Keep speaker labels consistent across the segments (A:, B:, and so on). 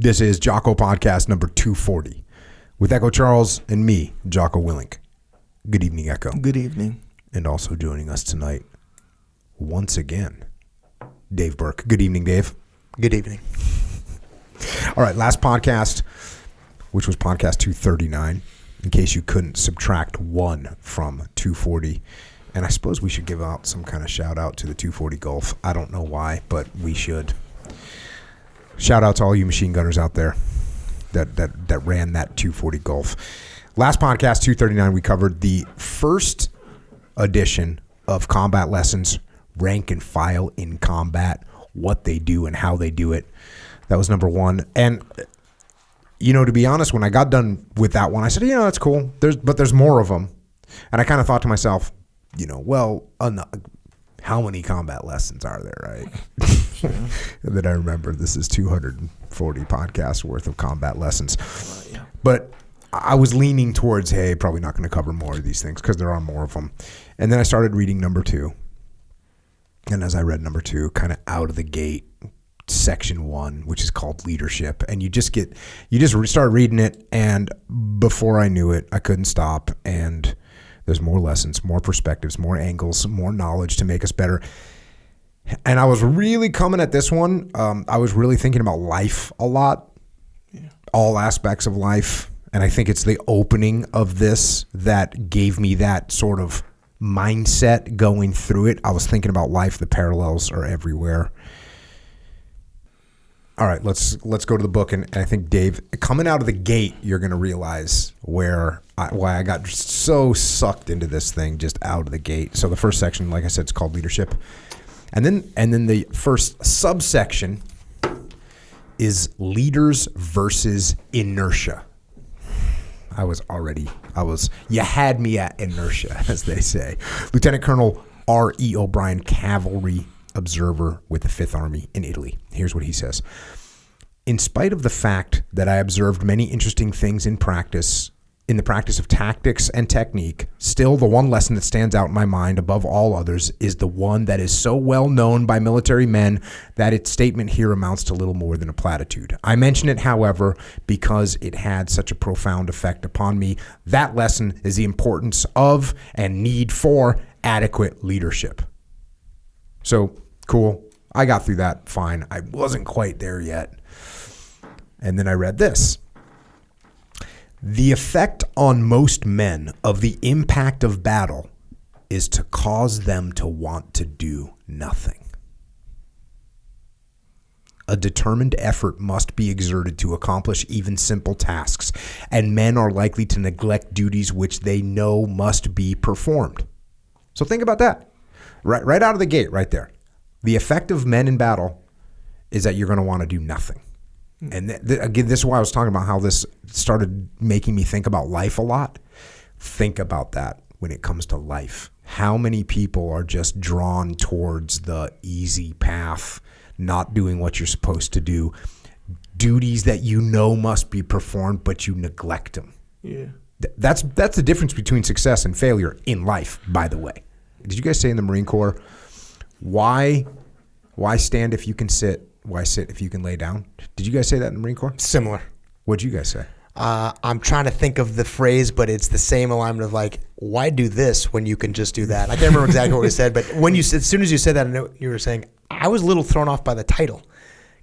A: This is Jocko Podcast number 240 with Echo Charles and me, Jocko Willink. Good evening, Echo.
B: Good evening.
A: And also joining us tonight, once again, Dave Berke. Good evening, Dave.
B: Good evening.
A: All right, last podcast, which was podcast 239, in case you couldn't subtract one from 240. And I suppose we should give out some kind of shout out to the 240 Golf. I don't know why, but we should. Shout out to all you machine gunners out there that ran that 240 Golf. Last podcast, 239, we covered the first edition of Combat Lessons, Rank and File in Combat, what they do and how they do it. That was number one. And, you know, to be honest, when I got done with that one, I said, that's cool. There's more of them. And I kind of thought to myself, how many combat lessons are there, right? And then I remember this is 240 podcasts worth of combat lessons.
B: Yeah.
A: But I was leaning towards, hey, probably not going to cover more of these things because there are more of them. And then I started reading number 2. And as I read number 2, kind of out of the gate, section 1, which is called leadership. And you just start reading it. And before I knew it, I couldn't stop. And there's more lessons, more perspectives, more angles, more knowledge to make us better. And I was really coming at this one. I was really thinking about life a lot, all aspects of life. And I think it's the opening of this that gave me that sort of mindset going through it. I was thinking about life. The parallels are everywhere. All right, let's go to the book. And I think, Dave, coming out of the gate, you're going to realize why I got so sucked into this thing just out of the gate. So the first section, like I said, it's called leadership. And then the first subsection is leaders versus inertia. You had me at inertia, as they say. Lieutenant Colonel R.E. O'Brien, cavalry observer with the 5th Army in Italy. Here's what he says. In spite of the fact that I observed many interesting things in the practice of tactics and technique, still the one lesson that stands out in my mind above all others is the one that is so well known by military men that its statement here amounts to little more than a platitude. I mention it, however, because it had such a profound effect upon me. That lesson is the importance of and need for adequate leadership. So, cool. I got through that fine. I wasn't quite there yet. And then I read this. The effect on most men of the impact of battle is to cause them to want to do nothing. A determined effort must be exerted to accomplish even simple tasks, and men are likely to neglect duties which they know must be performed. So think about that. Right out of the gate, right there. The effect of men in battle is that you're going to want to do nothing. And again, this is why I was talking about how this started making me think about life a lot. Think about that when it comes to life. How many people are just drawn towards the easy path, not doing what you're supposed to do, duties that you know must be performed, but you neglect them.
B: Yeah.
A: That's the difference between success and failure in life, by the way. Did you guys say in the Marine Corps, why stand if you can sit? Why sit if you can lay down? Did you guys say that in the Marine Corps?
B: Similar.
A: What'd you guys say?
B: I'm trying to think of the phrase, but it's the same alignment of like, why do this when you can just do that? I can't remember exactly what we said, but as soon as you said that, I know you were saying, I was a little thrown off by the title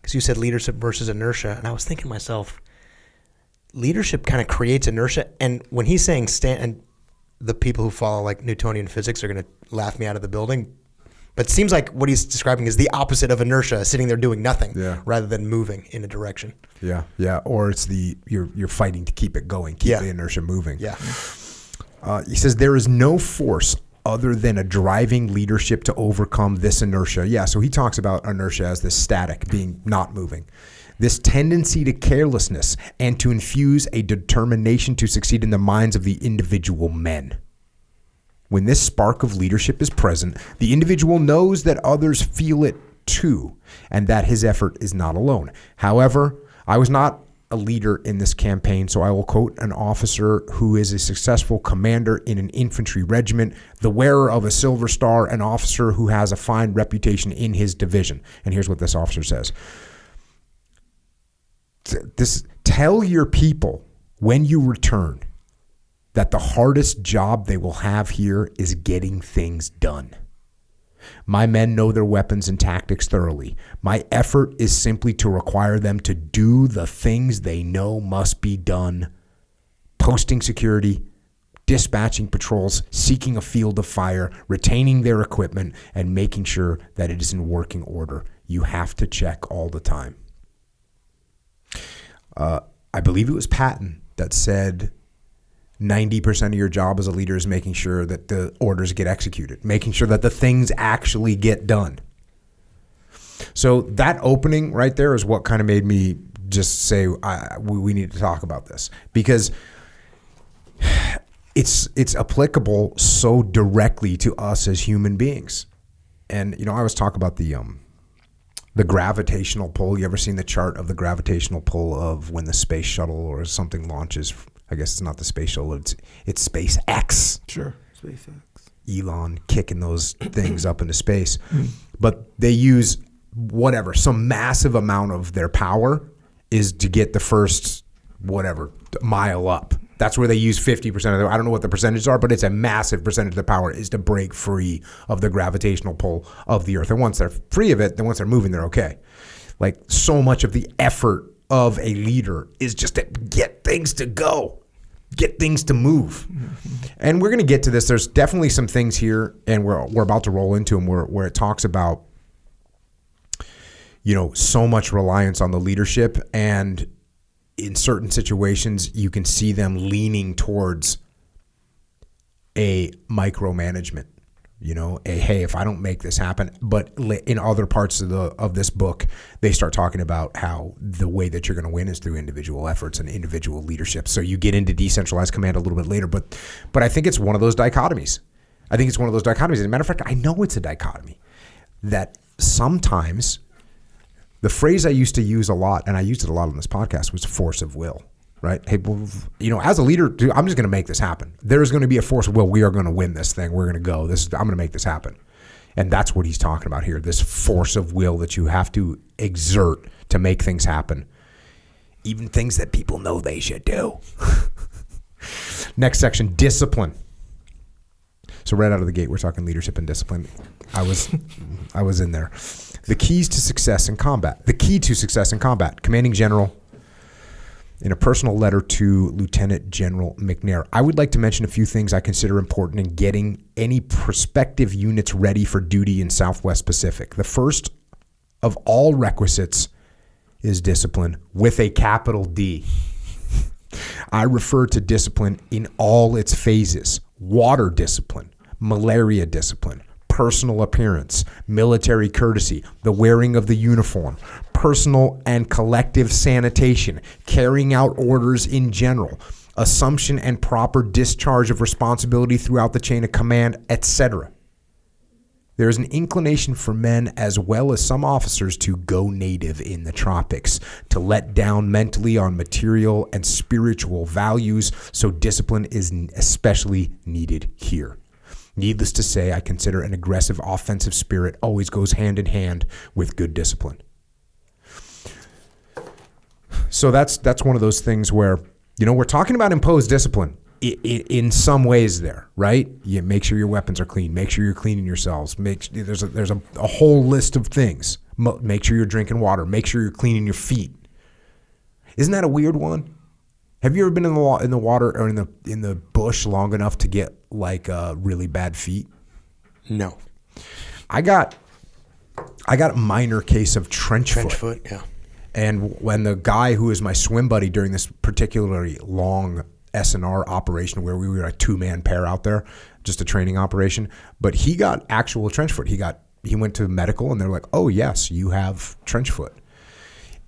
B: because you said leadership versus inertia. And I was thinking to myself, leadership kind of creates inertia. And when he's saying stand, and the people who follow like Newtonian physics are going to laugh me out of the building. But it seems like what he's describing is the opposite of inertia, sitting there doing nothing rather than moving in a direction. Yeah.
A: Or it's you're fighting to keep it going, keep the inertia moving.
B: Yeah.
A: He says there is no force other than a driving leadership to overcome this inertia. Yeah, so he talks about inertia as this static, being not moving. This tendency to carelessness and to infuse a determination to succeed in the minds of the individual men. When this spark of leadership is present, the individual knows that others feel it too, and that his effort is not alone. However, I was not a leader in this campaign, so I will quote an officer who is a successful commander in an infantry regiment, the wearer of a silver star, an officer who has a fine reputation in his division. And here's what this officer says. tell your people when you return that the hardest job they will have here is getting things done. My men know their weapons and tactics thoroughly. My effort is simply to require them to do the things they know must be done: posting security, dispatching patrols, seeking a field of fire, retaining their equipment, and making sure that it is in working order. You have to check all the time. I believe it was Patton that said 90% of your job as a leader is making sure that the orders get executed, making sure that the things actually get done. So that opening right there is what kind of made me just say, we need to talk about this, because it's applicable so directly to us as human beings. And, I always talk about the gravitational pull. You ever seen the chart of the gravitational pull of when the space shuttle or something launches? I guess it's not the space shuttle, it's SpaceX.
C: Sure, SpaceX.
A: Elon kicking those things up into space. But they use some massive amount of their power is to get the first mile up. That's where they use 50% of I don't know what the percentages are, but it's a massive percentage of the power is to break free of the gravitational pull of the Earth. And once they're free of it, then once they're moving, they're okay. Like, so much of the effort of a leader is just to get things to go, get things to move. And we're going to get to this. There's definitely some things here, and we're about to roll into them where it talks about, so much reliance on the leadership, and in certain situations, you can see them leaning towards a micromanagement, hey, if I don't make this happen. But in other parts of this book, they start talking about how the way that you're going to win is through individual efforts and individual leadership. So you get into decentralized command a little bit later, but I think it's one of those dichotomies. As a matter of fact, I know it's a dichotomy that sometimes. The phrase I used to use a lot, and I used it a lot on this podcast, was force of will, right? Hey, as a leader, I'm just going to make this happen. There's going to be a force of will. We are going to win this thing. We're going to go. I'm going to make this happen. And that's what he's talking about here, this force of will that you have to exert to make things happen, even things that people know they should do. Next section, discipline. So right out of the gate, we're talking leadership and discipline. I was in there. The key to success in combat. Commanding General, in a personal letter to Lieutenant General McNair. I would like to mention a few things I consider important in getting any prospective units ready for duty in Southwest Pacific. The first of all requisites is discipline, with a capital D. I refer to discipline in all its phases: water discipline, malaria discipline, personal appearance, military courtesy, the wearing of the uniform, personal and collective sanitation, carrying out orders in general, assumption and proper discharge of responsibility throughout the chain of command, etc. There is an inclination for men as well as some officers to go native in the tropics, to let down mentally on material and spiritual values, so discipline is especially needed here. Needless to say, I consider an aggressive offensive spirit always goes hand in hand with good discipline. So that's one of those things where, we're talking about imposed discipline in some ways there, right? You make sure your weapons are clean. Make sure you're cleaning yourselves. There's a whole list of things. Make sure you're drinking water. Make sure you're cleaning your feet. Isn't that a weird one? Have you ever been in the water or in the bush long enough to get really bad feet?
B: No.
A: I got a minor case of trench foot.
B: Yeah.
A: And when the guy who was my swim buddy during this particularly long SNR operation where we were a 2-man pair out there, just a training operation, but he got actual trench foot. He went to medical and they're like, "Oh yes, you have trench foot."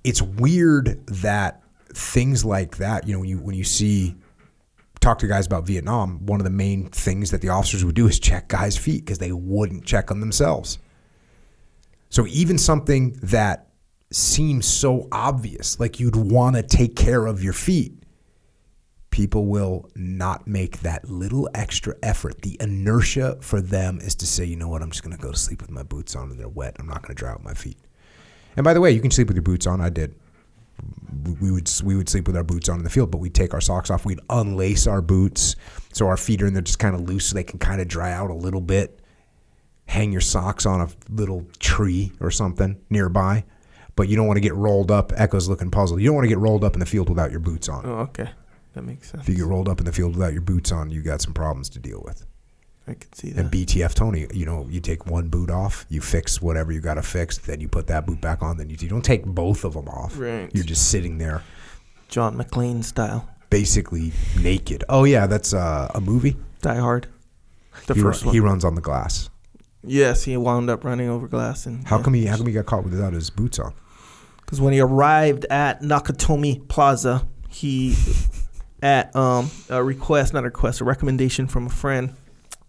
A: It's weird that things like that, when you talk to guys about Vietnam, one of the main things that the officers would do is check guys' feet because they wouldn't check on themselves. So even something that seems so obvious, like you'd want to take care of your feet, people will not make that little extra effort. The inertia for them is to say, you know what, I'm just going to go to sleep with my boots on and they're wet. I'm not going to dry out my feet. And by the way, you can sleep with your boots on. I did. we would sleep with our boots on in the field, but we'd take our socks off. We'd unlace our boots so our feet are in there just kind of loose so they can kind of dry out a little bit. Hang your socks on a little tree or something nearby. But you don't want to get rolled up. Echo's looking puzzled. You don't want to get rolled up in the field without your boots on.
C: Oh, okay. That makes sense.
A: If you get rolled up in the field without your boots on, you got some problems to deal with.
C: I can see that.
A: And BTF Tony, you take one boot off, you fix whatever you got to fix, then you put that boot back on, then you don't take both of them off.
C: Right.
A: You're just sitting there.
C: John McClane style.
A: Basically naked. Oh, yeah, that's a movie?
C: Die Hard. The
A: He
C: first one.
A: He runs on the glass.
C: Yes, he wound up running over glass. And
A: How come he got caught without his boots on?
C: Because when he arrived at Nakatomi Plaza, he, at a recommendation from a friend,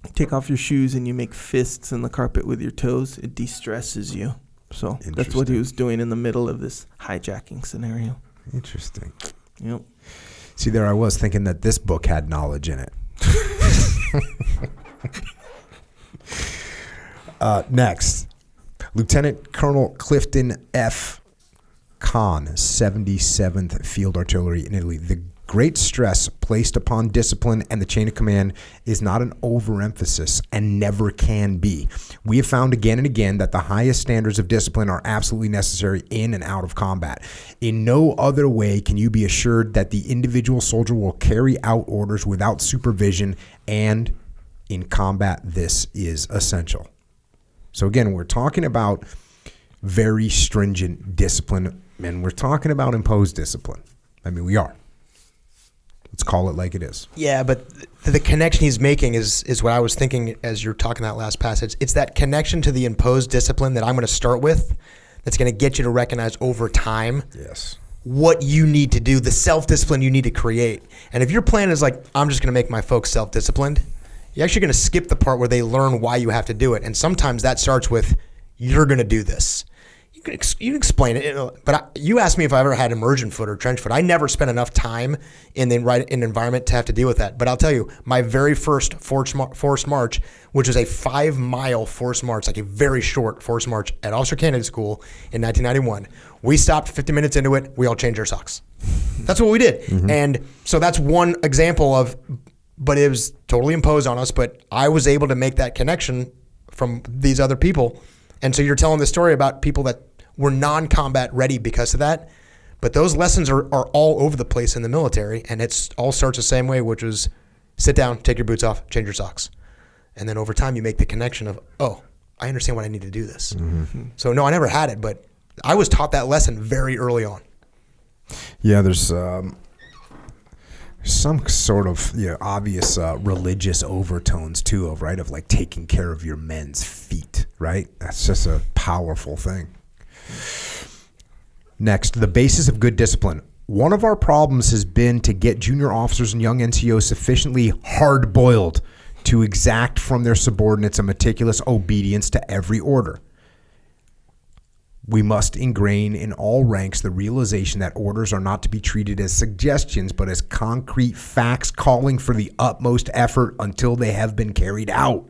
C: you take off your shoes and you make fists in the carpet with your toes. It de-stresses you. So that's what he was doing in the middle of this hijacking scenario.
A: Interesting.
C: Yep.
A: See, there I was thinking that this book had knowledge in it. Next, Lieutenant Colonel Clifton F. Kahn, 77th Field Artillery in Italy. The great stress placed upon discipline and the chain of command is not an overemphasis and never can be. We have found again and again that the highest standards of discipline are absolutely necessary in and out of combat. In no other way can you be assured that the individual soldier will carry out orders without supervision, and in combat, this is essential. So again, we're talking about very stringent discipline, and we're talking about imposed discipline. I mean, we are. Let's call it like it is.
B: Yeah, but the connection he's making is what I was thinking as you're talking that last passage. It's that connection to the imposed discipline that I'm going to start with that's going to get you to recognize over time what you need to do, the self-discipline you need to create. And if your plan is like, I'm just going to make my folks self-disciplined, you're actually going to skip the part where they learn why you have to do it. And sometimes that starts with, you're going to do this. You can explain it, but you asked me if I ever had immersion foot or trench foot. I never spent enough time in the environment to have to deal with that. But I'll tell you, my very first forced march, which was a 5-mile forced march, like a very short forced march at Officer Candidate School in 1991, we stopped 50 minutes into it. We all changed our socks. That's what we did. Mm-hmm. And so that's one example of, but it was totally imposed on us. But I was able to make that connection from these other people. And so you're telling the story about people that were non-combat ready because of that. But those lessons are all over the place in the military, and it all starts the same way, which was sit down, take your boots off, change your socks. And then over time you make the connection of, oh, I understand why I need to do this. Mm-hmm. So no, I never had it, but I was taught that lesson very early on.
A: Yeah, there's some sort of obvious religious overtones too, of like taking care of your men's feet, right? That's just a powerful thing. Next, the basis of good discipline. One of our problems has been to get junior officers and young NCOs sufficiently hard-boiled to exact from their subordinates a meticulous obedience to every order. We must ingrain in all ranks the realization that orders are not to be treated as suggestions, but as concrete facts calling for the utmost effort until they have been carried out.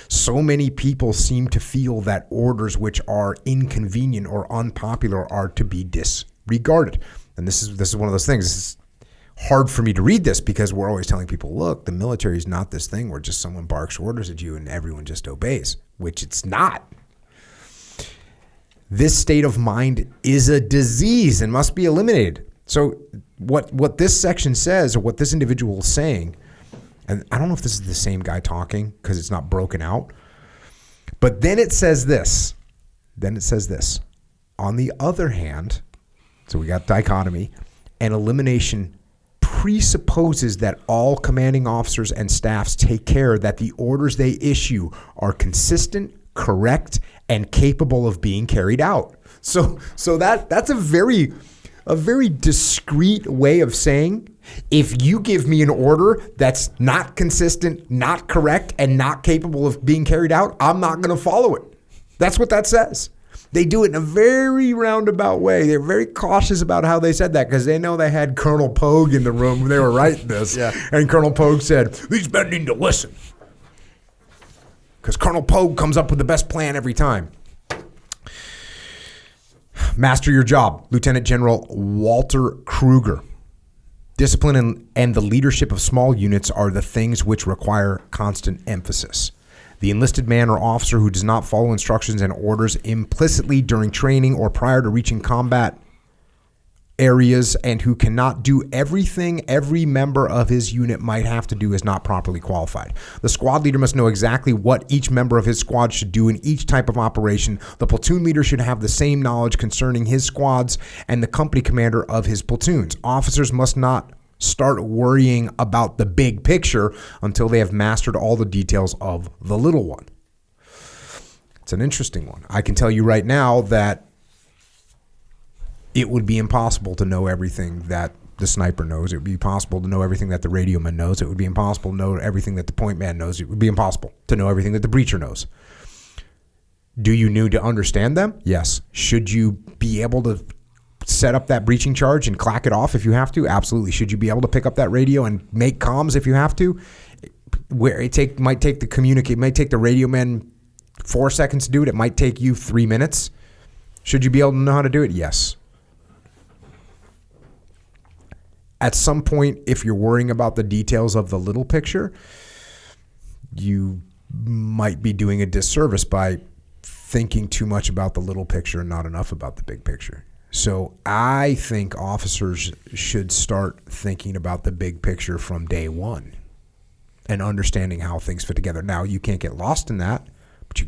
A: So many people seem to feel that orders which are inconvenient or unpopular are to be disregarded. And this is one of those things. It's hard for me to read this because we're always telling people, look, the military is not this thing where just someone barks orders at you and everyone just obeys, which it's not. This state of mind is a disease and must be eliminated. So what this section says, or what this individual is saying, and I don't know if this is the same guy talking because it's not broken out, but then it says this. On the other hand, so we got dichotomy, and elimination presupposes that all commanding officers and staffs take care that the orders they issue are consistent, correct, and capable of being carried out. So that's a very discreet way of saying, if you give me an order that's not consistent, not correct, and not capable of being carried out, I'm not going to follow it. That's what that says. They do it in a very roundabout way. They're very cautious about how they said that because they know they had Colonel Pogue in the room when they were writing this. Yeah. And Colonel Pogue said, these men need to listen. Because Colonel Pogue comes up with the best plan every time. Master your job. Lieutenant General Walter Kruger. Discipline and the leadership of small units are the things which require constant emphasis. The enlisted man or officer who does not follow instructions and orders implicitly during training or prior to reaching combat areas and who cannot do everything every member of his unit might have to do is not properly qualified. The squad leader must know exactly what each member of his squad should do in each type of operation. The platoon leader should have the same knowledge concerning his squads and the company commander of his platoons. Officers must not start worrying about the big picture until they have mastered all the details of the little one. It's an interesting one. I can tell you right now that it would be impossible to know everything that the sniper knows. It would be impossible to know everything that the radio man knows. It would be impossible to know everything that the point man knows. It would be impossible to know everything that the breacher knows. Do you need to understand them? Yes. Should you be able to set up that breaching charge and clack it off if you have to? Absolutely. Should you be able to pick up that radio and make comms if you have to? Where it might take the radio man 4 seconds to do it. It might take you 3 minutes. Should you be able to know how to do it? Yes. At some point, if you're worrying about the details of the little picture, you might be doing a disservice by thinking too much about the little picture and not enough about the big picture. So I think officers should start thinking about the big picture from day one and understanding how things fit together. Now, you can't get lost in that, but you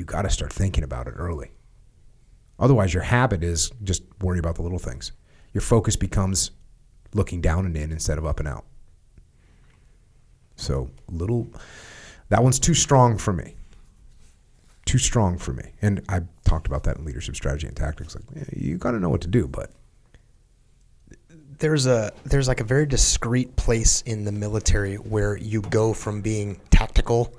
A: gotta start thinking about it early. Otherwise, your habit is just worry about the little things. Your focus becomes looking down and in instead of up and out. So that one's too strong for me. Too strong for me. And I talked about that in leadership strategy and tactics. Like, yeah, you got to know what to do, but
B: there's like a very discrete place in the military where you go from being tactical.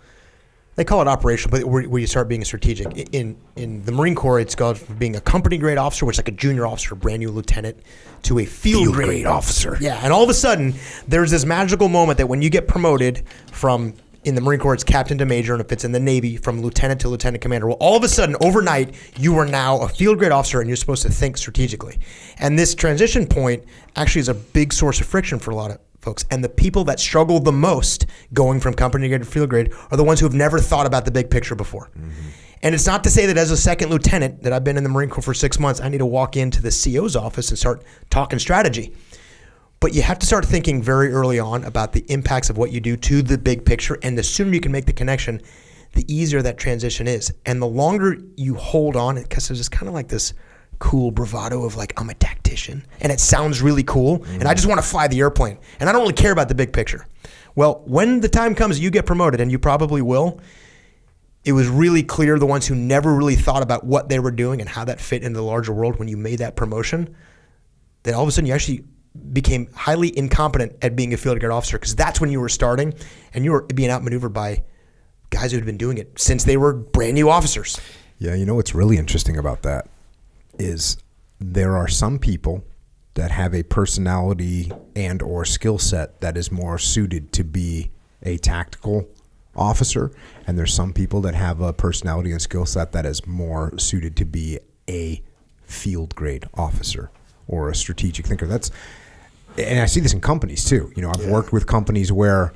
B: They call it operational, but where you start being strategic. In the Marine Corps, it's called from being a company grade officer, which is like a junior officer, brand new lieutenant, to a field grade officer. Yeah, and all of a sudden, there's this magical moment that when you get promoted from, in the Marine Corps, it's captain to major, and if it's in the Navy, from lieutenant to lieutenant commander. Well, all of a sudden, overnight, you are now a field grade officer, and you're supposed to think strategically. And this transition point actually is a big source of friction for a lot of folks. And the people that struggle the most going from company grade to field grade are the ones who have never thought about the big picture before. Mm-hmm. And it's not to say that as a second lieutenant that I've been in the Marine Corps for 6 months, I need to walk into the CO's office and start talking strategy. But you have to start thinking very early on about the impacts of what you do to the big picture. And the sooner you can make the connection, the easier that transition is. And the longer you hold on, because there's just kind of like this cool bravado of like, I'm a tactician and it sounds really cool and I just want to fly the airplane and I don't really care about the big picture. Well, when the time comes you get promoted, and you probably will, it was really clear the ones who never really thought about what they were doing and how that fit into the larger world when you made that promotion, that all of a sudden you actually became highly incompetent at being a field grade officer, because that's when you were starting and you were being outmaneuvered by guys who had been doing it since they were brand new officers.
A: Yeah, you know what's really interesting about that is there are some people that have a personality and or skill set that is more suited to be a tactical officer, and there's some people that have a personality and skill set that is more suited to be a field grade officer or a strategic thinker. And I see this in companies too. You know, I've worked with companies where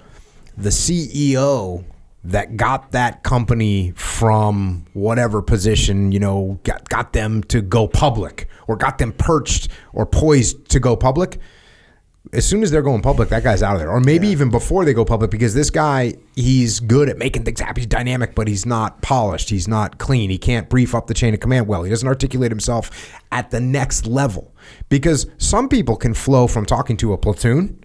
A: the CEO that got that company from whatever position, you know, got them to go public or got them perched or poised to go public. As soon as they're going public, that guy's out of there. Or maybe even before they go public, because this guy, he's good at making things happen. He's dynamic, but he's not polished. He's not clean. He can't brief up the chain of command well. He doesn't articulate himself at the next level. Because some people can flow from talking to a platoon,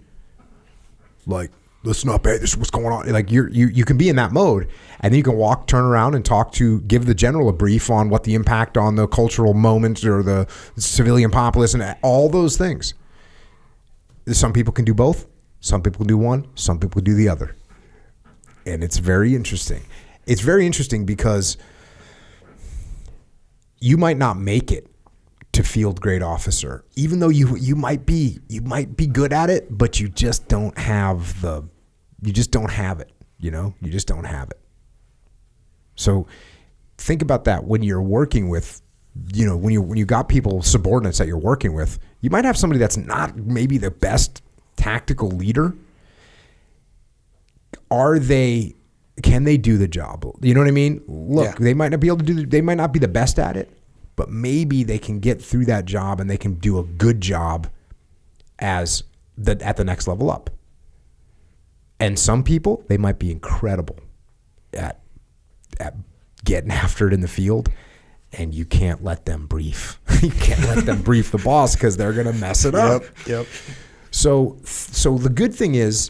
A: like, listen up, hey, this is what's going on. Like you can be in that mode, and then you can turn around and give the general a brief on what the impact on the cultural moment or the civilian populace and all those things. Some people can do both. Some people can do one. Some people can do the other. And it's very interesting. It's very interesting because you might not make it to field grade officer, even though you might be good at it, but you just don't have it. You just don't have it. So think about that when you're working with when you got people, subordinates that you're working with, you might have somebody that's not maybe the best tactical leader. Can they do the job? You know what I mean? Look, they might not be able to they might not be the best at it, but maybe they can get through that job and they can do a good job at the next level up. And some people, they might be incredible at getting after it in the field, and you can't let them brief. You can't let them brief the boss because they're going to mess it up.
B: Yep.
A: So the good thing is,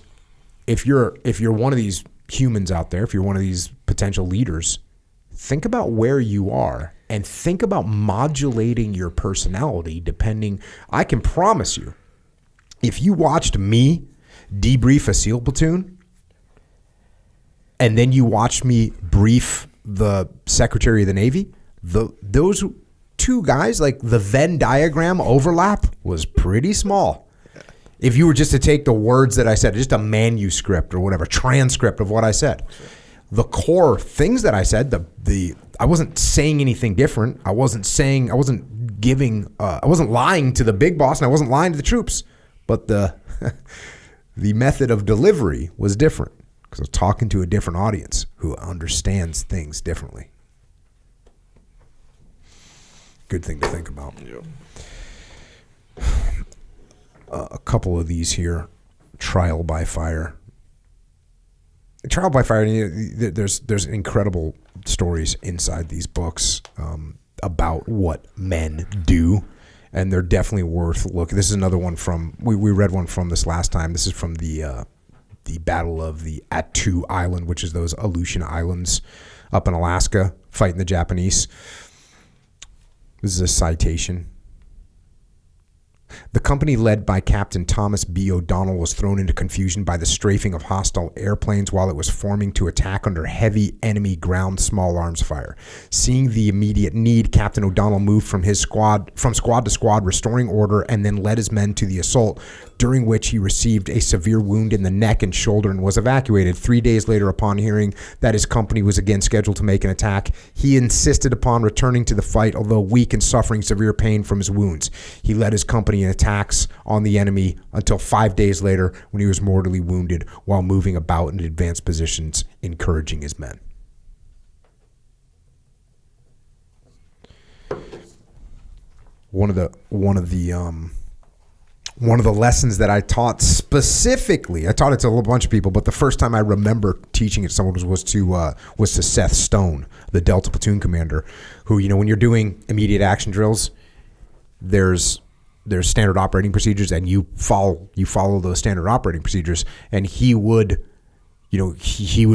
A: if you're one of these humans out there, if you're one of these potential leaders, think about where you are and think about modulating your personality depending. I can promise you, if you watched me debrief a SEAL platoon and then you watched me brief the Secretary of the Navy, those two guys, like the Venn diagram overlap was pretty small. If you were just to take the words that I said, just a manuscript or whatever, transcript of what I said, the core things that I said, I wasn't saying anything different. I wasn't lying to the big boss, and I wasn't lying to the troops. But the method of delivery was different because I was talking to a different audience who understands things differently. Good thing to think about.
C: Yeah.
A: A couple of these here. Trial by fire. Trial by fire, there's incredible stories inside these books about what men do, and they're definitely worth looking. This is another one from, we read one from this last time. This is from the Battle of the Attu Island, which is those Aleutian Islands up in Alaska, fighting the Japanese. This is a citation. The company led by Captain Thomas B. O'Donnell was thrown into confusion by the strafing of hostile airplanes while it was forming to attack under heavy enemy ground small arms fire. Seeing the immediate need, Captain O'Donnell moved from squad to squad, restoring order, and then led his men to the assault, during which he received a severe wound in the neck and shoulder and was evacuated. 3 days later, upon hearing that his company was again scheduled to make an attack, he insisted upon returning to the fight, although weak and suffering severe pain from his wounds. He led his company in attacks on the enemy until 5 days later, when he was mortally wounded while moving about in advanced positions, encouraging his men. One of the lessons that I taught specifically, I taught it to a whole bunch of people, but the first time I remember teaching it to someone was to Seth Stone, the Delta platoon commander, who, when you're doing immediate action drills, there's standard operating procedures, and you follow those standard operating procedures, and he would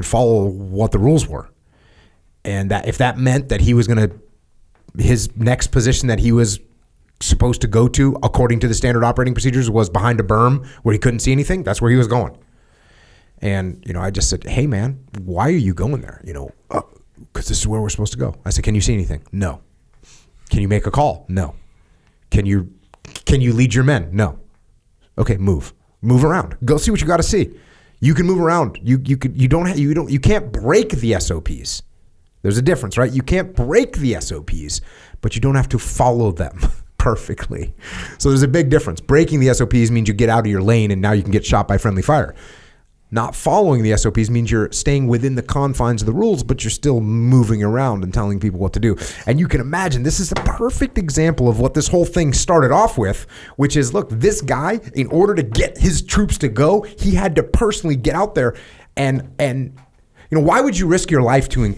A: follow what the rules were, and that if that meant that his next position that he was supposed to go to according to the standard operating procedures was behind a berm where he couldn't see anything, that's where he was going. And I just said, hey man, why are you going there? Because this is where we're supposed to go. I said, can you see anything? No. Can you make a call? No. Can you lead your men? No. Okay, move around, go see what you got to see. You can move around. You can't break the SOPs. There's a difference, right? You can't break the SOPs, but you don't have to follow them perfectly. So there's a big difference. Breaking the SOPs means you get out of your lane and now you can get shot by friendly fire. Not following the SOPs means you're staying within the confines of the rules, but you're still moving around and telling people what to do. And you can imagine this is a perfect example of what this whole thing started off with, which is, look, this guy, in order to get his troops to go, he had to personally get out there and why would you risk your life to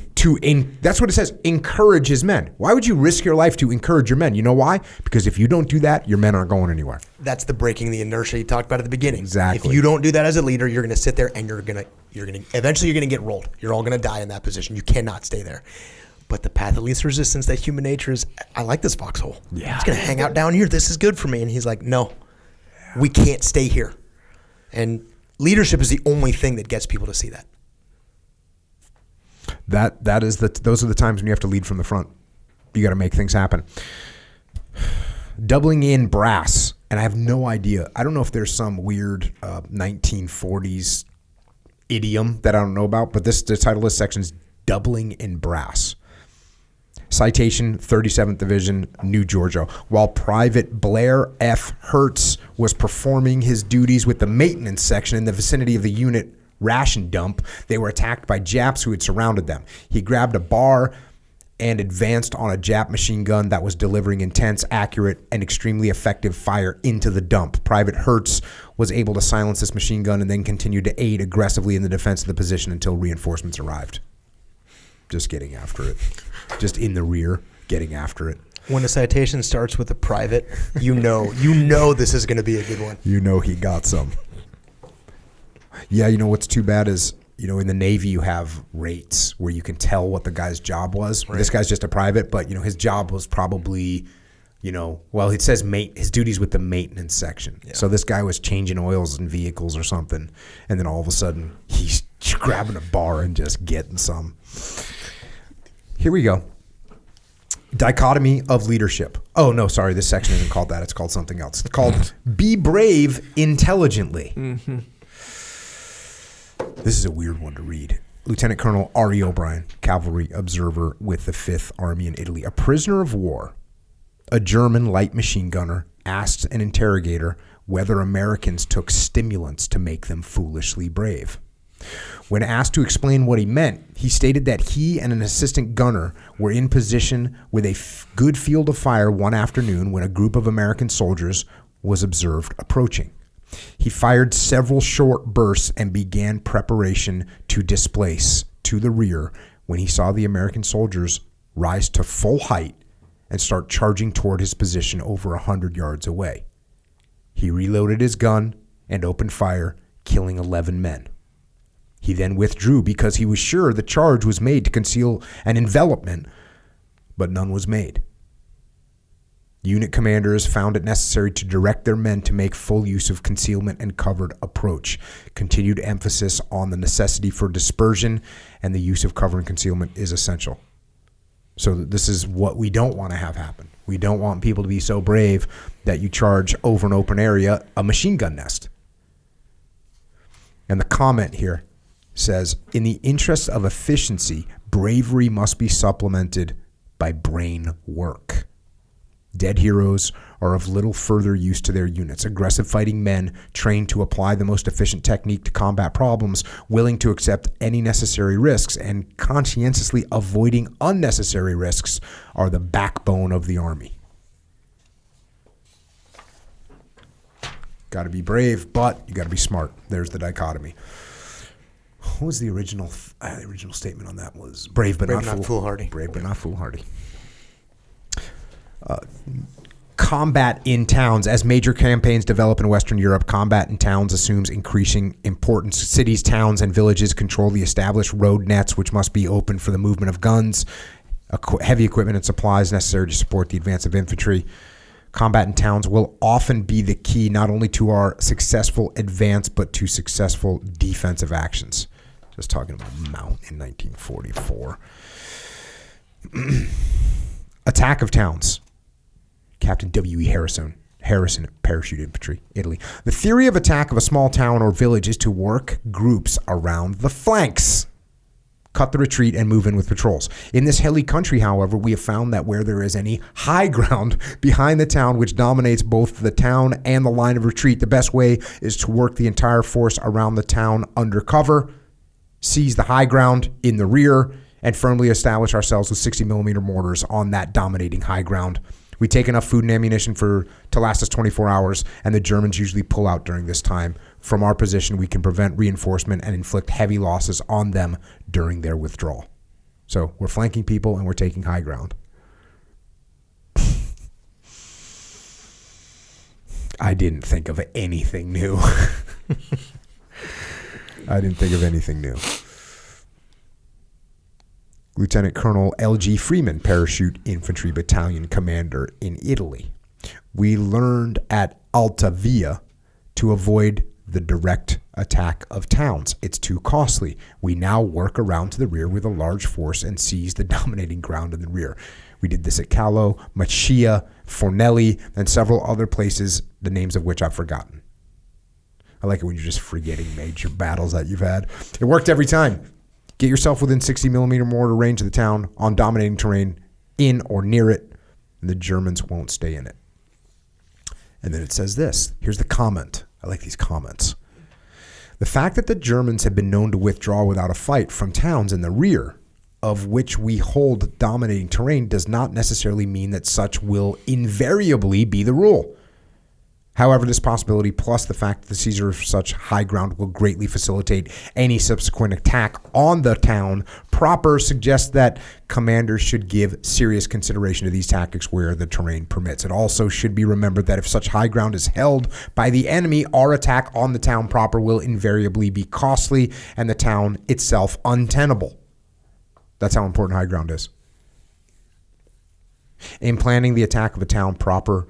A: that's what it says, encourage his men. Why would you risk your life to encourage your men? You know why? Because if you don't do that, your men aren't going anywhere.
B: That's the breaking the inertia you talked about at the beginning.
A: Exactly.
B: If you don't do that as a leader, you're going to sit there and eventually you're going to get rolled. You're all going to die in that position. You cannot stay there. But the path of least resistance, that human nature is, I like this foxhole.
A: Yeah.
B: It's going to hang out down here. This is good for me. And he's like, no, we can't stay here. And leadership is the only thing that gets people to see that.
A: Those are the times when you have to lead from the front. You got to make things happen. Doubling in brass, and I have no idea. I don't know if there's some weird 1940s idiom that I don't know about, but the title of this section is doubling in brass. Citation, 37th Division, New Georgia. While Private Blair F. Hertz was performing his duties with the maintenance section in the vicinity of the unit ration dump, they were attacked by Japs who had surrounded them. He grabbed a bar and advanced on a Jap machine gun that was delivering intense, accurate, and extremely effective fire into the dump. Private Hertz was able to silence this machine gun and then continued to aid aggressively in the defense of the position until reinforcements arrived. Just getting after it. Just in the rear, getting after it.
B: When a citation starts with a private, you know this is going to be a good one.
A: You know he got some. Yeah, you know what's too bad is, you know, in the Navy you have rates where you can tell what the guy's job was. Right. This guy's just a private, but, you know, his job was probably, you know, well, it says his duties with the maintenance section. Yeah. So this guy was changing oils in vehicles or something, and then all of a sudden he's grabbing a bar and just getting some. Here we go. Dichotomy of leadership. Oh, no, sorry. This section isn't called that. It's called something else. It's called Be Brave Intelligently. Mm-hmm. This is a weird one to read. Lieutenant Colonel R.E. O'Brien, cavalry observer with the 5th Army in Italy. A prisoner of war, a German light machine gunner, asked an interrogator whether Americans took stimulants to make them foolishly brave. When asked to explain what he meant, he stated that he and an assistant gunner were in position with a good field of fire one afternoon when a group of American soldiers was observed approaching. He fired several short bursts and began preparation to displace to the rear when he saw the American soldiers rise to full height and start charging toward his position over 100 yards away. He reloaded his gun and opened fire, killing 11 men. He then withdrew because he was sure the charge was made to conceal an envelopment, but none was made. Unit commanders found it necessary to direct their men to make full use of concealment and covered approach. Continued emphasis on the necessity for dispersion and the use of cover and concealment is essential. So this is what we don't want to have happen. We don't want people to be so brave that you charge over an open area a machine gun nest. And the comment here says, in the interest of efficiency, bravery must be supplemented by brain work. Dead heroes are of little further use to their units. Aggressive fighting men trained to apply the most efficient technique to combat problems, willing to accept any necessary risks, and conscientiously avoiding unnecessary risks are the backbone of the Army. Got to be brave, but you got to be smart. There's the dichotomy. What was the original statement on that? Was brave but not foolhardy. Brave but not foolhardy. Combat in towns. As major campaigns develop in Western Europe, combat in towns assumes increasing importance. Cities, towns, and villages control the established road nets, which must be open for the movement of guns, heavy equipment, and supplies necessary to support the advance of infantry. Combat in towns will often be the key not only to our successful advance, but to successful defensive actions. Just talking about Mount in 1944. Attack of towns. Captain W.E. Harrison, Parachute Infantry, Italy. The theory of attack of a small town or village is to work groups around the flanks, cut the retreat, and move in with patrols. In this hilly country, however, we have found that where there is any high ground behind the town which dominates both the town and the line of retreat, the best way is to work the entire force around the town under cover, seize the high ground in the rear, and firmly establish ourselves with 60-millimeter mortars on that dominating high ground. We take enough food and ammunition to last us 24 hours, and the Germans usually pull out during this time. From our position, we can prevent reinforcement and inflict heavy losses on them during their withdrawal. So we're flanking people, and we're taking high ground. I didn't think of anything new. Lieutenant Colonel L.G. Freeman, Parachute Infantry Battalion Commander in Italy. We learned at Altavia to avoid the direct attack of towns. It's too costly. We now work around to the rear with a large force and seize the dominating ground in the rear. We did this at Callo, Machia, Fornelli, and several other places, the names of which I've forgotten. I like it when you're just forgetting major battles that you've had. It worked every time. Get yourself within 60-millimeter mortar range of the town on dominating terrain in or near it, and the Germans won't stay in it. And then it says this. Here's the comment. I like these comments. The fact that the Germans have been known to withdraw without a fight from towns in the rear, of which we hold dominating terrain, does not necessarily mean that such will invariably be the rule. However, this possibility, plus the fact that the seizure of such high ground will greatly facilitate any subsequent attack on the town proper, suggests that commanders should give serious consideration to these tactics where the terrain permits. It also should be remembered that if such high ground is held by the enemy, our attack on the town proper will invariably be costly and the town itself untenable. That's how important high ground is. In planning the attack of a town proper,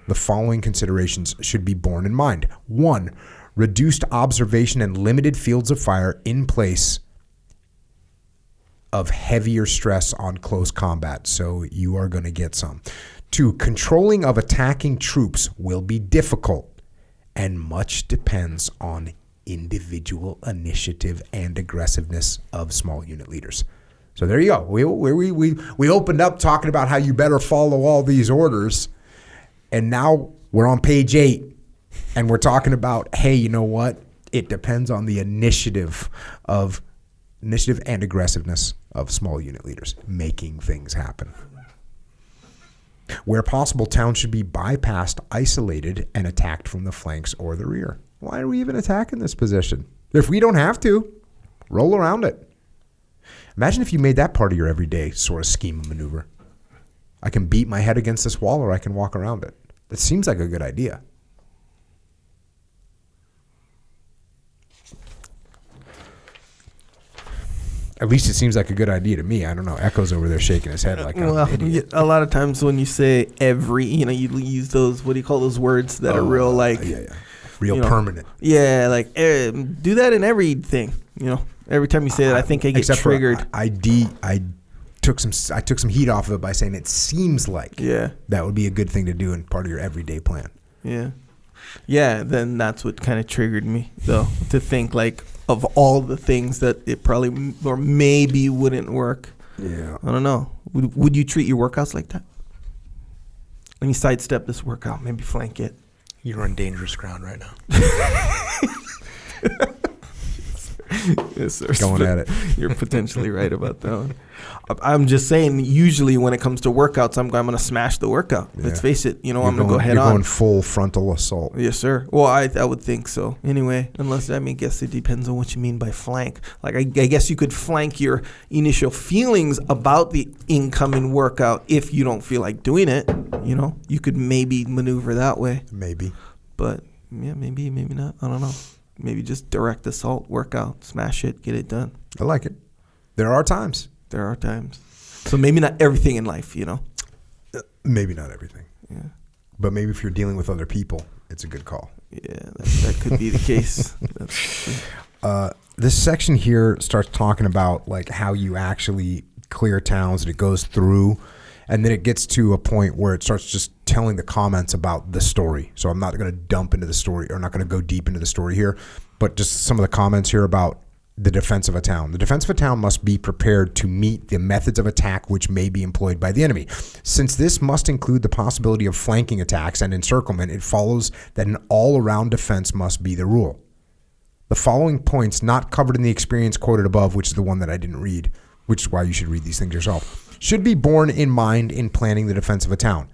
A: the following considerations should be borne in mind. 1. Reduced observation and limited fields of fire in place of heavier stress on close combat. So you are going to get some. 2. Controlling of attacking troops will be difficult, and much depends on individual initiative and aggressiveness of small unit leaders. So there you go. We opened up talking about how you better follow all these orders. And now we're on page 8, and we're talking about, hey, you know what? It depends on the initiative and aggressiveness of small unit leaders making things happen. Where possible, towns should be bypassed, isolated, and attacked from the flanks or the rear. Why are we even attacking this position? If we don't have to, roll around it. Imagine if you made that part of your everyday sort of scheme of maneuver. I can beat my head against this wall or I can walk around it. That seems like a good idea. At least it seems like a good idea to me. I don't know. Echo's over there shaking his head like I'm an idiot.
C: A lot of times when you say every, you use those, what do you call those words that are real like...
A: Real permanent.
C: Yeah, like do that in everything, Every time you say that, I think I get triggered.
A: I took some heat off of it by saying it seems like that would be a good thing to do in part of your everyday plan.
C: Yeah, then that's what kind of triggered me, though, to think like of all the things that it probably or maybe wouldn't work.
A: Yeah.
C: I don't know. Would you treat your workouts like that? Let me sidestep this workout, maybe flank it.
B: You're on dangerous ground right now.
C: Yes, sir.
A: Going at it.
C: You're potentially right about that one. I'm just saying, usually when it comes to workouts, I'm going to smash the workout. Yeah. Let's face it. I'm going to go head on.
A: You're going full frontal assault.
C: Yes, sir. Well, I would think so. Anyway, unless, I guess it depends on what you mean by flank. Like, I guess you could flank your initial feelings about the incoming workout if you don't feel like doing it. You could maybe maneuver that way.
A: Maybe.
C: But, yeah, maybe not. I don't know. Maybe just direct assault, workout, smash it, get it done.
A: I like it. There are times.
C: So maybe not everything in life,
A: Maybe not everything.
C: Yeah.
A: But maybe if you're dealing with other people, it's a good call.
C: Yeah, that could be the case.
A: This section here starts talking about like how you actually clear towns, and it goes through, and then it gets to a point where it starts just telling the comments about the story. So I'm not going to dump into the story, or not going to go deep into the story here, but just some of the comments here about the defense of a town. The defense of a town must be prepared to meet the methods of attack which may be employed by the enemy. Since this must include the possibility of flanking attacks and encirclement, it follows that an all-around defense must be the rule. The following points, not covered in the experience quoted above, which is the one that I didn't read, which is why you should read these things yourself, should be borne in mind in planning the defense of a town.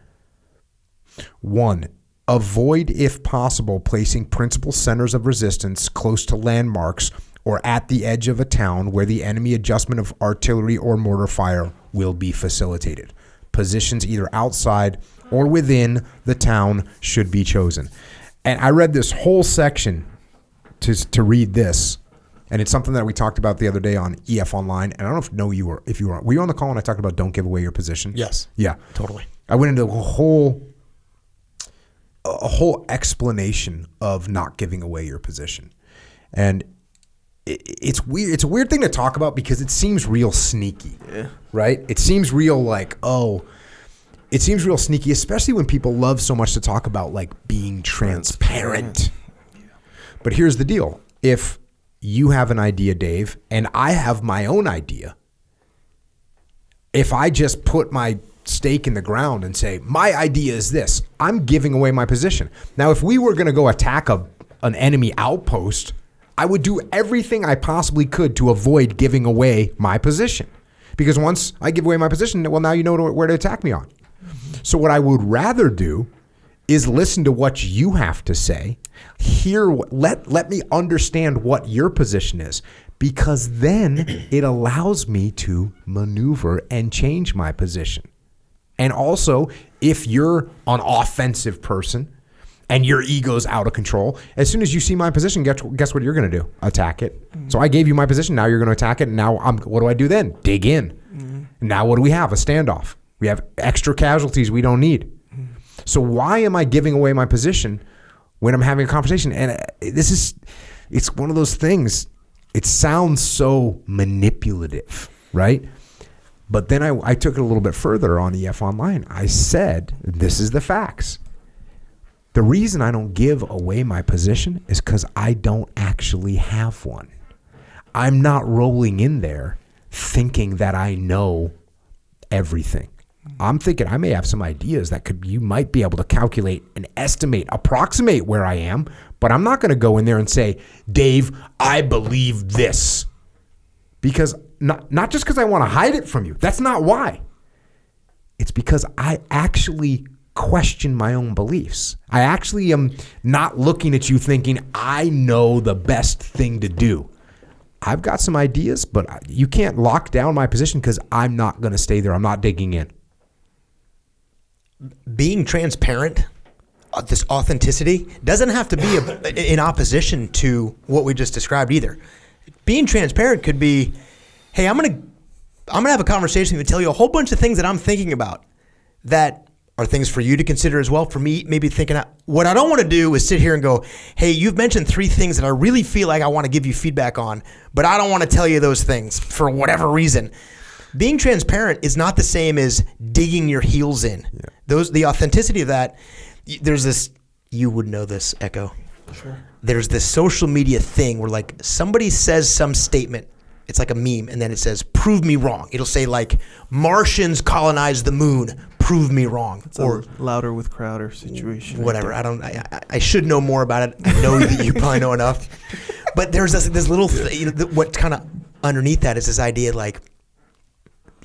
A: 1. Avoid, if possible, placing principal centers of resistance close to landmarks or at the edge of a town where the enemy adjustment of artillery or mortar fire will be facilitated. Positions either outside or within the town should be chosen. And I read this whole section to read this, and it's something that we talked about the other day on EF Online. And I don't know if you were on the call when I talked about don't give away your position?
B: Yes.
A: Yeah.
B: Totally.
A: I went into a whole explanation of not giving away your position. And it's weird. It's a weird thing to talk about because it seems real sneaky, right? It seems real it seems real sneaky, especially when people love so much to talk about like being transparent. But here's the deal. If you have an idea, Dave, and I have my own idea, if I just put my stake in the ground and say, my idea is this, I'm giving away my position. Now, if we were going to go attack an enemy outpost, I would do everything I possibly could to avoid giving away my position. Because once I give away my position, well, now you know where to attack me on. So what I would rather do is listen to what you have to say, let me understand what your position is, because then it allows me to maneuver and change my position. And also, if you're an offensive person and your ego's out of control, as soon as you see my position, guess what you're going to do? Attack it. So I gave you my position. Now you're going to attack it. And now what do I do then? Dig in. Now what do we have? A standoff. We have extra casualties we don't need. So why am I giving away my position when I'm having a conversation? And it's one of those things. It sounds so manipulative, right? But then I took it a little bit further on EF Online. I said, this is the facts. The reason I don't give away my position is because I don't actually have one. I'm not rolling in there thinking that I know everything. I'm thinking I may have some ideas that you might be able to calculate and estimate, approximate where I am, but I'm not going to go in there and say, Dave, I believe this. Because not just because I want to hide it from you. That's not why. It's because I actually question my own beliefs. I actually am not looking at you thinking I know the best thing to do. I've got some ideas, but you can't lock down my position because I'm not going to stay there. I'm not digging in.
B: Being transparent, this authenticity, doesn't have to be in opposition to what we just described either. Being transparent could be, hey, I'm gonna have a conversation and tell you a whole bunch of things that I'm thinking about that are things for you to consider as well. For me, maybe thinking what I don't want to do is sit here and go, hey, you've mentioned 3 things that I really feel like I want to give you feedback on, but I don't want to tell you those things for whatever reason. Being transparent is not the same as digging your heels in. Yeah. The authenticity of that, there's this, you would know this, Echo. Sure. There's this social media thing where like somebody says some statement, it's like a meme, and then it says, prove me wrong. It'll say like, Martians colonized the moon, prove me wrong.
C: It's or a Louder with Crowder situation.
B: Whatever. Right, I should know more about it. I know that you probably know enough. But there's this little what kind of underneath that is this idea like,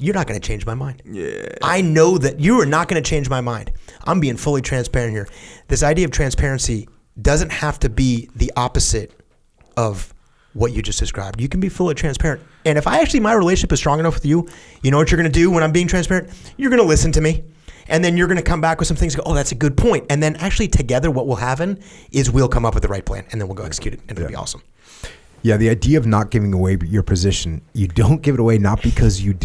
B: you're not going to change my mind.
C: Yeah.
B: I know that you are not going to change my mind. I'm being fully transparent here. This idea of transparency doesn't have to be the opposite of what you just described. You can be fully transparent. And if my relationship is strong enough with you, you know what you're going to do when I'm being transparent? You're going to listen to me. And then you're going to come back with some things and go, oh, that's a good point. And then actually together what will happen is we'll come up with the right plan and then we'll go execute it and it'll be awesome.
A: Yeah, the idea of not giving away your position, you don't give it away not because you're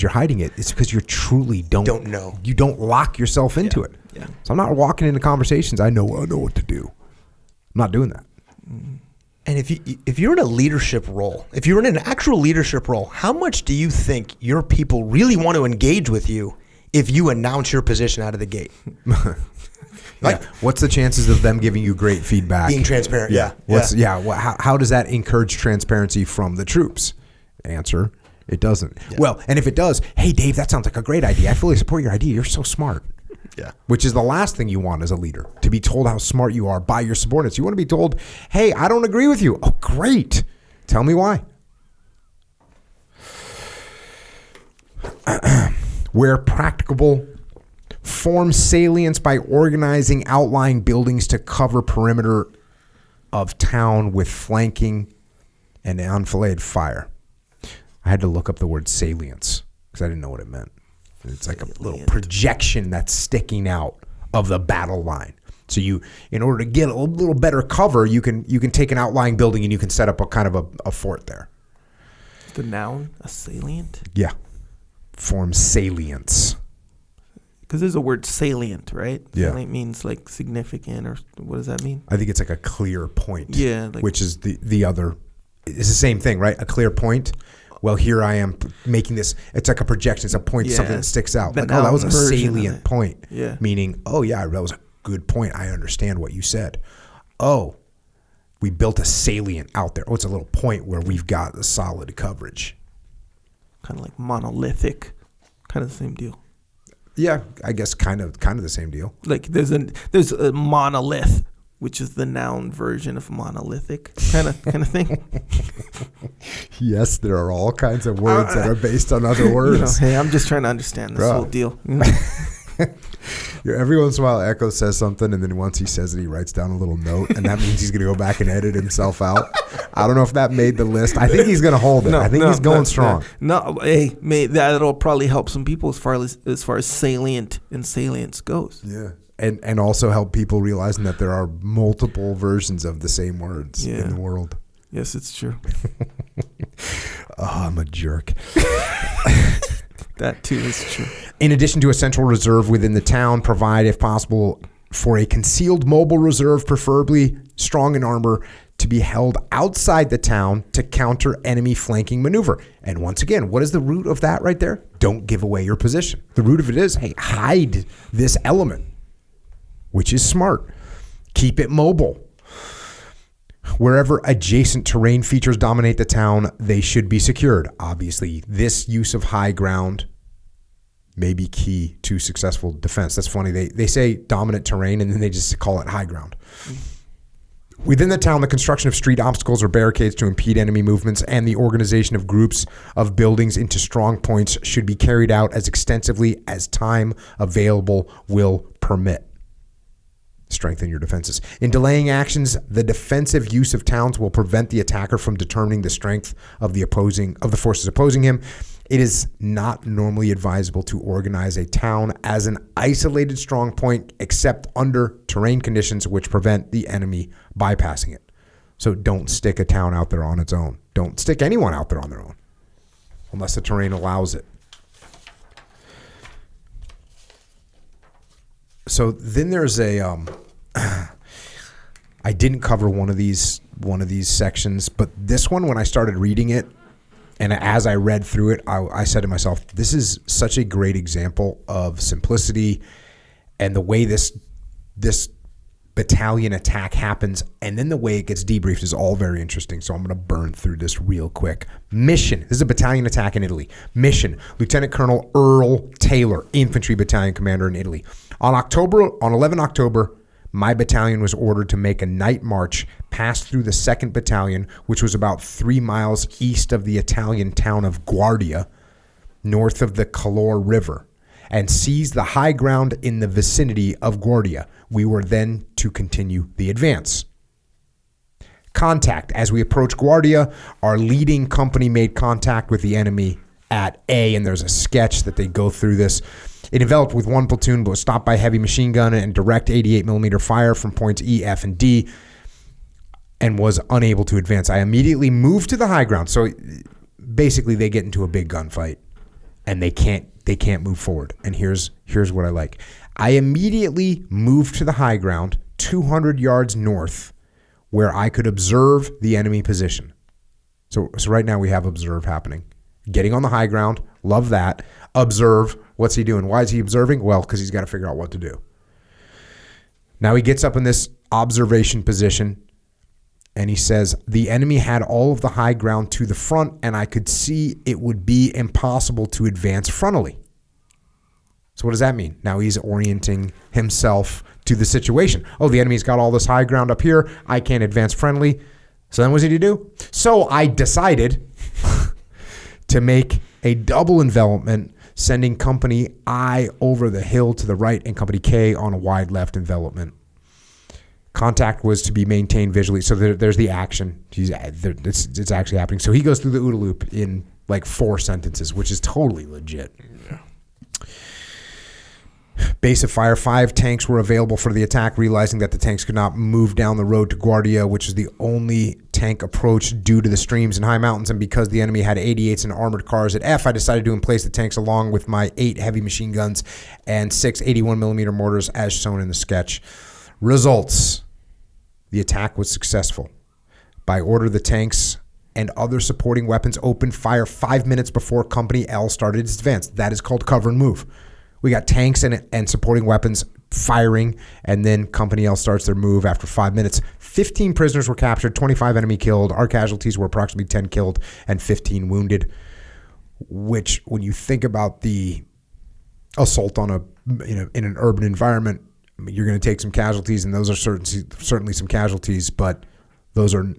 A: hiding it. It's because you truly don't
B: know.
A: You don't lock yourself into it.
B: Yeah.
A: So I'm not walking into conversations. I know what to do. I'm not doing that.
B: And if you're in a leadership role, if you're in an actual leadership role, how much do you think your people really want to engage with you if you announce your position out of the gate?
A: Like, what's the chances of them giving you great feedback?
B: Being transparent,
A: How does that encourage transparency from the troops? Answer, it doesn't. Yeah. Well, and if it does, hey, Dave, that sounds like a great idea. I fully support your idea. You're so smart.
B: Yeah.
A: Which is the last thing you want as a leader, to be told how smart you are by your subordinates. You want to be told, hey, I don't agree with you. Oh, great. Tell me why. Where practicable, form salience by organizing outlying buildings to cover perimeter of town with flanking and enfilade fire. I had to look up the word salience because I didn't know what it meant. It's like a little projection that's sticking out of the battle line. So in order to get a little better cover, you can take an outlying building and you can set up a kind of a fort there.
C: The noun, a salient?
A: Yeah. Form salience.
C: Because there's a word salient, right?
A: Yeah.
C: Salient means like significant, or what does that mean?
A: I think it's like a clear point.
C: Yeah.
A: Which is the other. It's the same thing, right? A clear point. Well, here I am making this. It's like a projection. It's a point, something that sticks out. Like, that was a salient point.
C: Yeah.
A: Meaning, that was a good point. I understand what you said. Oh, we built a salient out there. Oh, it's a little point where we've got a solid coverage.
C: Kind of like monolithic Kind of the same deal.
A: Yeah, I guess kind of the same deal.
C: Like there's a monolith, which is the noun version of monolithic kind of thing.
A: Yes, there are all kinds of words that are based on other words.
C: Hey, I'm just trying to understand this whole deal.
A: Yeah, every once in a while, Echo says something, and then once he says it, he writes down a little note, and that means he's going to go back and edit himself out. I don't know if that made the list. I think he's going to hold it. I think he's going strong.
C: No, hey, that'll probably help some people as far as salient and salience goes.
A: Yeah, and also help people realizing that there are multiple versions of the same words in the world.
C: Yes, it's true.
A: Oh, I'm a jerk.
C: That too is true.
A: In addition to a central reserve within the town, provide, if possible, for a concealed mobile reserve, preferably strong in armor, to be held outside the town to counter enemy flanking maneuver. And once again, what is the root of that right there? Don't give away your position. The root of it is, hey, hide this element, which is smart. Keep it mobile. Wherever adjacent terrain features dominate the town, they should be secured. Obviously, this use of high ground may be key to successful defense. That's funny. They say dominant terrain, and then they just call it high ground. Within the town, the construction of street obstacles or barricades to impede enemy movements and the organization of groups of buildings into strong points should be carried out as extensively as time available will permit. Strengthen your defenses. In delaying actions, the defensive use of towns will prevent the attacker from determining the strength of the forces opposing him. It is not normally advisable to organize a town as an isolated strong point except under terrain conditions which prevent the enemy bypassing it. So don't stick a town out there on its own. Don't stick anyone out there on their own unless the terrain allows it. So then there's I didn't cover one of these sections, but this one, when I started reading it, and as I read through it, I said to myself, this is such a great example of simplicity and the way this battalion attack happens, and then the way it gets debriefed is all very interesting. So I'm going to burn through this real quick. Mission. This is a battalion attack in Italy. Mission. Lieutenant Colonel Earl Taylor, Infantry Battalion Commander in Italy. On 11 October, my battalion was ordered to make a night march past through the 2nd Battalion, which was about 3 miles east of the Italian town of Guardia, north of the Calore River, and seize the high ground in the vicinity of Guardia. We were then to continue the advance. Contact. As we approached Guardia, our leading company made contact with the enemy at A, and there's a sketch that they go through this. It enveloped with one platoon, but was stopped by heavy machine gun and direct 88 millimeter fire from points E, F, and D, and was unable to advance. I immediately moved to the high ground. So basically, they get into a big gunfight, and they can't move forward. And here's what I like. I immediately moved to the high ground, 200 yards north, where I could observe the enemy position. So right now we have observe happening. Getting on the high ground, love that. Observe. What's he doing? Why is he observing? Well, because he's got to figure out what to do. Now he gets up in this observation position, and he says, the enemy had all of the high ground to the front, and I could see it would be impossible to advance frontally. So what does that mean? Now he's orienting himself to the situation. Oh, the enemy's got all this high ground up here. I can't advance friendly. So then what's he to do? So I decided to make a double envelopment, sending Company I over the hill to the right and Company K on a wide left envelopment. Contact was to be maintained visually. So there's the action. It's actually happening. So he goes through the OODA loop in like 4 sentences, which is totally legit. Yeah. Base of fire. 5 tanks were available for the attack, realizing that the tanks could not move down the road to Guardia, which is the only tank approach due to the streams and high mountains. And because the enemy had 88s and armored cars at F, I decided to emplace the tanks along with my 8 heavy machine guns and 6 81 millimeter mortars as shown in the sketch. Results. The attack was successful. By order, the tanks and other supporting weapons opened fire 5 minutes before Company L started its advance. That is called cover and move. We got tanks and supporting weapons firing, and then Company L starts their move after 5 minutes. 15 prisoners were captured, 25 enemy killed. Our casualties were approximately 10 killed and 15 wounded, which when you think about the assault on in an urban environment, you're going to take some casualties, and those are certainly some casualties, but those are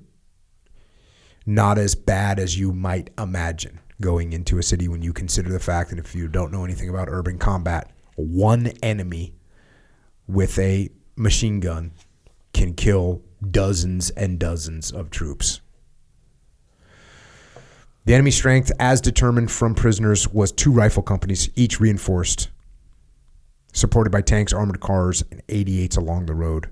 A: not as bad as you might imagine going into a city when you consider the fact that if you don't know anything about urban combat, one enemy with a machine gun can kill dozens and dozens of troops. The enemy strength, as determined from prisoners, was 2 rifle companies, each reinforced, supported by tanks, armored cars, and 88s along the road.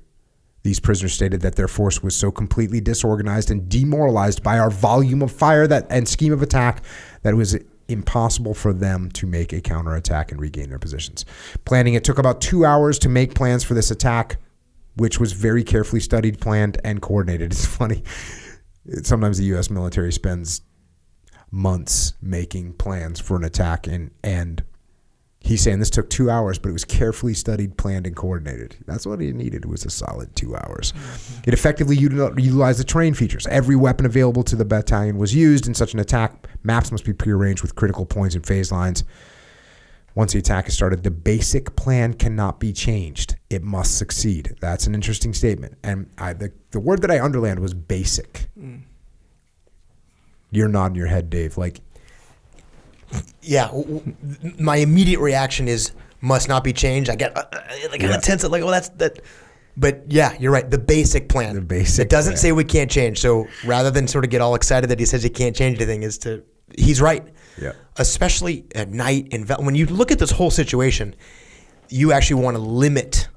A: These prisoners stated that their force was so completely disorganized and demoralized by our volume of fire and scheme of attack that it was impossible for them to make a counterattack and regain their positions. Planning, it took about 2 hours to make plans for this attack, which was very carefully studied, planned, and coordinated. It's funny. Sometimes the U.S. military spends months making plans for an attack, and he's saying this took 2 hours, but it was carefully studied, planned, and coordinated. That's what he needed, was a solid 2 hours. It effectively utilized the terrain features. Every weapon available to the battalion was used in such an attack. Maps must be prearranged with critical points and phase lines. Once the attack is started, the basic plan cannot be changed. It must succeed. That's an interesting statement. And the word that I underlined was basic. You're nodding your head, Dave.
B: Yeah, my immediate reaction is must not be changed. I get kind of tense. Like, well, that's that. But yeah, you're right. The basic plan.
A: The basic.
B: It doesn't
A: plan.
B: say we can't change. So rather than sort of get all excited that he says he can't change anything, he's right.
A: Yeah.
B: Especially at night and when you look at this whole situation, you actually want to limit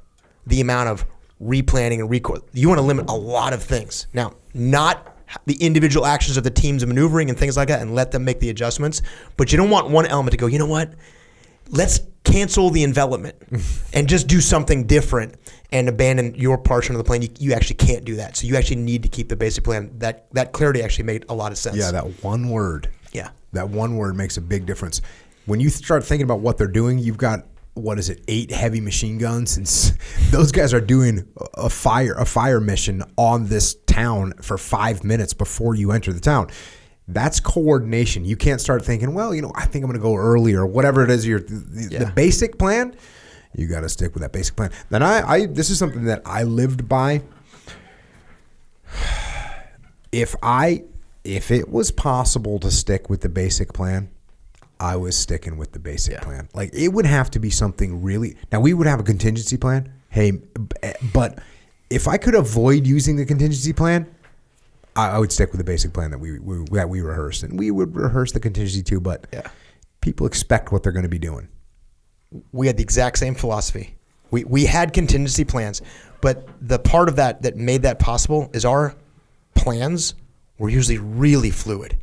B: the amount of replanning and you want to limit a lot of things. Now, not the individual actions of the teams and maneuvering and things like that, and let them make the adjustments. But you don't want one element to go, you know what? Let's cancel the envelopment and just do something different and abandon your portion of the plan. You actually can't do that. So you actually need to keep the basic plan. That clarity actually made a lot of sense.
A: Yeah, that one word.
B: Yeah.
A: That one word makes a big difference. When you start thinking about what they're doing, you've got, 8 heavy machine guns, and those guys are doing a fire mission on this town for 5 minutes before you enter the town. That's coordination. You can't start thinking, well, I think I'm going to go early or whatever it is. The basic plan, you got to stick with that basic plan. Then this is something that I lived by. If it was possible to stick with the basic plan, I was sticking with the basic plan. Like, it would have to be something really. Now, we would have a contingency plan. Hey, but if I could avoid using the contingency plan, I would stick with the basic plan that we rehearsed, and we would rehearse the contingency too. But people expect what they're going to be doing.
B: We had the exact same philosophy. We had contingency plans, but the part of that made that possible is our plans were usually really fluid.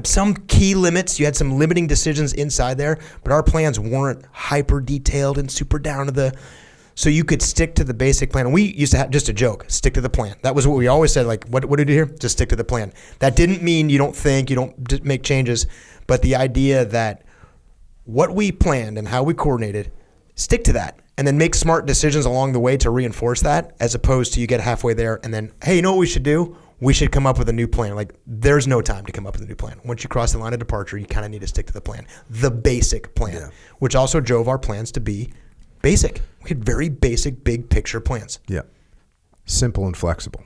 B: Some key limits, you had some limiting decisions inside there, but our plans weren't hyper detailed and super down to the. So you could stick to the basic plan. And we used to have just a joke, stick to the plan. That was what we always said. Like, what did you hear? Just stick to the plan. That didn't mean you don't think, you don't make changes, but the idea that what we planned and how we coordinated, stick to that, and then make smart decisions along the way to reinforce that, as opposed to you get halfway there and then, hey, you know what we should do? We should come up with a new plan. Like, there's no time to come up with a new plan. Once you cross the line of departure, you kind of need to stick to the plan. The basic plan, which also drove our plans to be basic. We had very basic, big picture plans.
A: Yeah. Simple and flexible.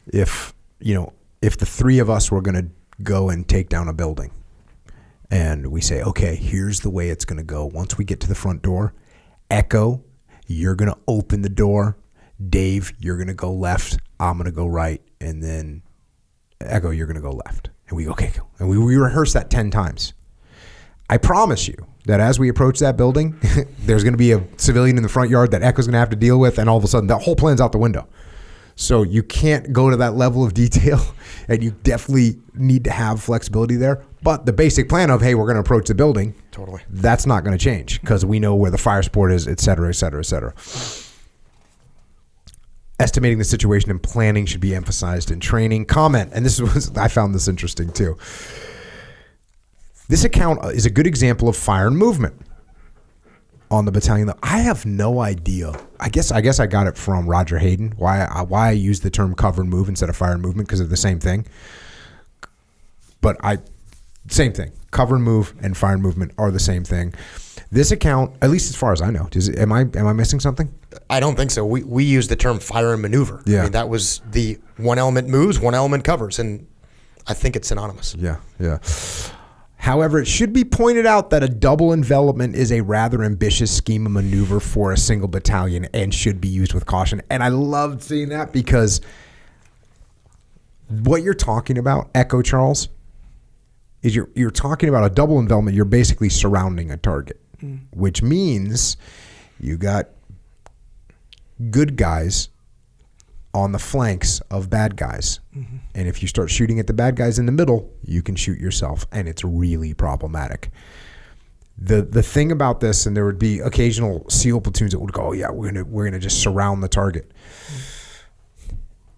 A: If the 3 of us were going to go and take down a building, and we say, okay, here's the way it's going to go. Once we get to the front door, Echo, you're going to open the door. Dave, you're going to go left. I'm going to go right. And then Echo, you're going to go left. And we go, okay, go. And we rehearse that 10 times. I promise you that as we approach that building, there's going to be a civilian in the front yard that Echo's going to have to deal with, and all of a sudden that whole plan's out the window. So you can't go to that level of detail, and you definitely need to have flexibility there. But the basic plan of, hey, we're going to approach the building,
B: totally, that's
A: not going to change because we know where the fire support is, et cetera, et cetera, et cetera. Estimating the situation and planning should be emphasized in training. Comment, and I found this interesting too. This account is a good example of fire and movement on the battalion. I have no idea. I guess I got it from Roger Hayden. Why I use the term cover and move instead of fire and movement, because of the same thing. But same thing. Cover and move and fire and movement are the same thing. This account, at least as far as I know, am I missing something?
B: I don't think so. We use the term fire and maneuver.
A: Yeah.
B: I mean, that was the one element moves, one element covers, and I think it's synonymous.
A: Yeah. However, it should be pointed out that a double envelopment is a rather ambitious scheme of maneuver for a single battalion and should be used with caution. And I loved seeing that because what you're talking about, Echo Charles, is you're talking about a double envelopment. You're basically surrounding a target, which means you got good guys on the flanks of bad guys. Mm-hmm. And if you start shooting at the bad guys in the middle, you can shoot yourself, and it's really problematic. The thing about this, and there would be occasional SEAL platoons that would go, oh yeah, we're gonna just surround the target.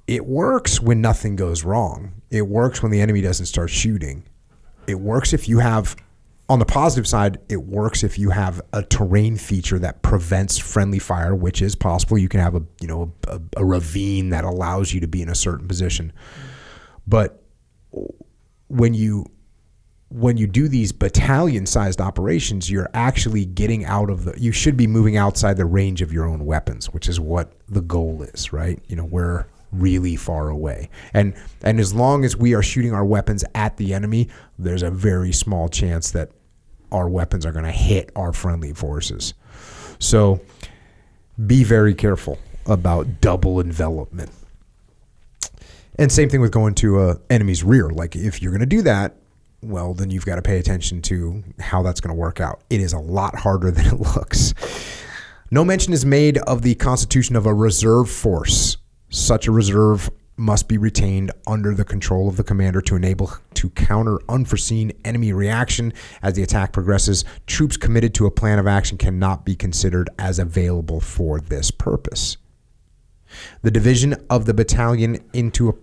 A: It works when nothing goes wrong. It works when the enemy doesn't start shooting. It works if you have, on the positive side, it works if you have a terrain feature that prevents friendly fire, which is possible. You can have a ravine that allows you to be in a certain position. But when you do these battalion-sized operations, you're actually getting out of you should be moving outside the range of your own weapons, which is what the goal is, right? We're really far away. And as long as we are shooting our weapons at the enemy, there's a very small chance that our weapons are going to hit our friendly forces. So be very careful about double envelopment. And same thing with going to an enemy's rear. Like if you're going to do that, well, then you've got to pay attention to how that's going to work out. It is a lot harder than it looks. No mention is made of the constitution of a reserve force. Such a reserve must be retained under the control of the commander to enable to counter unforeseen enemy reaction as the attack progresses. Troops committed to a plan of action cannot be considered as available for this purpose. The division of the battalion into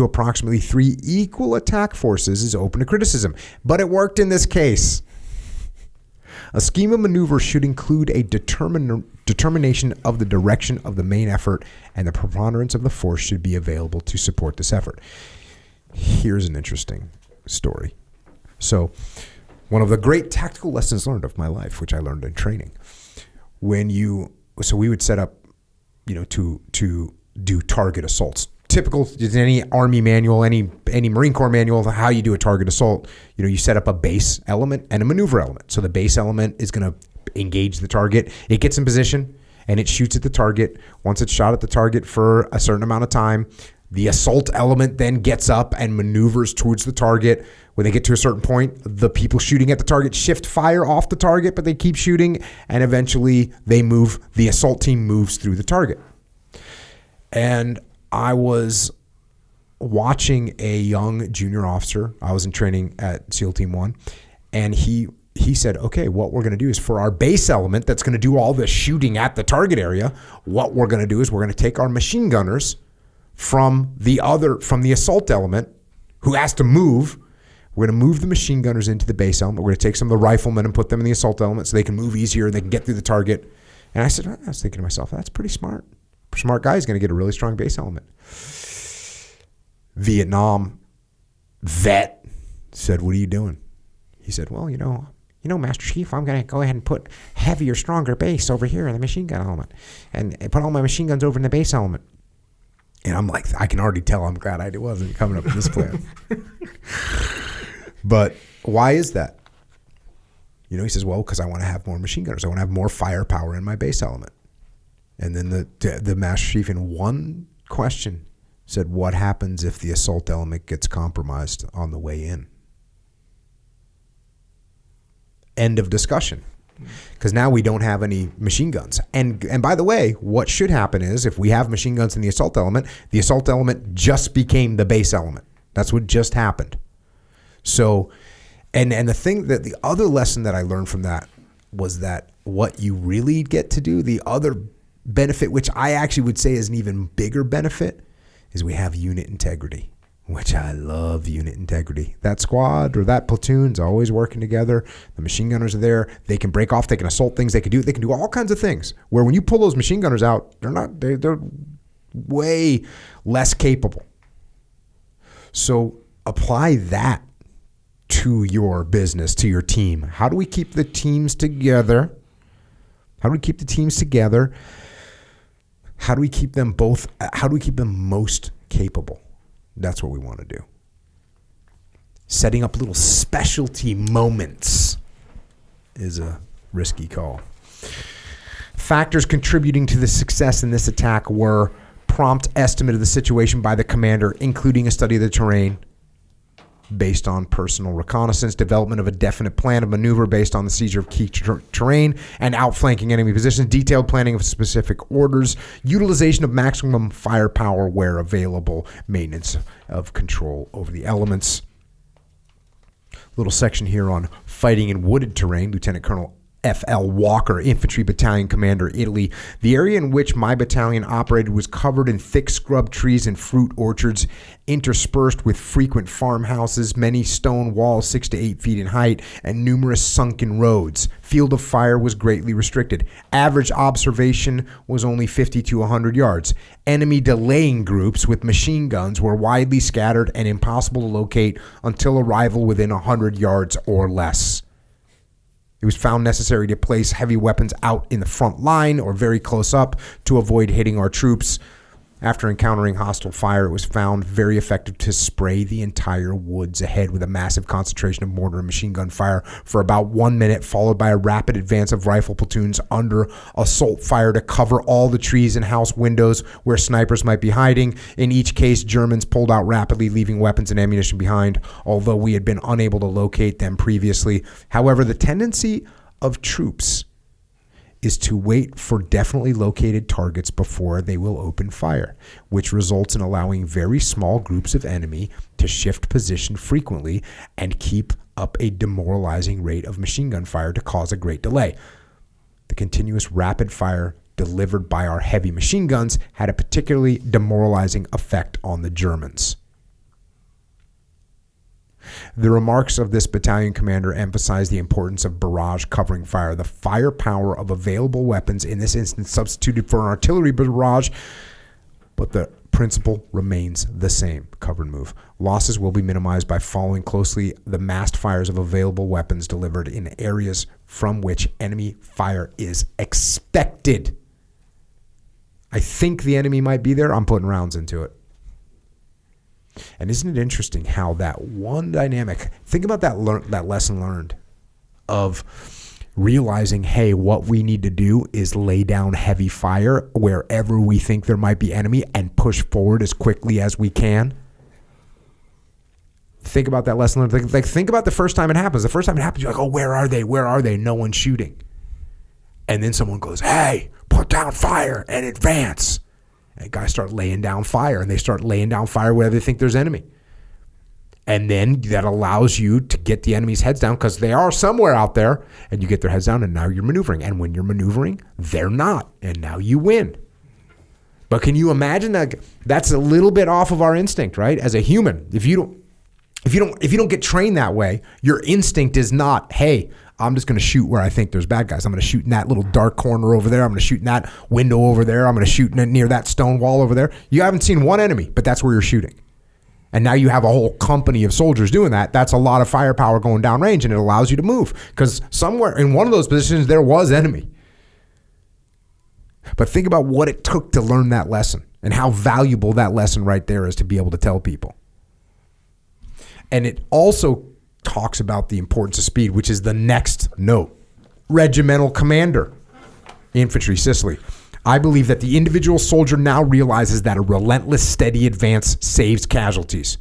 A: approximately 3 equal attack forces is open to criticism, but it worked in this case. A scheme of maneuver should include a determination of the direction of the main effort, and the preponderance of the force should be available to support this effort. Here's an interesting story. So, one of the great tactical lessons learned of my life, which I learned in training, so we would set up, to do target assaults. Typical in any Army manual, any Marine Corps manual, how you do a target assault, you set up a base element and a maneuver element. So the base element is going to engage the target. It gets in position and it shoots at the target. Once it's shot at the target for a certain amount of time, the assault element then gets up and maneuvers towards the target. When they get to a certain point, the people shooting at the target shift fire off the target, but they keep shooting, and eventually the assault team moves through the target. And I was watching a young junior officer. I was in training at SEAL Team 1, and he said, okay, what we're going to do is for our base element that's going to do all the shooting at the target area, what we're going to do is we're going to take our machine gunners from the assault element who has to move. We're going to move the machine gunners into the base element. We're going to take some of the riflemen and put them in the assault element so they can move easier, they can get through the target. And I was thinking to myself, that's pretty smart. Smart guy is going to get a really strong base element. Vietnam vet said, what are you doing? He said, well, Master Chief, I'm going to go ahead and put heavier, stronger base over here in the machine gun element and put all my machine guns over in the base element. And I'm like, I can already tell I'm glad I wasn't coming up with this plan. But why is that? He says, well, because I want to have more machine gunners. I want to have more firepower in my base element. And then the Master Chief in one question said, what happens if the assault element gets compromised on the way in? End of discussion. Because now we don't have any machine guns. And by the way, what should happen is if we have machine guns in the assault element just became the base element. That's what just happened. So, and the other lesson that I learned from that was that what you really get to do, the other benefit, which I actually would say is an even bigger benefit, is we have unit integrity, which I love unit integrity. That squad or that platoon's always working together. The machine gunners are there. They can break off. They can assault things. They can do all kinds of things. Where when you pull those machine gunners out, they're way less capable. So apply that to your business, to your team. How do we keep the teams together? How do we keep the teams together? How do we keep them both? How do we keep them most capable? That's what we want to do. Setting up little specialty moments is a risky call. Factors contributing to the success in this attack were prompt estimate of the situation by the commander, including a study of the terrain based on personal reconnaissance, development of a definite plan of maneuver based on the seizure of key terrain and outflanking enemy positions, detailed planning of specific orders, utilization of maximum firepower where available, maintenance of control over the elements. Little section here on fighting in wooded terrain. Lieutenant Colonel F.L. Walker, Infantry Battalion Commander, Italy. The area in which my battalion operated was covered in thick scrub trees and fruit orchards, interspersed with frequent farmhouses, many stone walls 6 to 8 feet in height, and numerous sunken roads. Field of fire was greatly restricted. Average observation was only 50 to 100 yards. Enemy delaying groups with machine guns were widely scattered and impossible to locate until arrival within 100 yards or less. It was found necessary to place heavy weapons out in the front line or very close up to avoid hitting our troops. After encountering hostile fire, it was found very effective to spray the entire woods ahead with a massive concentration of mortar and machine gun fire for about 1 minute, followed by a rapid advance of rifle platoons under assault fire to cover all the trees and house windows where snipers might be hiding. In each case, Germans pulled out rapidly, leaving weapons and ammunition behind, although we had been unable to locate them previously. However, the tendency of troops is to wait for definitely located targets before they will open fire, which results in allowing very small groups of enemy to shift position frequently and keep up a demoralizing rate of machine gun fire to cause a great delay. The continuous rapid fire delivered by our heavy machine guns had a particularly demoralizing effect on the Germans. The remarks of this battalion commander emphasize the importance of barrage covering fire. The firepower of available weapons in this instance substituted for an artillery barrage, but the principle remains the same. Cover and move. Losses will be minimized by following closely the massed fires of available weapons delivered in areas from which enemy fire is expected. I think the enemy might be there. I'm putting rounds into it. And isn't it interesting how that one dynamic, think about that lesson learned of realizing, hey, what we need to do is lay down heavy fire wherever we think there might be enemy and push forward as quickly as we can. Think about that lesson learned. Like think about the first time it happens. The first time it happens, you're like, oh, where are they? Where are they? No one's shooting. And then someone goes, hey, put down fire and advance. And guys start laying down fire, and they start laying down fire where they think there's enemy. And then that allows you to get the enemy's heads down because they are somewhere out there, and you get their heads down, and now you're maneuvering. And when you're maneuvering, they're not, and now you win. But can you imagine that? That's a little bit off of our instinct, right? As a human, if you don't get trained that way, your instinct is not, hey, I'm just going to shoot where I think there's bad guys. I'm going to shoot in that little dark corner over there. I'm going to shoot in that window over there. I'm going to shoot near that stone wall over there. You haven't seen one enemy, but that's where you're shooting. And now you have a whole company of soldiers doing that. That's a lot of firepower going downrange, and it allows you to move because somewhere in one of those positions there was enemy. But think about what it took to learn that lesson and how valuable that lesson right there is to be able to tell people. And it also talks about the importance of speed, which is the next note. Regimental commander, infantry, Sicily. I believe that the individual soldier now realizes that a relentless, steady advance saves casualties,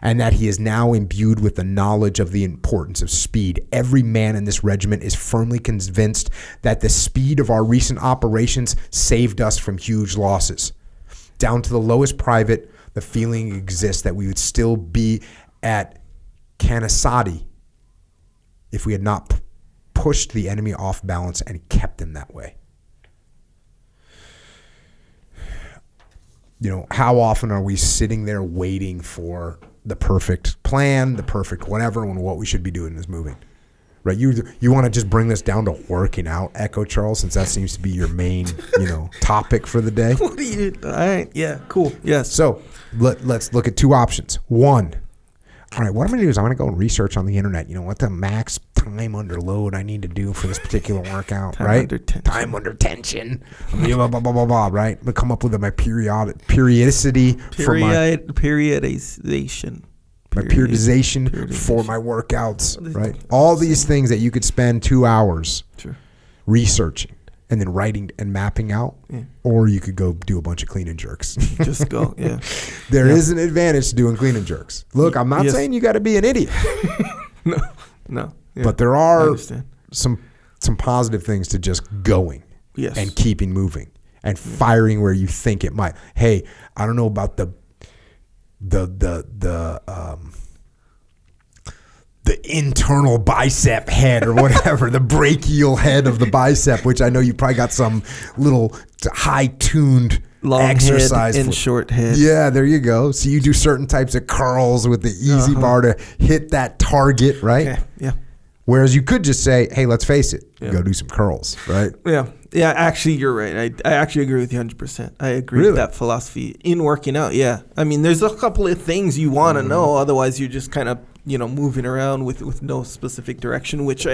A: and that he is now imbued with the knowledge of the importance of speed. Every man in this regiment is firmly convinced that the speed of our recent operations saved us from huge losses. Down to the lowest private, the feeling exists that we would still be at Canisaudi if we had not pushed the enemy off balance and kept them that way. You know, how often are we sitting there waiting for the perfect plan, the perfect whatever, when what we should be doing is moving? Right? You want to just bring this down to working out, Echo Charles, since that seems to be your main, topic for the day.
C: What all right, yeah, cool, yes.
A: So let's look at two options. One, all right, what I'm going to do is I'm going to go and research on the internet, what the max time under load I need to do for this particular workout,
C: Time
A: right?
C: under tension.
A: Time under tension. Blah, blah, blah, blah, blah, right? But come up with my periodicity for
C: Periodization.
A: my periodization for my workouts, right? All these things that you could spend 2 hours researching and then writing and mapping out, or you could go do a bunch of clean and jerks.
C: Just go, yeah.
A: There is an advantage to doing clean and jerks. Look, I'm not saying you got to be an idiot.
C: No. Yeah.
A: But there are some positive things to just going and keeping moving and firing where you think it might. Hey, I don't know about the internal bicep head or whatever, the brachial head of the bicep, which I know you probably got some little high-tuned
C: long
A: exercise
C: head and short head.
A: Yeah, there you go. So you do certain types of curls with the easy bar to hit that target, right?
C: Okay. Yeah.
A: Whereas you could just say, hey, let's face it, go do some curls, right?
C: Yeah. Yeah, actually, you're right. I actually agree with you 100%. I agree with that philosophy in working out, yeah. I mean, there's a couple of things you want to know. Otherwise, you're just kind of, moving around with no specific direction, which,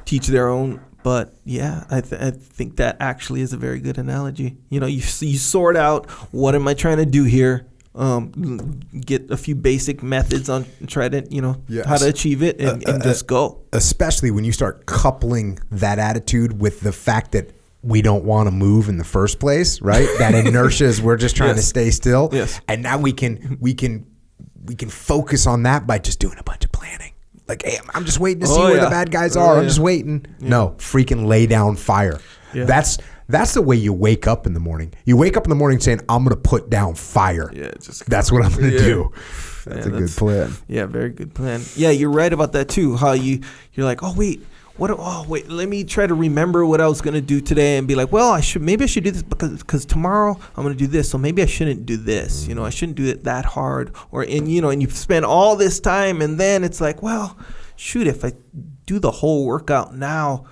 C: teach their own. But, yeah, I think that actually is a very good analogy. You sort out, what am I trying to do here? Get a few basic methods on, try to, how to achieve it and just go.
A: Especially when you start coupling that attitude with the fact that we don't want to move in the first place, right? That inertia is we're just trying to stay still.
C: Yes.
A: And now we can focus on that by just doing a bunch of planning. Like, hey, I'm just waiting to see where the bad guys are. I'm just waiting. Yeah. No, freaking lay down fire. Yeah. That's the way you wake up in the morning. You wake up in the morning saying, I'm going to put down fire. Yeah, that's what I'm going to do. That's a good plan.
C: Yeah, very good plan. Yeah, you're right about that too. How you're like, wait, let me try to remember what I was going to do today and be like, well, maybe I should do this because tomorrow I'm going to do this. So maybe I shouldn't do this. I shouldn't do it that hard. And you spend all this time and then it's like, well, shoot, if I do the whole workout now,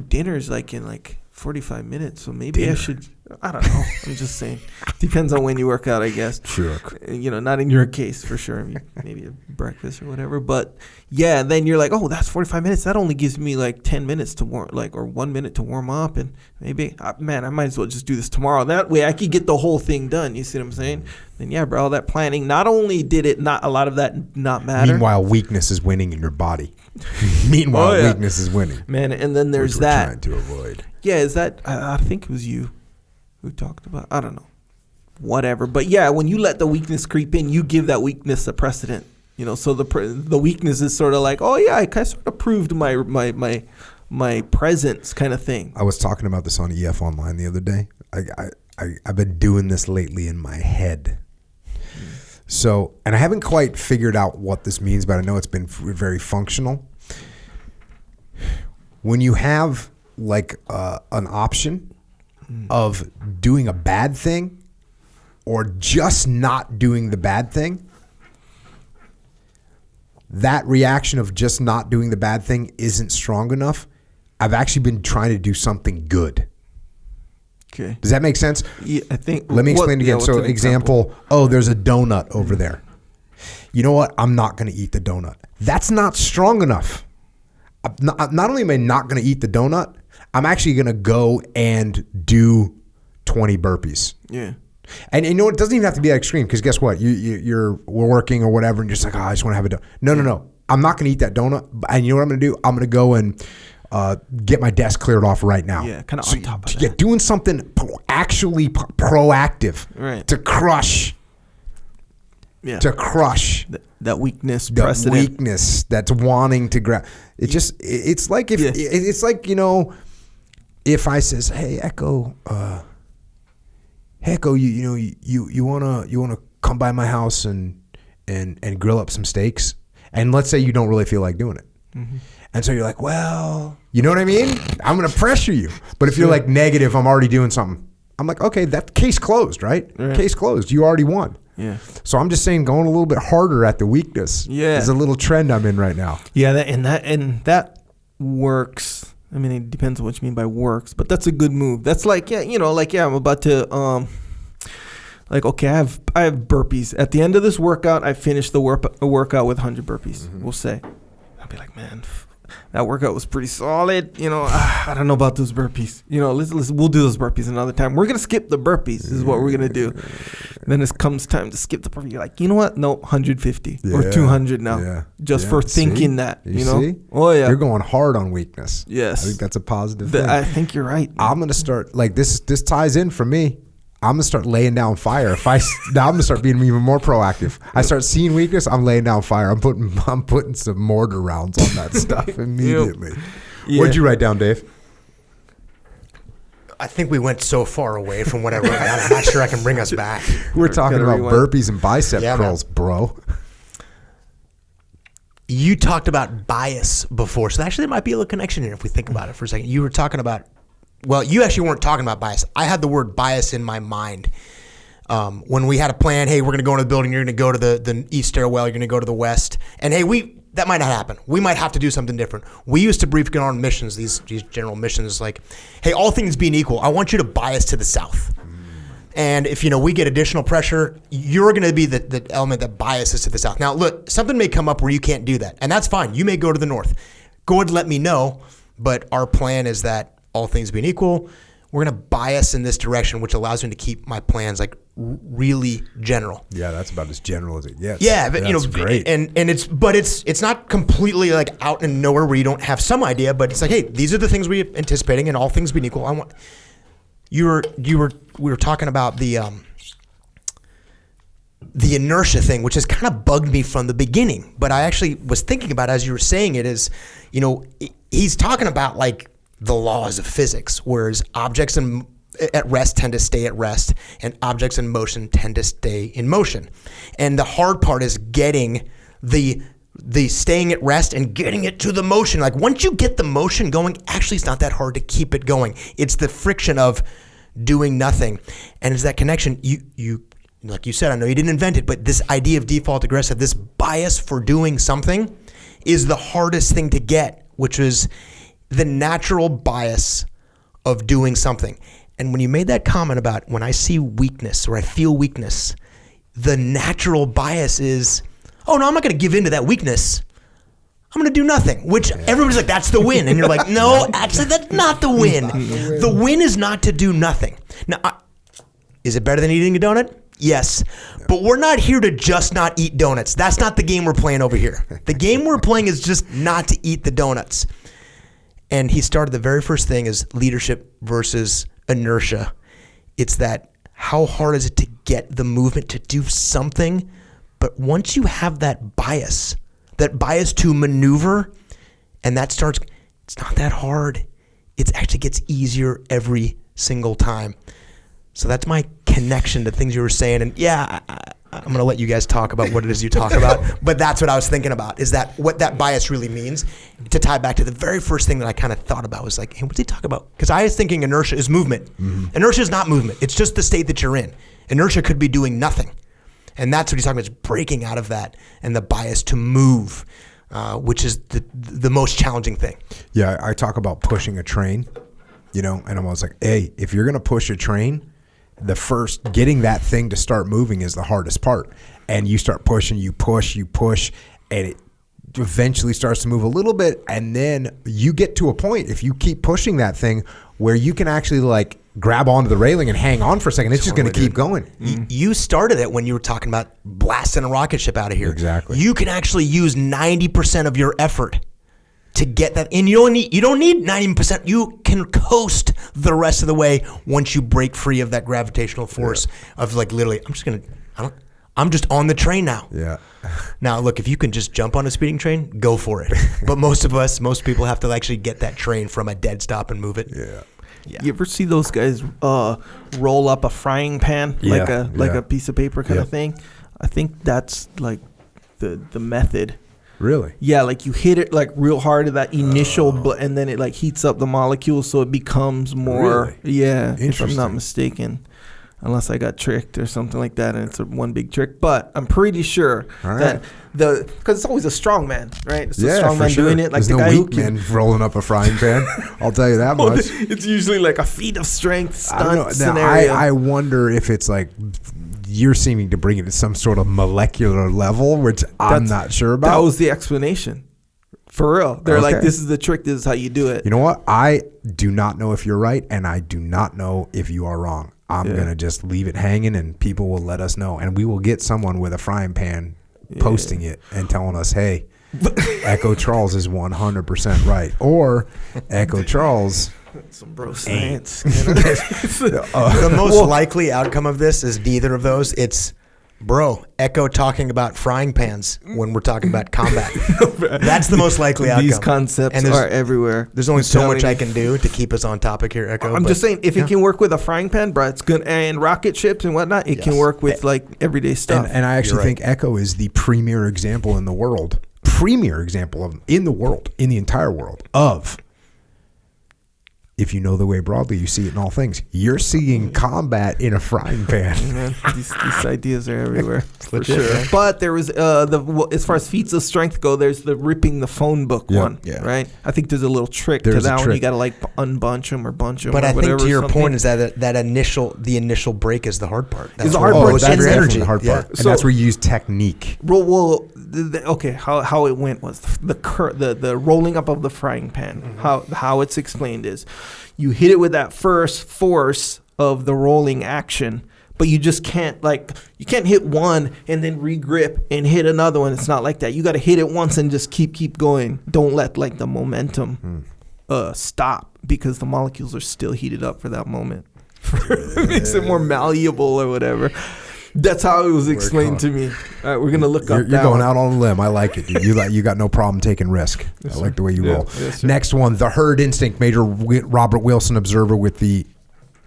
C: dinner's in 45 minutes, so maybe I should, I don't know. I'm just saying. Depends on when you work out, I guess.
A: Sure.
C: Not in your case, for sure. Maybe a breakfast or whatever. But, yeah, then you're like, that's 45 minutes. That only gives me 10 minutes to warm, or 1 minute to warm up. And maybe, I might as well just do this tomorrow. That way I could get the whole thing done. You see what I'm saying? Then, yeah, bro, all that planning, not only did it not, a lot of that not matter.
A: Meanwhile, weakness is winning in your body. Weakness is winning.
C: Man, and then there's that.
A: Trying to avoid.
C: Yeah, is that, I think it was you who talked about, I don't know, whatever. But yeah, when you let the weakness creep in, you give that weakness a precedent, so the weakness is sort of like, I kind of sort of proved my presence kind of thing.
A: I was talking about this on EF Online the other day. I've been doing this lately in my head. So, and I haven't quite figured out what this means, but I know it's been very functional. When you have an option of doing a bad thing or just not doing the bad thing, that reaction of just not doing the bad thing isn't strong enough. I've actually been trying to do something good.
C: Okay.
A: Does that make sense?
C: Yeah, I think.
A: Let me explain again. So, example, there's a donut over there. You know what? I'm not going to eat the donut. That's not strong enough. Not only am I not going to eat the donut, I'm actually going to go and do 20 burpees.
C: Yeah.
A: And it doesn't even have to be that extreme because guess what? You're working or whatever and you're just like, I just want to have a donut. No. I'm not going to eat that donut. And you know what I'm going to do? I'm going to go and get my desk cleared off right now.
C: Yeah, kind of on top of that.
A: Yeah, doing something actually proactive to crush.
C: Yeah.
A: To crush
C: that weakness,
A: the
C: precedent.
A: weakness that's wanting to grab. It's like if I says, hey Echo, you wanna come by my house and grill up some steaks, and let's say you don't really feel like doing it, and so you're like, well, you know what I mean? I'm gonna pressure you, but if you're like negative, I'm already doing something. I'm like, okay, that case closed, right? Case closed. You already won.
C: Yeah.
A: So I'm just saying, going a little bit harder at the weakness is a little trend I'm in right now.
C: Yeah, that works. I mean, it depends on what you mean by works, but that's a good move. That's like, I'm about to Like, okay, I have burpees. At the end of this workout, I finished the workout with 100 burpees, we'll say. I'll be like, man, that workout was pretty solid. You know, I don't know about those burpees. You know, we'll do those burpees another time. We're going to skip the burpees is what we're going to do. And then it comes time to skip the burpees. You're like, you know what? No, 150 or 200 now. Just for thinking that, you know?
A: See?
C: Oh, yeah.
A: You're going hard on weakness.
C: Yes.
A: I think that's a positive thing.
C: I think you're right.
A: I'm going to start, like, this ties in for me. I'm going to start laying down fire. Now I'm going to start being even more proactive. I start seeing weakness, I'm laying down fire. I'm putting some mortar rounds on that stuff immediately.
C: Yeah.
A: What'd you write down, Dave?
B: I think we went so far away from what I wrote down. I'm not sure I can bring us back.
A: We're talking about burpees and bicep curls, bro.
B: You talked about bias before, so actually there might be a little connection here if we think about it for a second. You were talking about, well, you actually weren't talking about bias. I had the word bias in my mind. When we had a plan, hey, we're going to go into the building, you're going to go to the east stairwell, you're going to go to the west, and hey, that might not happen. We might have to do something different. We used to brief on missions, these general missions, like, hey, all things being equal, I want you to bias to the south. And if, we get additional pressure, you're going to be the element that biases to the south. Now, look, something may come up where you can't do that, and that's fine. You may go to the north. Go ahead and let me know, but our plan is that all things being equal, we're going to bias in this direction, which allows me to keep my plans like really general.
A: Yeah, that's about as general as it gets.
B: Yeah, but
A: that's great.
B: And it's not completely like out in nowhere where you don't have some idea, but it's like, hey, these are the things we're anticipating, and all things being equal, we were talking about the inertia thing, which has kind of bugged me from the beginning. But I actually was thinking about, as you were saying it, is, he's talking about like the laws of physics, whereas objects at rest tend to stay at rest, and objects in motion tend to stay in motion. And the hard part is getting the staying at rest and getting it to the motion. Like once you get the motion going, actually it's not that hard to keep it going. It's the friction of doing nothing. And it's that connection. You like you said, I know you didn't invent it, but this idea of default aggressive, this bias for doing something is the hardest thing to get, which is the natural bias of doing something. And when you made that comment about when I see weakness or I feel weakness, the natural bias is, oh no, I'm not going to give in to that weakness. I'm going to do nothing, which everybody's like, that's the win. And you're like, no, actually that's not the win. The win is not to do nothing. Now, is it better than eating a donut? Yes, but we're not here to just not eat donuts. That's not the game we're playing over here. The game we're playing is just not to eat the donuts. And he started, the very first thing is leadership versus inertia. It's that, how hard is it to get the movement to do something? But once you have that bias to maneuver, and that starts, it's not that hard. It actually gets easier every single time. So that's my connection to things you were saying. And yeah, I'm going to let you guys talk about what it is you talk about. But that's what I was thinking about, is that what that bias really means. To tie back to the very first thing that I kind of thought about was like, hey, what's he talking about? Because I was thinking inertia is movement. Mm-hmm. Inertia is not movement. It's just the state that you're in. Inertia could be doing nothing. And that's what he's talking about, is breaking out of that and the bias to move, which is the most challenging thing.
A: Yeah, I talk about pushing a train, and I'm always like, hey, if you're going to push a train, the first, getting that thing to start moving is the hardest part. And you start pushing, you push, and it eventually starts to move a little bit. And then you get to a point, if you keep pushing that thing, where you can actually like grab onto the railing and hang on for a second. It's just going to keep going.
B: You started it when you were talking about blasting a rocket ship out of here.
A: Exactly.
B: You can actually use 90% of your effort to get that, and you don't need 90%. You can coast the rest of the way once you break free of that gravitational force of like literally, I'm just on the train now.
A: Yeah.
B: Now look, if you can just jump on a speeding train, go for it. But most people have to actually get that train from a dead stop and move it.
A: Yeah.
C: Yeah. You ever see those guys roll up a frying pan like a piece of paper kind of thing? I think that's like the method.
A: Really?
C: Yeah, like you hit it like real hard at that initial, and then it like heats up the molecules so it becomes more.
A: Really?
C: Yeah, if I'm not mistaken. Unless I got tricked or something like that, and it's one big trick. But I'm pretty sure that because it's always a strong man, right? It's a strong man doing it. Like
A: there's
C: the
A: no
C: guy
A: weak man rolling up a frying pan. I'll tell you that much.
C: It's usually like a feat of strength stunt scenario.
A: I wonder if it's like you're seeming to bring it to some sort of molecular level, which I'm not sure about.
C: That was the explanation. For real. They're like, this is the trick. This is how you do it.
A: You know what? I do not know if you're right, and I do not know if you are wrong. I'm going to just leave it hanging, and people will let us know. And we will get someone with a frying pan posting it and telling us, hey, Echo Charles is 100% right. Or Echo Charles...
C: Some bro science.
B: The most likely outcome of this is neither of those. It's, bro, Echo talking about frying pans when we're talking about combat. That's the most likely outcome.
C: These concepts are everywhere.
B: There's only so much I can do to keep us on topic here, Echo.
C: I'm just saying, if it can work with a frying pan, bro, it's good. And rocket ships and whatnot, it can work with like everyday stuff.
A: And I actually think Echo is the premier example in the world, in the entire world of, if you know the way broadly, you see it in all things. You're seeing combat in a frying pan.
C: These ideas are everywhere, for sure. But there was as far as feats of strength go, there's the ripping the phone book one, right? I think there's a little trick to that one. You got to like unbunch them or bunch them.
B: But
C: I
B: think to your point is that the initial break is the hard part.
C: That's the hard part.
A: That's definitely the hard part, and that's where you use technique.
C: Well, how it went was the rolling up of the frying pan. Mm-hmm. How it's explained is, you hit it with that first force of the rolling action, but you just can't hit one and then regrip and hit another one. It's not like that. You got to hit it once and just keep going. Don't let like the momentum stop, because the molecules are still heated up for that moment. It makes it more malleable or whatever. That's how it was explained to me. All right, we're gonna look up.
A: You're going out on a limb. I like it. You got no problem taking risk. I like the way you roll. Next one, the herd instinct. Major Robert Wilson, observer with the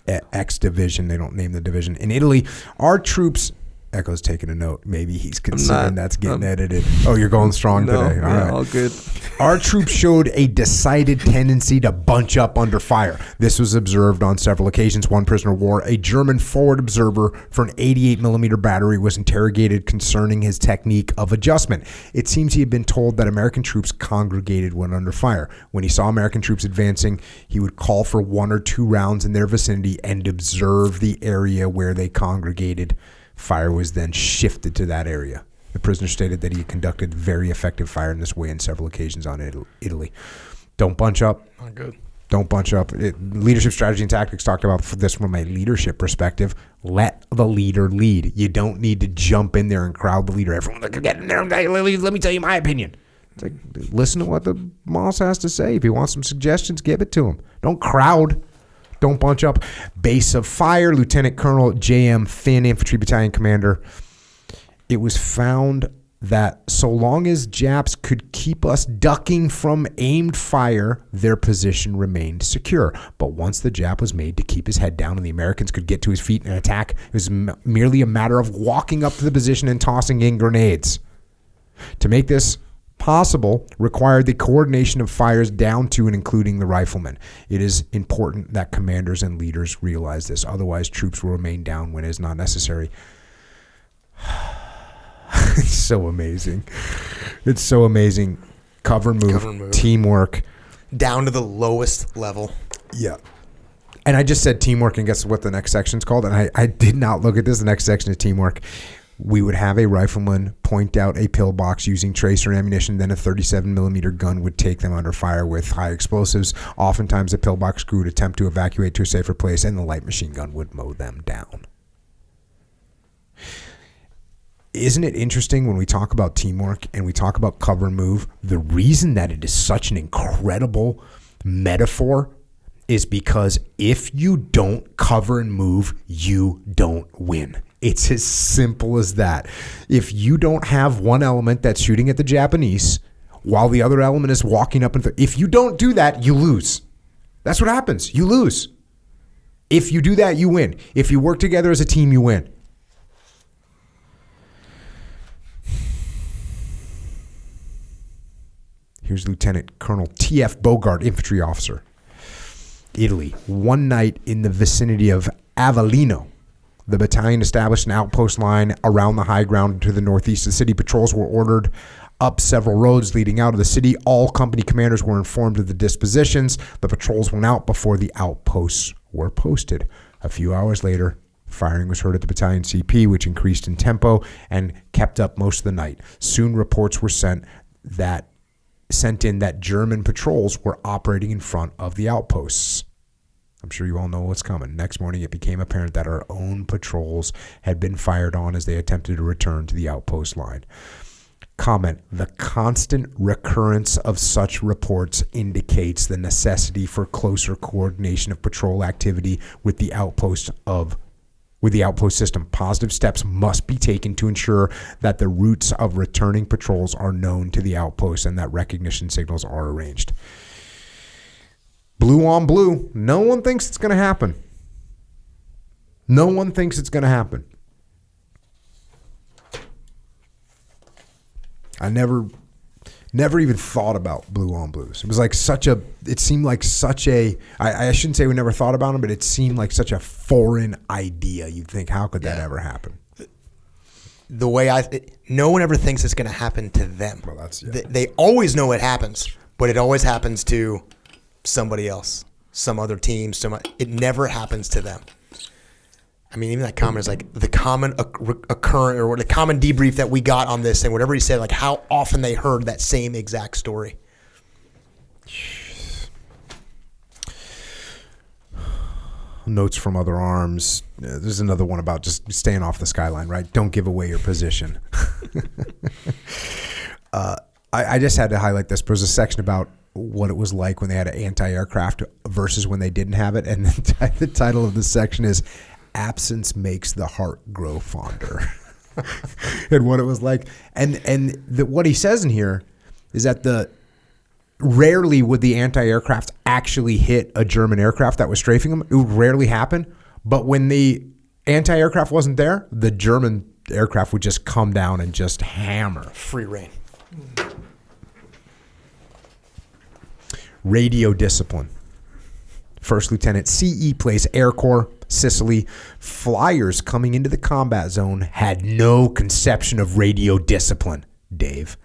A: X division. They don't name the division in Italy. Our troops. Echo's taking a note. Maybe he's considering that's getting edited. Oh, you're going strong today. All right.
C: All good.
A: Our troops showed a decided tendency to bunch up under fire. This was observed on several occasions. One prisoner of war, a German forward observer for an 88 millimeter battery, was interrogated concerning his technique of adjustment. It seems he had been told that American troops congregated when under fire. When he saw American troops advancing, he would call for 1 or 2 rounds in their vicinity and observe the area where they congregated. Fire was then shifted to that area. The prisoner stated that he had conducted very effective fire in this way on several occasions on Italy. Don't bunch up.
B: Not good.
A: Don't bunch up. Leadership strategy and tactics talked about this from a leadership perspective. Let the leader lead. You don't need to jump in there and crowd the leader. Everyone, get in there. Let me tell you my opinion. It's like, listen to what the boss has to say. If he wants some suggestions, give it to him. Don't crowd. Don't bunch up. Base of fire, Lieutenant Colonel J.M. Finn, Infantry Battalion Commander. It was found that so long as Japs could keep us ducking from aimed fire, their position remained secure. But once the Jap was made to keep his head down and the Americans could get to his feet and attack, it was merely a matter of walking up to the position and tossing in grenades. To make this possible required the coordination of fires down to and including the riflemen. It is important that commanders and leaders realize this. Otherwise, troops will remain down when it is not necessary. It's so amazing. It's so amazing. Cover and move, teamwork.
B: Down to the lowest level.
A: Yeah. And I just said teamwork, and guess what the next section's called? And I did not look at this. The next section is teamwork. We would have a rifleman point out a pillbox using tracer ammunition. Then a 37 millimeter gun would take them under fire with high explosives. Oftentimes, the pillbox crew would attempt to evacuate to a safer place, and the light machine gun would mow them down. Isn't it interesting when we talk about teamwork and we talk about cover and move? The reason that it is such an incredible metaphor is because if you don't cover and move, you don't win. It's as simple as that. If you don't have one element that's shooting at the Japanese while the other element is walking up, if you don't do that, you lose. That's what happens. You lose. If you do that, you win. If you work together as a team, you win. Here's Lieutenant Colonel T.F. Bogart, infantry officer. Italy. One night in the vicinity of Avellino, the battalion established an outpost line around the high ground to the northeast of the city. Patrols were ordered up several roads leading out of the city. All company commanders were informed of the dispositions. The patrols went out before the outposts were posted. A few hours later, Firing was heard at the battalion CP, which increased in tempo and kept up most of the night. Soon reports were sent in that German patrols were operating in front of the outposts. I'm sure you all know what's coming. Next morning, it became apparent that our own patrols had been fired on as they attempted to return to the outpost line. Comment: the constant recurrence of such reports indicates the necessity for closer coordination of patrol activity with the outpost system. Positive steps must be taken to ensure that the routes of returning patrols are known to the outpost and that recognition signals are arranged. Blue on blue. No one thinks it's going to happen. No one thinks it's going to happen. I never even thought about blue on blues. It was like it seemed like such a, I shouldn't say we never thought about them, but it seemed like such a foreign idea. You'd think, how could that ever happen?
B: The way no one ever thinks it's going to happen to them.
A: Well,
B: They always know it happens, but it always happens to somebody else, some other team. It never happens to them. I mean, even that comment is like the common occurrence or the common debrief that we got on this thing, whatever he said, like how often they heard that same exact story.
A: Notes from other arms. There's another one about just staying off the skyline, right? Don't give away your position. I just had to highlight this. There was a section about what it was like when they had an anti-aircraft versus when they didn't have it. And the title of the section is "Absence Makes the Heart Grow Fonder." And what it was like. And what he says in here is that rarely would the anti-aircraft actually hit a German aircraft that was strafing them. It would rarely happen. But when the anti-aircraft wasn't there, the German aircraft would just come down and just hammer.
B: Free reign.
A: Radio discipline. First Lieutenant C.E. Place, Air Corps, Sicily. Flyers coming into the combat zone had no conception of radio discipline. Dave.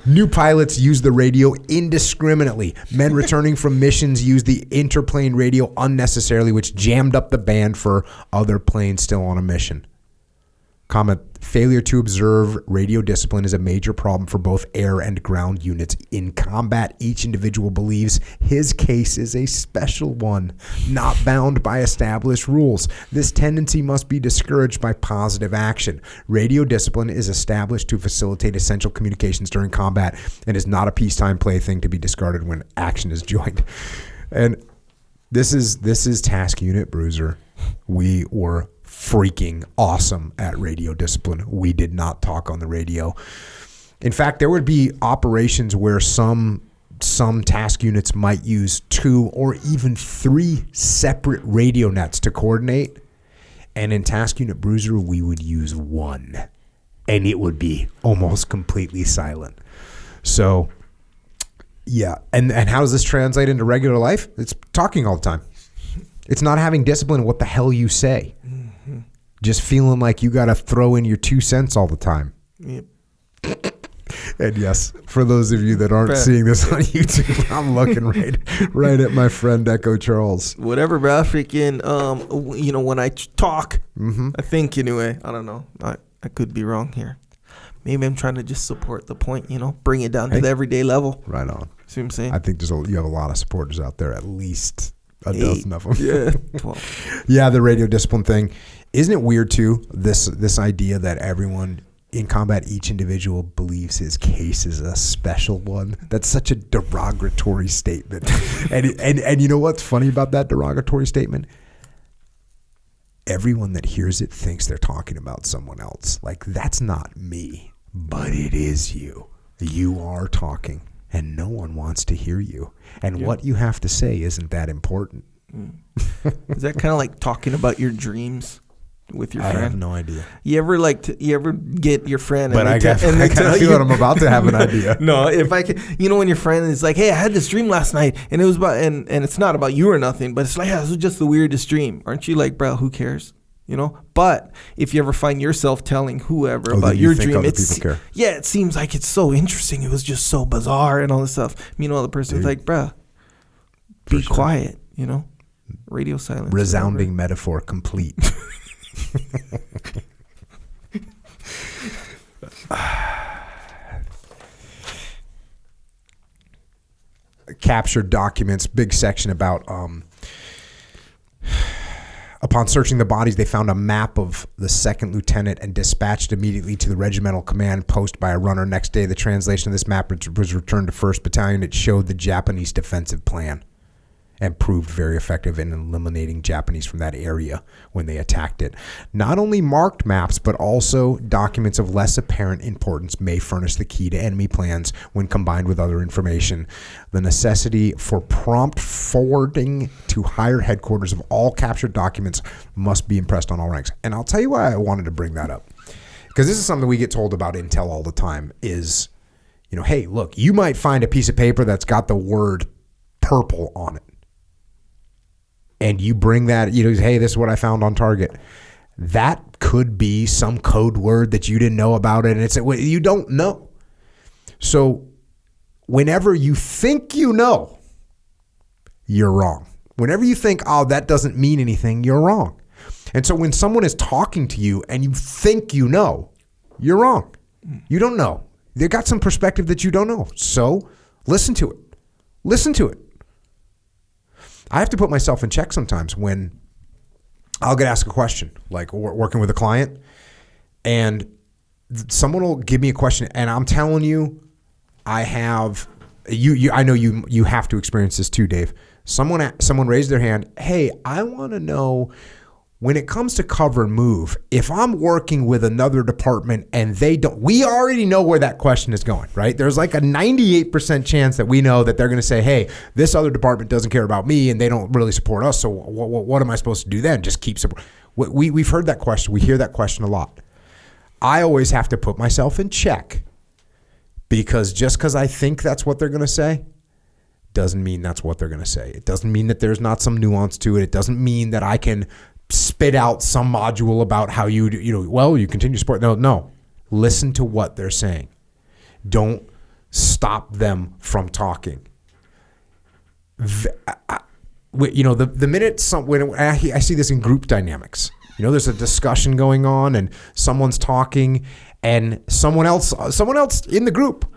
A: New pilots use the radio indiscriminately. Men returning from missions use the interplane radio unnecessarily, which jammed up the band for other planes still on a mission. Comment: failure to observe radio discipline is a major problem for both air and ground units. In combat, each individual believes his case is a special one, not bound by established rules. This tendency must be discouraged by positive action. Radio discipline is established to facilitate essential communications during combat and is not a peacetime plaything to be discarded when action is joined. And this is task unit Bruiser. We were freaking awesome at radio discipline. We did not talk on the radio. In fact, there would be operations where some task units might use 2 or even 3 separate radio nets to coordinate. And in task unit Bruiser, we would use 1. And it would be almost completely silent. So, yeah. And how does this translate into regular life? It's talking all the time. It's not having discipline in what the hell you say. Mm-hmm. Just feeling like you got to throw in your 2 cents all the time.
C: Yep.
A: And yes, for those of you that aren't seeing this on YouTube, I'm looking right at my friend Echo Charles.
C: Whatever, bro. Freaking, when I talk, I think anyway. I don't know. I could be wrong here. Maybe I'm trying to just support the point, bring it down to the everyday level.
A: Right on.
C: See what I'm saying?
A: I think you have a lot of supporters out there, at least a dozen of them.
C: Yeah. 12.
A: Yeah, the radio discipline thing. Isn't it weird too, this idea that everyone in combat, each individual believes his case is a special one? That's such a derogatory statement. and you know what's funny about that derogatory statement? Everyone that hears it thinks they're talking about someone else. Like, that's not me, but it is you. You are talking, and no one wants to hear you. And what you have to say isn't that important.
C: Is that kind of like talking about your dreams with your friend?
A: I have no idea.
C: You ever get your friend?
A: But I kind of feel that I'm about to have an idea.
C: No, if I can, when your friend is like, "Hey, I had this dream last night, and it was about," and it's not about you or nothing, but it's like, "Yeah, this was just the weirdest dream." Aren't you like, "Bro, who cares?" But if you ever find yourself telling whoever about your dream,
A: it
C: seems like it's so interesting. It was just so bizarre and all this stuff. Meanwhile, the person's like, "Bruh, be quiet," Radio silence.
A: Resounding metaphor complete. Captured documents, big section about upon searching the bodies, they found a map of the second lieutenant and dispatched immediately to the regimental command post by a runner. Next day, the translation of this map was returned to 1st Battalion. It showed the Japanese defensive plan and proved very effective in eliminating Japanese from that area when they attacked it. Not only marked maps, but also documents of less apparent importance may furnish the key to enemy plans when combined with other information. The necessity for prompt forwarding to higher headquarters of all captured documents must be impressed on all ranks. And I'll tell you why I wanted to bring that up. Because this is something we get told about intel all the time is, hey, look, you might find a piece of paper that's got the word purple on it. And you bring that, hey, this is what I found on target. That could be some code word that you didn't know about it. And you don't know. So whenever you think you know, you're wrong. Whenever you think, oh, that doesn't mean anything, you're wrong. And so when someone is talking to you and you think you know, you're wrong. You don't know. They got some perspective that you don't know. So listen to it. Listen to it. I have to put myself in check sometimes when I'll get asked a question, like working with a client, and someone will give me a question, and I'm telling you, I have I know you have to experience this too, Dave. Someone raised their hand. Hey, I want to know, when it comes to cover and move, if I'm working with another department and they don't, we already know where that question is going, right? There's like a 98% chance that we know that they're going to say, hey, this other department doesn't care about me and they don't really support us. So what am I supposed to do then? Just keep support. We've heard that question. We hear that question a lot. I always have to put myself in check, because just because I think that's what they're going to say doesn't mean that's what they're going to say. It doesn't mean that there's not some nuance to it. It doesn't mean that I can spit out some module about how you continue sport. No. Listen to what they're saying. Don't stop them from talking. The minute when I see this in group dynamics, there's a discussion going on and someone's talking and someone else in the group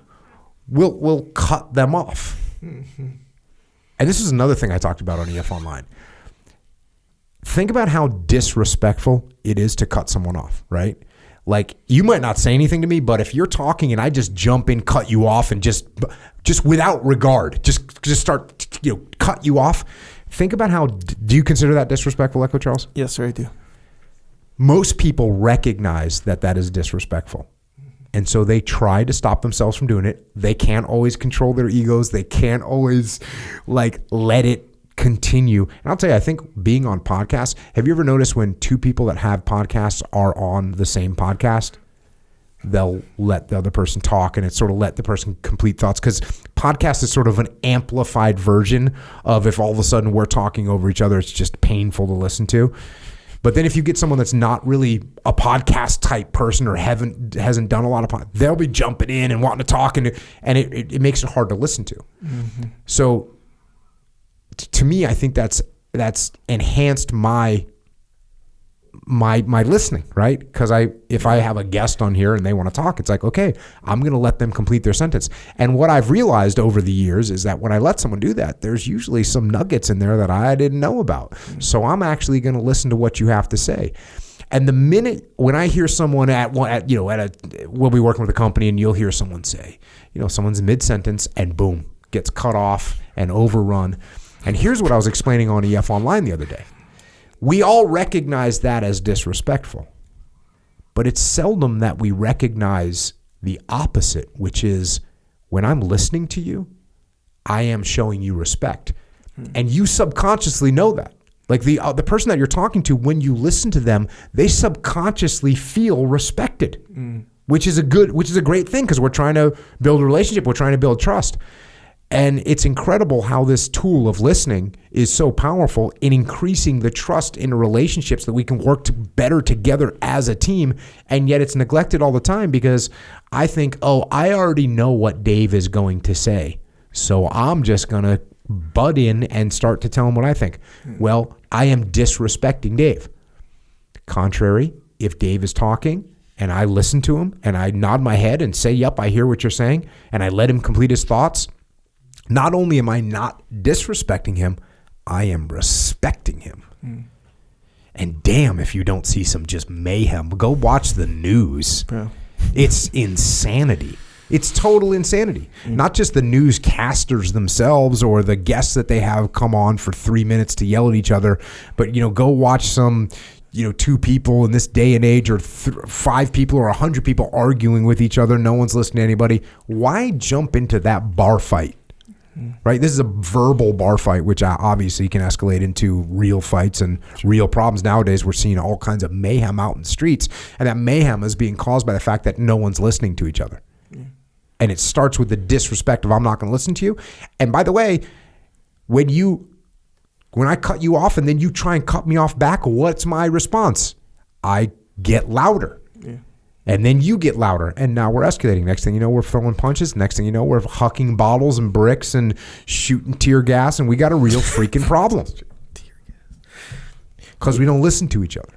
A: will cut them off. Mm-hmm. And this is another thing I talked about on EF Online. Think about how disrespectful it is to cut someone off, right? Like, you might not say anything to me, but if you're talking and I just jump in, cut you off, and just without regard, just start, cut you off. Think about how, do you consider that disrespectful, Echo Charles?
C: Yes, sir, I do.
A: Most people recognize that is disrespectful. And so they try to stop themselves from doing it. They can't always control their egos. They can't always let it continue. And I'll tell you, I think being on podcasts, have you ever noticed when two people that have podcasts are on the same podcast, they'll let the other person talk and it's sort of let the person complete thoughts, because podcast is sort of an amplified version of if all of a sudden we're talking over each other, it's just painful to listen to. But then if you get someone that's not really a podcast type person or hasn't done a lot of they'll be jumping in and wanting to talk, and it makes it hard to listen to. Mm-hmm. So to me, I think that's enhanced my listening, right? Because if I have a guest on here and they want to talk, it's like, okay, I'm going to let them complete their sentence. And what I've realized over the years is that when I let someone do that, there's usually some nuggets in there that I didn't know about. Mm-hmm. So I'm actually going to listen to what you have to say. And the minute when I hear someone we'll be working with a company and you'll hear someone say, someone's mid-sentence and boom, gets cut off and overrun. And here's what I was explaining on EF Online the other day. We all recognize that as disrespectful, but it's seldom that we recognize the opposite, which is when I'm listening to you, I am showing you respect. And you subconsciously know that. Like the person that you're talking to, when you listen to them, they subconsciously feel respected, which is a great thing, because we're trying to build a relationship. We're trying to build trust. And it's incredible how this tool of listening is so powerful in increasing the trust in relationships, that we can work better together as a team. And yet it's neglected all the time, because I think, I already know what Dave is going to say, so I'm just going to butt in and start to tell him what I think. Well, I am disrespecting Dave. Contrary, if Dave is talking and I listen to him and I nod my head and say, yep, I hear what you're saying, and I let him complete his thoughts, not only am I not disrespecting him, I am respecting him. And damn if you don't see some just mayhem. Go watch the news.
C: Yeah.
A: It's insanity. It's total insanity. Not just the newscasters themselves or the guests that they have come on for 3 minutes to yell at each other, but go watch some, two people in this day and age, or 5 people or 100 people arguing with each other. No one's listening to anybody. Why jump into that bar fight? Right? This is a verbal bar fight, which obviously can escalate into real fights and real problems. Nowadays, we're seeing all kinds of mayhem out in the streets, and that mayhem is being caused by the fact that no one's listening to each other. And it starts with the disrespect of, I'm not going to listen to you. And by the way, when I cut you off and then you try and cut me off back, what's my response? I get louder. And then you get louder, and now we're escalating. Next thing you know, we're throwing punches. Next thing you know, we're hucking bottles and bricks and shooting tear gas, and we got a real freaking problem. Because we don't listen to each other.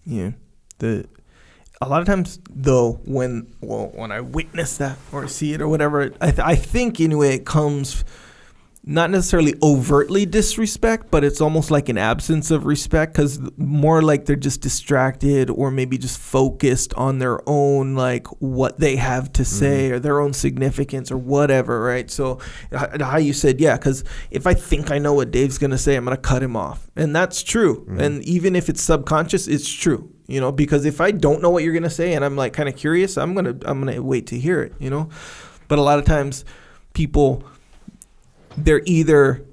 C: Yeah. A lot of times, though, when I witness that or see it or whatever, I think anyway it comes not necessarily overtly disrespect, but it's almost like an absence of respect, because more like they're just distracted or maybe just focused on their own, like what they have to say or their own significance or whatever, right? So how you said, yeah, because if I think I know what Dave's going to say, I'm going to cut him off. And that's true. And even if it's subconscious, it's true, because if I don't know what you're going to say and I'm like kind of curious, I'm going to wait to hear it, But a lot of times people, they're either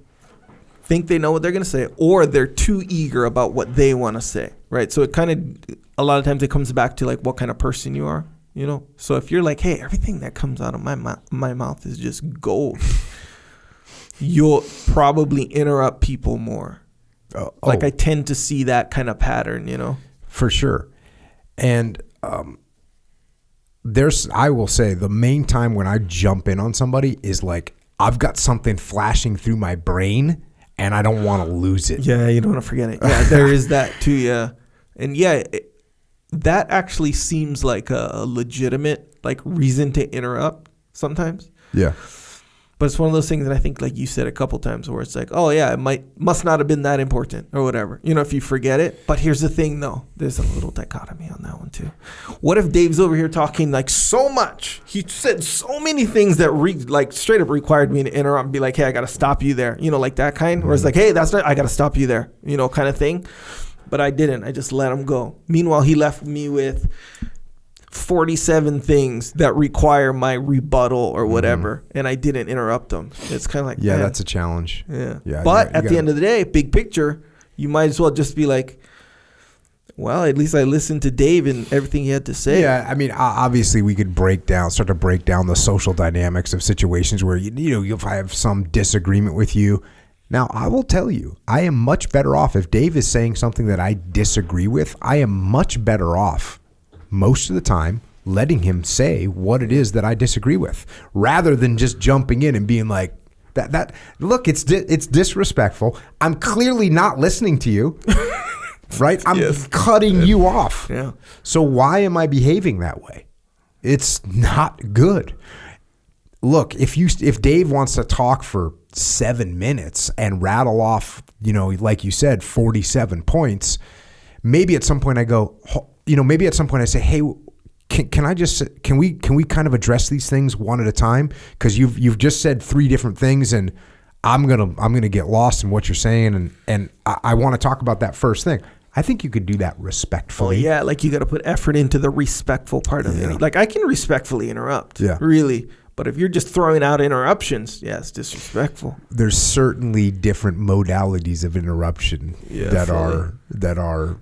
C: think they know what they're going to say or they're too eager about what they want to say, right? So it kind of, a lot of times it comes back to like what kind of person you are, So if you're like, hey, everything that comes out of my mouth is just gold, you'll probably interrupt people more. Like I tend to see that kind of pattern,
A: For sure. And I will say the main time when I jump in on somebody is like, I've got something flashing through my brain and I don't want to lose it.
C: Yeah, you don't want to forget it. Yeah, there is that too, yeah. And yeah, that actually seems like a legitimate reason to interrupt sometimes.
A: Yeah.
C: But it's one of those things that I think, like you said a couple times, where it's like, oh yeah, it must not have been that important or whatever, if you forget it. But here's the thing though, there's a little dichotomy on that one too. What if Dave's over here talking so much, he said so many things that straight up required me to interrupt and be like, hey, I got to stop you there, like that kind, where it's like, hey, that's not, I got to stop you there, kind of thing. But I didn't, I just let him go. Meanwhile, he left me with 47 things that require my rebuttal or whatever, and I didn't interrupt them. It's kind of like,
A: yeah, that's a challenge.
C: Yeah. But at the end of the day, big picture, you might as well just be like, well, at least I listened to Dave and everything he had to say.
A: Yeah, I mean, obviously we could start to break down the social dynamics of situations where, if I have some disagreement with you. Now, I will tell you, I am much better off if Dave is saying something that I disagree with. I am much better off most of the time letting him say what it is that I disagree with, rather than just jumping in and being like, that look, it's disrespectful. I'm clearly not listening to you. Right? I'm cutting you off.
C: Yeah.
A: So why am I behaving that way? It's not good. Look, if Dave wants to talk for 7 minutes and rattle off, like you said, 47 points, maybe at some point I go, maybe at some point I say, hey, can we kind of address these things one at a time? Because you've just said 3 different things, and I'm gonna get lost in what you're saying, and I want to talk about that first thing. I think you could do that respectfully.
C: Oh yeah, you got to put effort into the respectful part of it. I can respectfully interrupt.
A: Yeah,
C: really. But if you're just throwing out interruptions, it's disrespectful.
A: There's certainly different modalities of interruption that are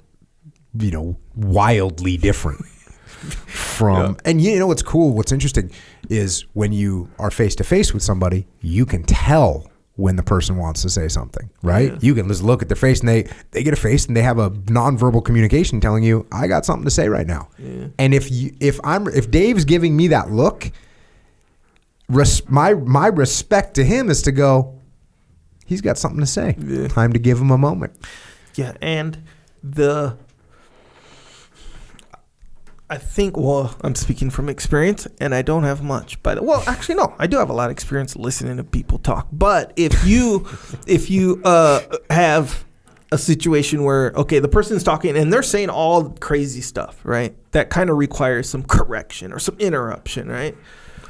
A: wildly different from. And what's cool, what's interesting is when you are face to face with somebody, you can tell when the person wants to say something, right? Yeah. You can just look at their face and they get a face and they have a nonverbal communication telling you, I got something to say right now. Yeah. And if Dave's giving me that look, my respect to him is to go, he's got something to say.
C: Yeah.
A: Time to give him a moment.
C: Yeah, and I think, well, I'm speaking from experience, and I don't have much. But well, actually, no, I do have a lot of experience listening to people talk. But if you have a situation where, okay, the person's talking and they're saying all crazy stuff, right? That kind of requires some correction or some interruption, right?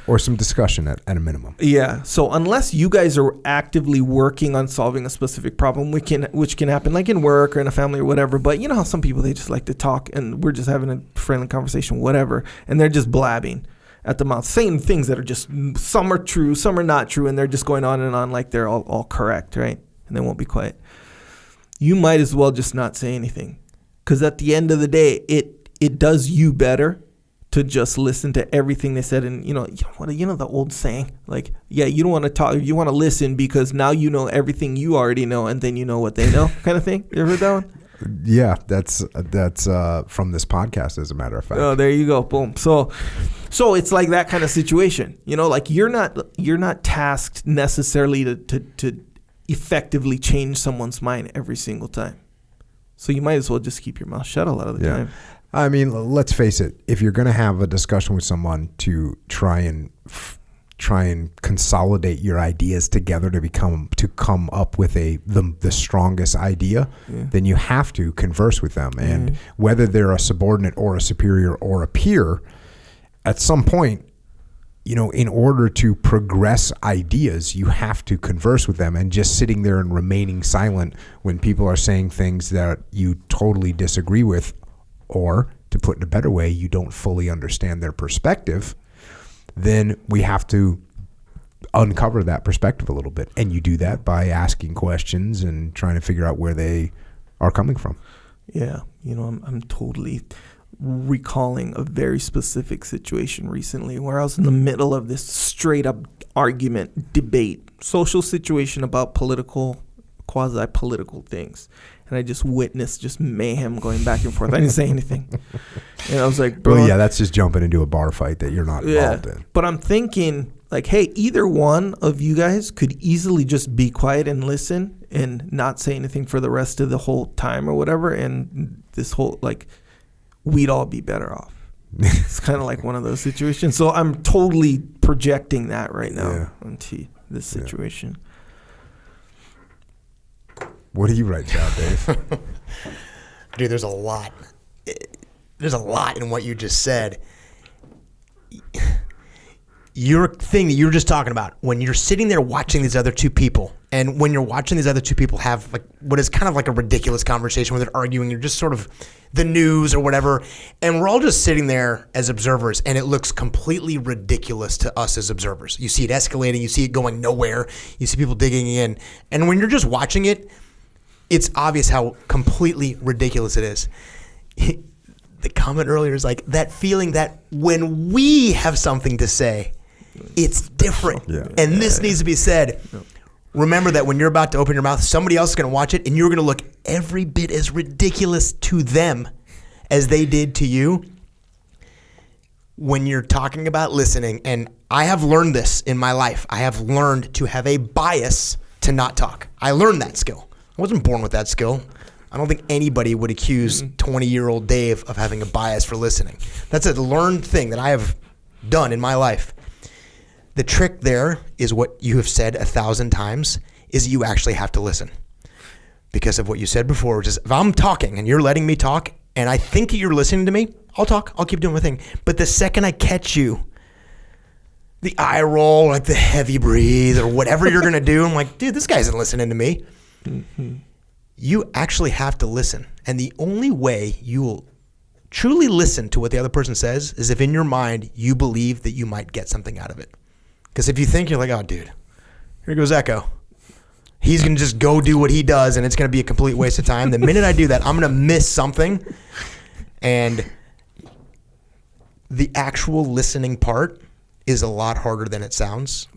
A: Or some discussion at a minimum.
C: Yeah. So unless you guys are actively working on solving a specific problem, which can happen like in work or in a family or whatever. But you know how some people, they just like to talk and we're just having a friendly conversation, whatever. And they're just blabbing at the mouth, saying things that are just, some are true, some are not true. And they're just going on and on like they're all correct, right? And they won't be quiet. You might as well just not say anything. Because at the end of the day, it does you better to just listen to everything they said. And you know the old saying, like, yeah, you don't want to talk, you want to listen because now you know everything you already know and then you know what they know, kind of thing. You ever heard that one?
A: Yeah, that's from this podcast, as a matter of fact.
C: Oh, there you go. Boom. So it's like that kind of situation. You know, like you're not tasked necessarily to effectively change someone's mind every single time. So you might as well just keep your mouth shut a lot of the time.
A: I mean, let's face it. If you're going to have a discussion with someone to try and consolidate your ideas together to come up with the strongest idea, then you have to converse with them. And whether they're a subordinate or a superior or a peer, at some point, you know, in order to progress ideas, you have to converse with them. And just sitting there and remaining silent when people are saying things that you totally disagree with, or to put it in a better way, you don't fully understand their perspective, then we have to uncover that perspective a little bit. And you do that by asking questions and trying to figure out where they are coming from.
C: Yeah. You know, I'm totally recalling a very specific situation recently where I was in the middle of this straight up argument, debate, social situation about quasi-political things. And I just witnessed just mayhem going back and forth. I didn't say anything. And I was like, bro.
A: Well, yeah, that's just jumping into a bar fight that you're not involved in.
C: But I'm thinking, like, hey, either one of you guys could easily just be quiet and listen and not say anything for the rest of the whole time or whatever. And this whole, like, we'd all be better off. It's kind of like one of those situations. So I'm totally projecting that right now onto this situation.
A: What do you write down, Dave?
B: Dude, there's a lot. There's a lot in what you just said. Your thing that you were just talking about, when you're sitting there watching these other two people, and when you're watching these other two people have like what is kind of like a ridiculous conversation where they're arguing, you're just sort of the news or whatever, and we're all just sitting there as observers, and it looks completely ridiculous to us as observers. You see it escalating, you see it going nowhere, you see people digging in, and when you're just watching it, it's obvious how completely ridiculous it is. The comment earlier is like that feeling that when we have something to say, it's different. And this needs to be said. Remember that when you're about to open your mouth, somebody else is going to watch it and you're going to look every bit as ridiculous to them as they did to you when you're talking about listening. And I have learned this in my life. I have learned to have a bias to not talk. I learned that skill. I wasn't born with that skill. I don't think anybody would accuse 20-year-old Dave of having a bias for listening. That's a learned thing that I have done in my life. The trick there is what you have said 1,000 times, is you actually have to listen. Because of what you said before, which is if I'm talking and you're letting me talk and I think you're listening to me, I'll talk. I'll keep doing my thing. But the second I catch you, the eye roll, like the heavy breathe or whatever you're going to do, I'm like, dude, this guy isn't listening to me. Mm-hmm. You actually have to listen. And the only way you will truly listen to what the other person says is if in your mind you believe that you might get something out of it. Because if you think, you're like, oh, dude, here goes Echo. He's going to just go do what he does and it's going to be a complete waste of time. The minute I do that, I'm going to miss something. And the actual listening part is a lot harder than it sounds,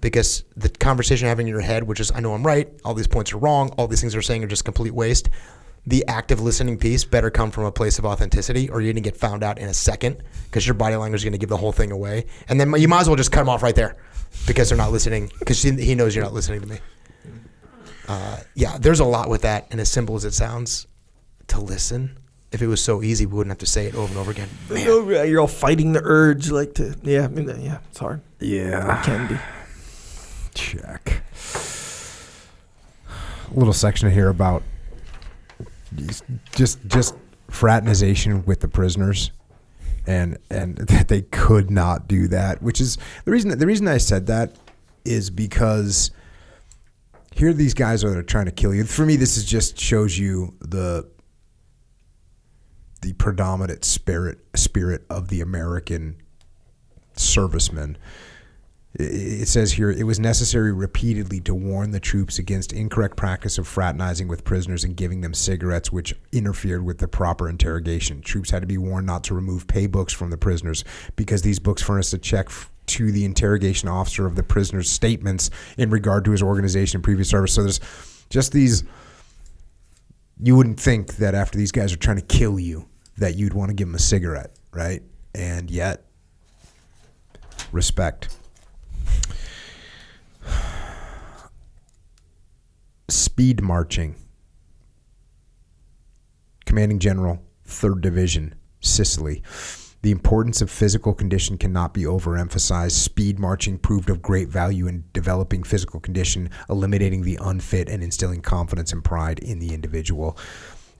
B: because the conversation you're having in your head, which is, I know I'm right, all these points are wrong, all these things they're saying are just complete waste. The active listening piece better come from a place of authenticity, or you're going to get found out in a second, because your body language is going to give the whole thing away. And then you might as well just cut them off right there, because they're not listening, because he knows you're not listening to me. Yeah, there's a lot with that, and as simple as it sounds, to listen. If it was so easy, we wouldn't have to say it over and over again. Man.
C: You're all fighting the urge, like to it's hard.
A: Yeah,
C: It can be.
A: Check. A little section here about just fraternization with the prisoners, and that they could not do that. Which is the reason I said that is because here these guys are trying to kill you. For me, this is just shows you the predominant spirit of the American servicemen. It says here, it was necessary repeatedly to warn the troops against incorrect practice of fraternizing with prisoners and giving them cigarettes, which interfered with the proper interrogation. Troops had to be warned not to remove pay books from the prisoners because these books furnished a check to the interrogation officer of the prisoner's statements in regard to his organization and previous service. So there's just these, you wouldn't think that after these guys are trying to kill you that you'd want to give them a cigarette, right? And yet, respect. Speed marching. Commanding General, 3rd Division, Sicily. The importance of physical condition cannot be overemphasized. Speed marching proved of great value in developing physical condition, eliminating the unfit, and instilling confidence and pride in the individual.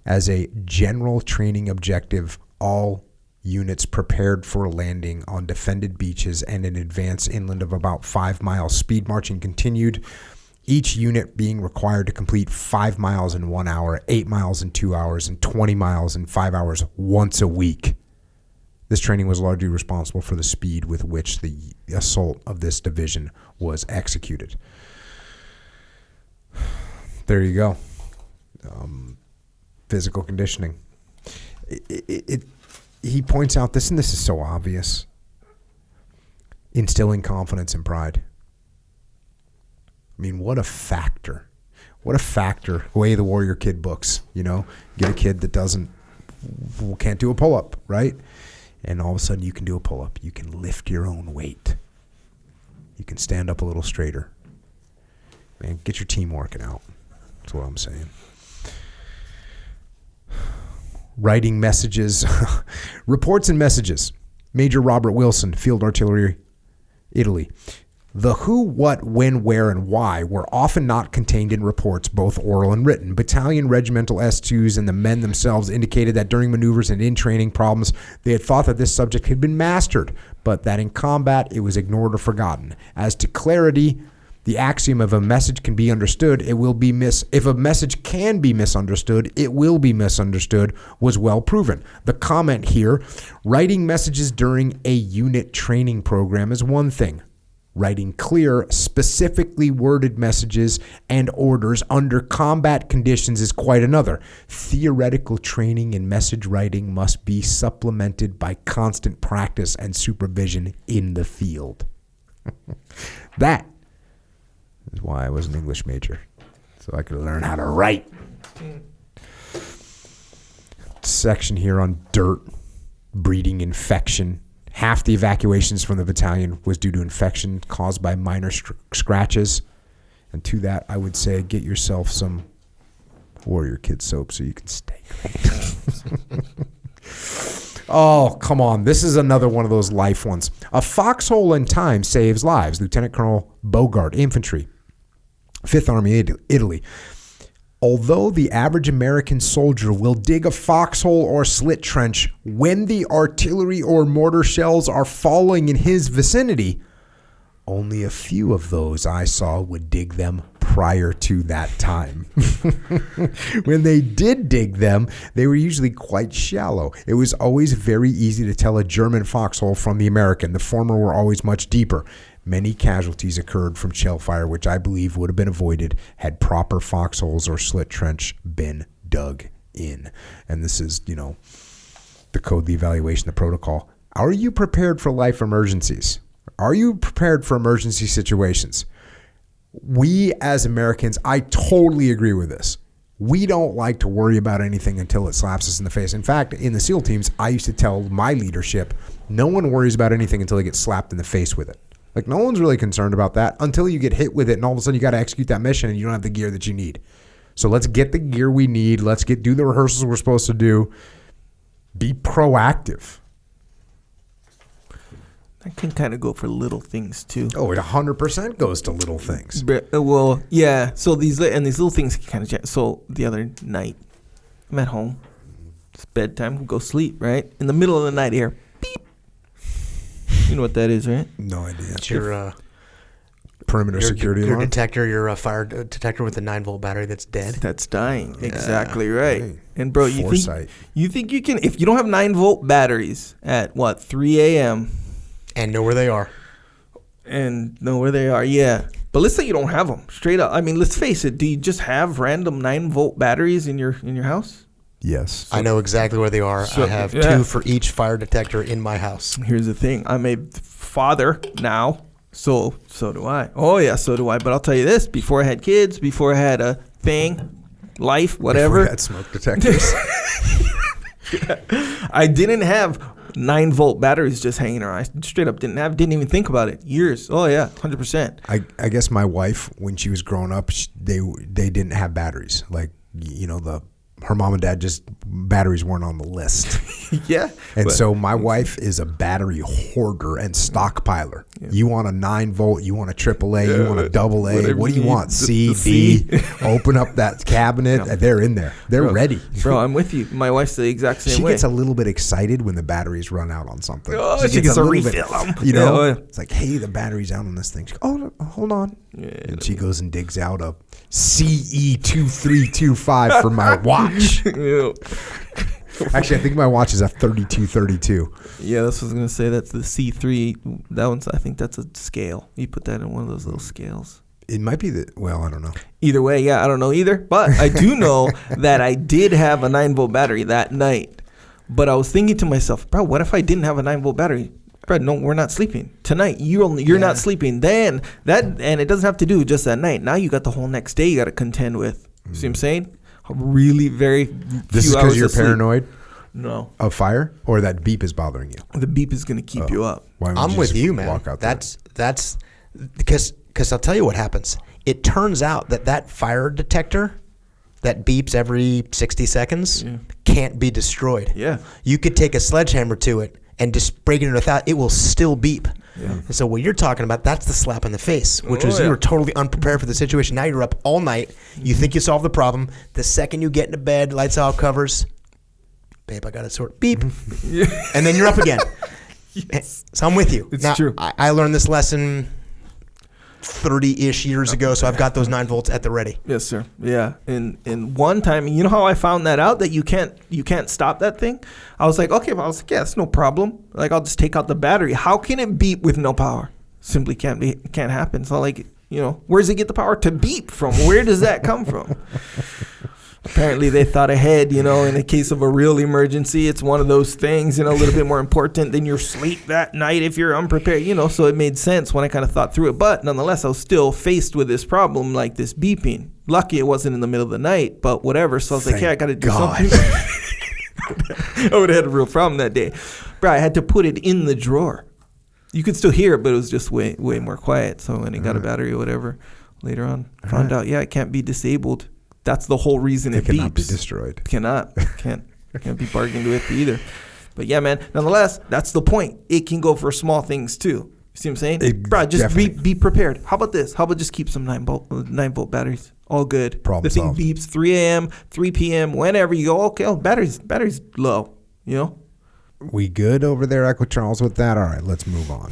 A: As a general training objective, all units prepared for landing on defended beaches and an advance inland of about 5 miles. Speed marching continued, each unit being required to complete 5 miles in 1 hour, 8 miles in 2 hours, and 20 miles in 5 hours once a week. This training was largely responsible for the speed with which the assault of this division was executed. There you go. Physical conditioning. He points out this, and this is so obvious. Instilling confidence and pride. I mean, what a factor. What a factor. Way the Warrior Kid books, you know? Get a kid that can't do a pull-up, right? And all of a sudden you can do a pull-up. You can lift your own weight. You can stand up a little straighter. Man, get your team working out. That's what I'm saying. Writing messages. Reports and messages. Major Robert Wilson, Field Artillery, Italy. The who, what, when, where, and why were often not contained in reports, both oral and written. Battalion regimental S2s and the men themselves indicated that during maneuvers and in training problems, they had thought that this subject had been mastered, but that in combat it was ignored or forgotten. As to clarity, the axiom of a message can be understood, it will be if a message can be misunderstood, it will be misunderstood, was well proven. The comment here, writing messages during a unit training program is one thing. Writing clear, specifically worded messages and orders under combat conditions is quite another. Theoretical training in message writing must be supplemented by constant practice and supervision in the field. That is why I was an English major, so I could learn how to write. Section here on dirt, breeding infection. Half the evacuations from the battalion was due to infection caused by minor scratches. And to that, I would say get yourself some Warrior Kid soap so you can stay clean. Oh, come on. This is another one of those life ones. A foxhole in time saves lives. Lieutenant Colonel Bogart, Infantry, 5th Army, Italy. Although the average American soldier will dig a foxhole or slit trench when the artillery or mortar shells are falling in his vicinity, only a few of those I saw would dig them prior to that time. When they did dig them, they were usually quite shallow. It was always very easy to tell a German foxhole from the American. The former were always much deeper. Many casualties occurred from shell fire, which I believe would have been avoided had proper foxholes or slit trench been dug in. And this is, the code, the evaluation, the protocol. Are you prepared for life emergencies? Are you prepared for emergency situations? We as Americans, I totally agree with this. We don't like to worry about anything until it slaps us in the face. In fact, in the SEAL teams, I used to tell my leadership, no one worries about anything until they get slapped in the face with it. Like, no one's really concerned about that until you get hit with it, and all of a sudden you got to execute that mission, and you don't have the gear that you need. So let's get the gear we need. Let's do the rehearsals we're supposed to do. Be proactive.
C: That can kind of go for little things too.
A: Oh, it 100% goes to little things.
C: Well, yeah. So these little things can kind of change. So the other night, I'm at home. It's bedtime. Go sleep. Right in the middle of the night, here. Beep. You know what that is, right?
A: No idea.
B: It's your
A: perimeter security
B: your
A: alarm?
B: detector, your fire detector with the 9-volt battery that's dead.
C: That's dying. Yeah. Exactly right.
A: Hey,
C: and bro, you think you can, if you don't have 9-volt batteries at 3 a.m.
B: and know where they are.
C: Yeah. But let's say you don't have them. Straight up. I mean, let's face it. Do you just have random 9-volt batteries in your house?
A: Yes.
B: I know exactly where they are. I have 2 for each fire detector in my house.
C: Here's the thing. I'm a father now, so do I. Oh, yeah, so do I. But I'll tell you this. Before I had kids, before I had a thing, life, whatever.
A: Before you had smoke detectors.
C: I didn't have 9-volt batteries just hanging around. I straight up didn't even think about it. Years. Oh, yeah, 100%.
A: I guess my wife, when she was growing up, they didn't have batteries. Like, her mom and dad batteries weren't on the list.
C: Yeah.
A: And so my wife is a battery hoarder and stockpiler. Yeah. You want a 9-volt, you want a AAA, you want a AA. What do you want? C, D. Open up that cabinet. Yeah. They're in there. They're ready.
C: Bro, I'm with you. My wife's the exact same way.
A: She gets a little bit excited when the batteries run out on something.
C: Oh, she gets a refill them.
A: It's like, hey, the battery's out on this thing. She goes, oh, hold on.
C: Yeah,
A: and she goes and digs out a CE2325 for my watch.
C: Yeah.
A: Actually, I think my watch is a 3232.
C: Yeah, that's what I was going to say. That's the C3. I think that's a scale. You put that in one of those little scales.
A: It might be I don't know.
C: Either way, yeah, I don't know either. But I do know that I did have a 9-volt battery that night. But I was thinking to myself, bro, what if I didn't have a 9-volt battery? Bro, no, we're not sleeping tonight. You're not sleeping. Then and it doesn't have to do just that night. Now you got the whole next day you got to contend with. You see what I'm saying? Really very.
A: This is because you're paranoid.
C: No.
A: Of fire, or that beep is bothering you.
C: The beep is going to keep you up.
B: I'm with you, man.
A: Walk out
B: that's because I'll tell you what happens. It turns out that fire detector that beeps every 60 seconds can't be destroyed.
C: Yeah.
B: You could take a sledgehammer to it and just break it without, it will still beep. Yeah. And so what you're talking about, that's the slap in the face, which was you were totally unprepared for the situation. Now you're up all night. You think you solved the problem. The second you get into bed, lights out, covers, babe, I got it sorted. Beep. And then you're up again. Yes. So I'm with you.
C: It's
B: now,
C: true.
B: I learned this lesson 30-ish years ago, so I've got those 9 volts at the ready.
C: Yes, sir. Yeah. And one time, you know how I found that out, that you can't stop that thing? I was like, okay, well, it's no problem. Like, I'll just take out the battery. How can it beep with no power? Simply can't happen. So like, where does it get the power to beep from? Where does that come from? Apparently they thought ahead, in the case of a real emergency. It's one of those things, a little bit more important than your sleep that night if you're unprepared, so it made sense when I kind of thought through it. But nonetheless, I was still faced with this problem, like this beeping. Lucky it wasn't in the middle of the night, but whatever. So I was like, hey, I got to do something. I would have had a real problem that day. Bro, I had to put it in the drawer. You could still hear it, but it was just way, way more quiet. So when it got a battery or whatever, later on, found out, it can't be disabled. That's the whole reason it beeps. It cannot be
A: destroyed.
C: Can't be bargained with either. But yeah, man. Nonetheless, that's the point. It can go for small things too. You see what I'm saying? Bro, just be prepared. How about this? How about just keep some 9-volt batteries? All good.
A: Problem
C: the thing
A: solved.
C: Beeps 3 a.m., 3 p.m., whenever you go. Okay, battery's low.
A: We good over there, Echo Charles, with that? All right, let's move on.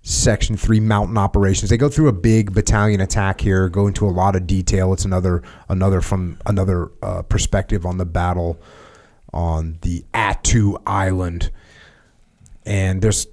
A: Section 3 mountain operations. They go through a big battalion attack here, go into a lot of detail. It's another perspective on the battle on the Attu Island. And there's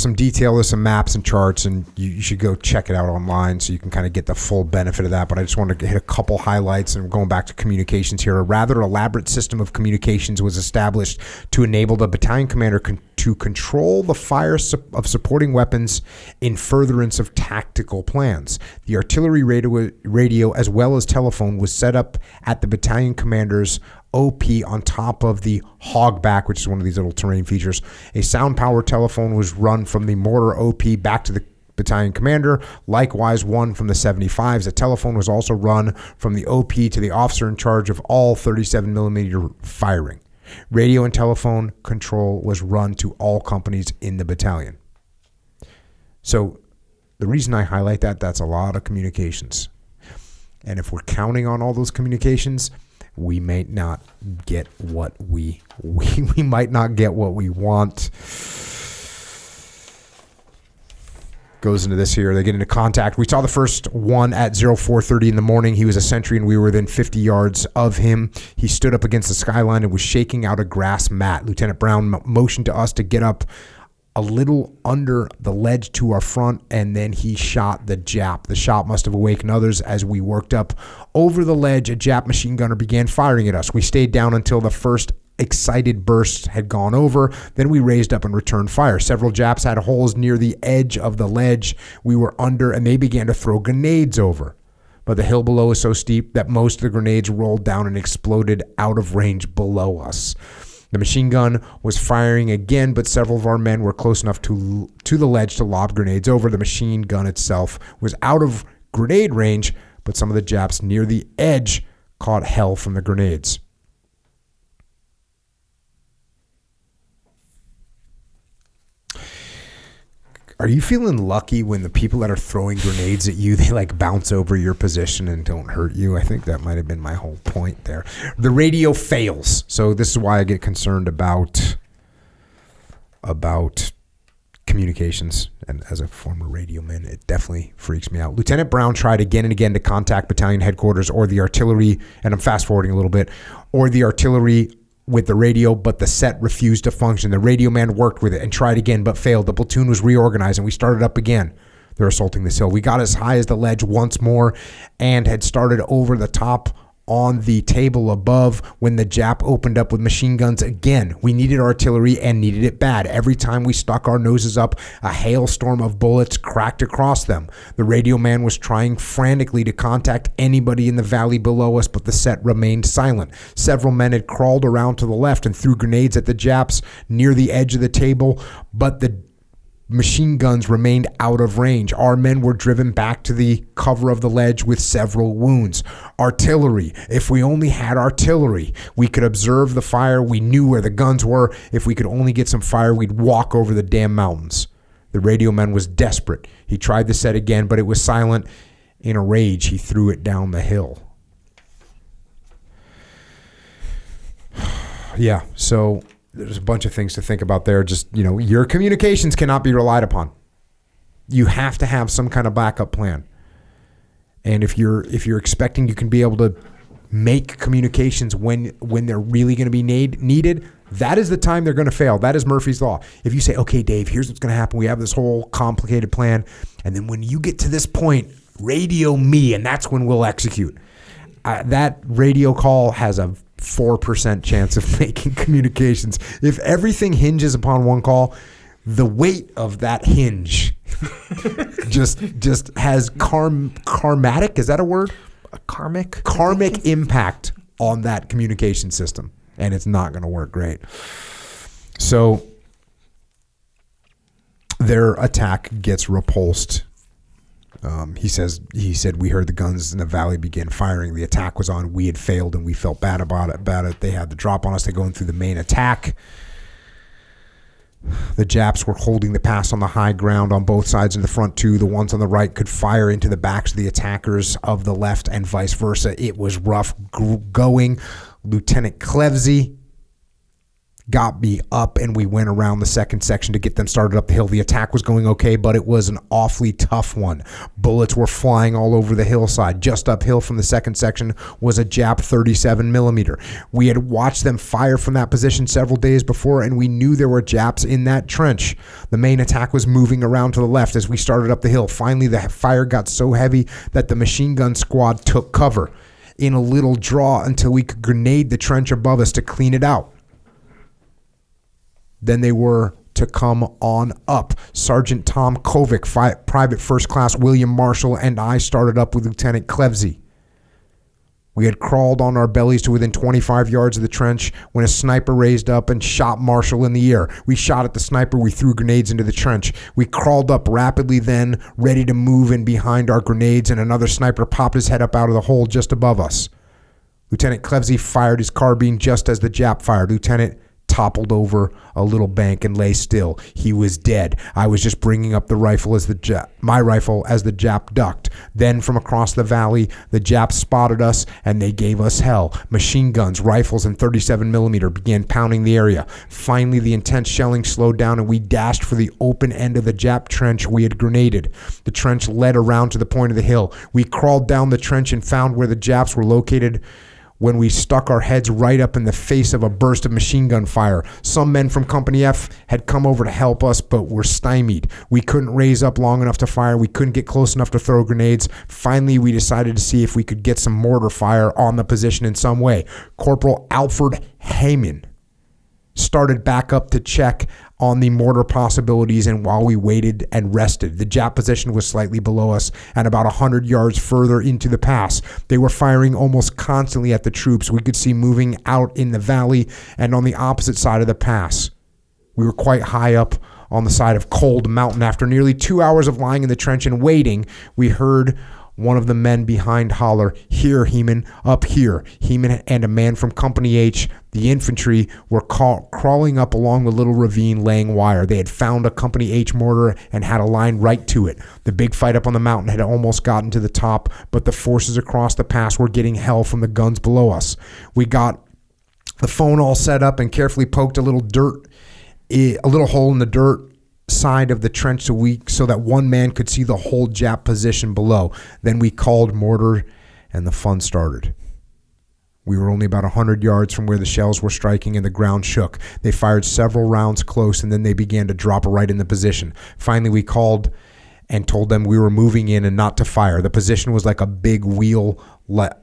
A: some detail, there's some maps and charts, and you should go check it out online so you can kind of get the full benefit of that. But I just wanted to hit a couple highlights, and we're going back to communications here. A rather elaborate system of communications was established to enable the battalion commander to control the fire of supporting weapons in furtherance of tactical plans. The artillery radio as well as telephone was set up at the battalion commander's OP on top of the Hogback, which is one of these little terrain features. A sound-powered telephone was run from the mortar OP back to the battalion commander. Likewise, one from the 75s. A telephone was also run from the OP to the officer in charge of all 37 millimeter firing. Radio and telephone control was run to all companies in the battalion. So the reason I highlight that, that's a lot of communications. And if we're counting on all those communications, we might not get what we might not get what we want. Goes into this here. They get into contact. We saw the first one at 04:30 in the morning. He was a sentry and we were within 50 yards of him. He stood up against the skyline and was shaking out a grass mat. Lieutenant Brown motioned to us to get up a little under the ledge to our front, and then he shot the Jap. The shot must have awakened others. As we worked up over the ledge, a Jap machine gunner began firing at us. We stayed down until the first excited burst had gone over. Then we raised up and returned fire. Several Japs had holes near the edge of the ledge we were under, and they began to throw grenades over. But the hill below is so steep that most of the grenades rolled down and exploded out of range below us. The machine gun was firing again, but several of our men were close enough to the ledge to lob grenades over. The machine gun itself was out of grenade range, but some of the Japs near the edge caught hell from the grenades. Are you feeling lucky when the people that are throwing grenades at you, they like bounce over your position and don't hurt you? I think that might have been my whole point there. The radio fails. So this is why I get concerned about communications. And as a former radio man, it definitely freaks me out. Lieutenant Brown tried again and again to contact battalion headquarters or the artillery, and I'm fast forwarding a little bit, or the artillery with the radio, but the set refused to function. The radio man worked with it and tried again, but failed. The platoon was reorganized, and we started up again. They're assaulting this hill. We got as high as the ledge once more and had started over the top on the table above when the Jap opened up with machine guns again. We needed artillery and needed it bad. Every time we stuck our noses up, a hailstorm of bullets cracked across them. The radio man was trying frantically to contact anybody in the valley below us, but the set remained silent. Several men had crawled around to the left and threw grenades at the Japs near the edge of the table, but the machine guns remained out of range. Our men were driven back to the cover of the ledge with several wounds. Artillery. If we only had artillery, we could observe the fire. We knew where the guns were. If we could only get some fire, we'd walk over the damn mountains. The radio man was desperate. He tried the set again, but it was silent. In a rage, he threw it down the hill. Yeah, so there's a bunch of things to think about there. Just, your communications cannot be relied upon. You have to have some kind of backup plan. And if you're expecting you can be able to make communications when they're really going to be needed, that is the time they're going to fail. That is Murphy's Law. If you say, okay, Dave, here's what's going to happen. We have this whole complicated plan. And then when you get to this point, radio me, and that's when we'll execute. That radio call has a 4% chance of making communications. If everything hinges upon one call, the weight of that hinge just has karmatic, is that a word? Karmic impact on that communication system, and it's not going to work great. So their attack gets repulsed. He said we heard the guns in the valley begin firing. The attack was on. We had failed and we felt bad about it. They had the drop on us. They're going through the main attack. The Japs were holding the pass on the high ground on both sides in the front too. The ones on the right could fire into the backs of the attackers of the left and vice versa. It was rough going. Lieutenant Klevzy got me up and we went around the second section to get them started up the hill. The attack was going okay, but it was an awfully tough one. Bullets were flying all over the hillside. Just uphill from the second section was a Jap 37 millimeter. We had watched them fire from that position several days before, and we knew there were Japs in that trench. The main attack was moving around to the left as we started up the hill. Finally, the fire got so heavy that the machine gun squad took cover in a little draw until we could grenade the trench above us to clean it out. Then they were to come on up. Sergeant Tom Kovic, Private First Class William Marshall, and I started up with Lieutenant Klevzy. We had crawled on our bellies to within 25 yards of the trench when a sniper raised up and shot Marshall in the ear. We shot at the sniper. We threw grenades into the trench. We crawled up rapidly then, ready to move in behind our grenades, and another sniper popped his head up out of the hole just above us. Lieutenant Klevsey fired his carbine just as the Jap fired. Lieutenant toppled over a little bank and lay still. He was dead. I was just bringing up the rifle as my rifle as the Jap ducked. Then from across the valley, the Japs spotted us and they gave us hell. Machine guns, rifles, and 37 millimeter began pounding the area. Finally, the intense shelling slowed down and we dashed for the open end of the Jap trench we had grenaded. The trench led around to the point of the hill. We crawled down the trench and found where the Japs were located when we stuck our heads right up in the face of a burst of machine gun fire. Some men from Company F had come over to help us, but were stymied. We couldn't raise up long enough to fire. We couldn't get close enough to throw grenades. Finally, we decided to see if we could get some mortar fire on the position in some way. Corporal Alfred Heyman started back up to check on the mortar possibilities, and while we waited and rested, the Jap position was slightly below us and about 100 yards further into the pass. They were firing almost constantly at the troops we could see moving out in the valley and on the opposite side of the pass. We were quite high up on the side of Cold Mountain. After nearly 2 hours of lying in the trench and waiting, we heard one of the men behind holler, "Here, Heeman, up here." Heeman and a man from Company H, the infantry, were crawling up along the little ravine laying wire. They had found a Company H mortar and had a line right to it. The big fight up on the mountain had almost gotten to the top, but the forces across the pass were getting hell from the guns below us. We got the phone all set up and carefully poked a little hole in the dirt side of the trench so that one man could see the whole Jap position below. Then we called mortar and the fun started. We were only about 100 yards from where the shells were striking and the ground shook. They fired several rounds close and then they began to drop right in the position. Finally, we called and told them we were moving in and not to fire. The position was like a big wheel-like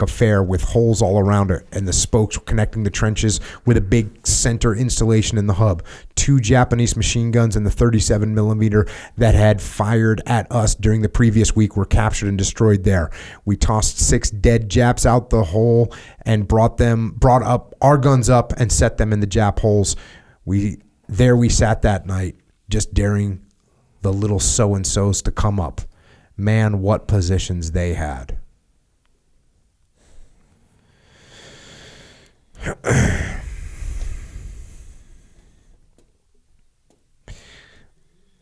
A: affair with holes all around it, and the spokes were connecting the trenches with a big center installation in the hub. 2 Japanese machine guns and the 37 millimeter that had fired at us during the previous week were captured and destroyed there. We tossed 6 dead Japs out the hole and brought up our guns up and set them in the Jap holes. We sat that night, just daring the little so-and-sos to come up. Man, what positions they had.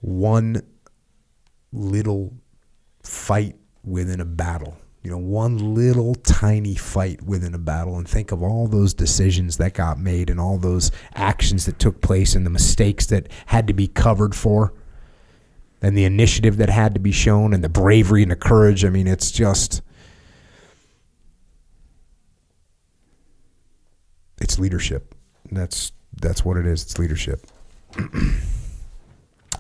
A: One little fight within a battle. One little tiny fight within a battle, and think of all those decisions that got made and all those actions that took place and the mistakes that had to be covered for, and the initiative that had to be shown, and the bravery and the courage. I mean, it's leadership. That's what it is. It's leadership.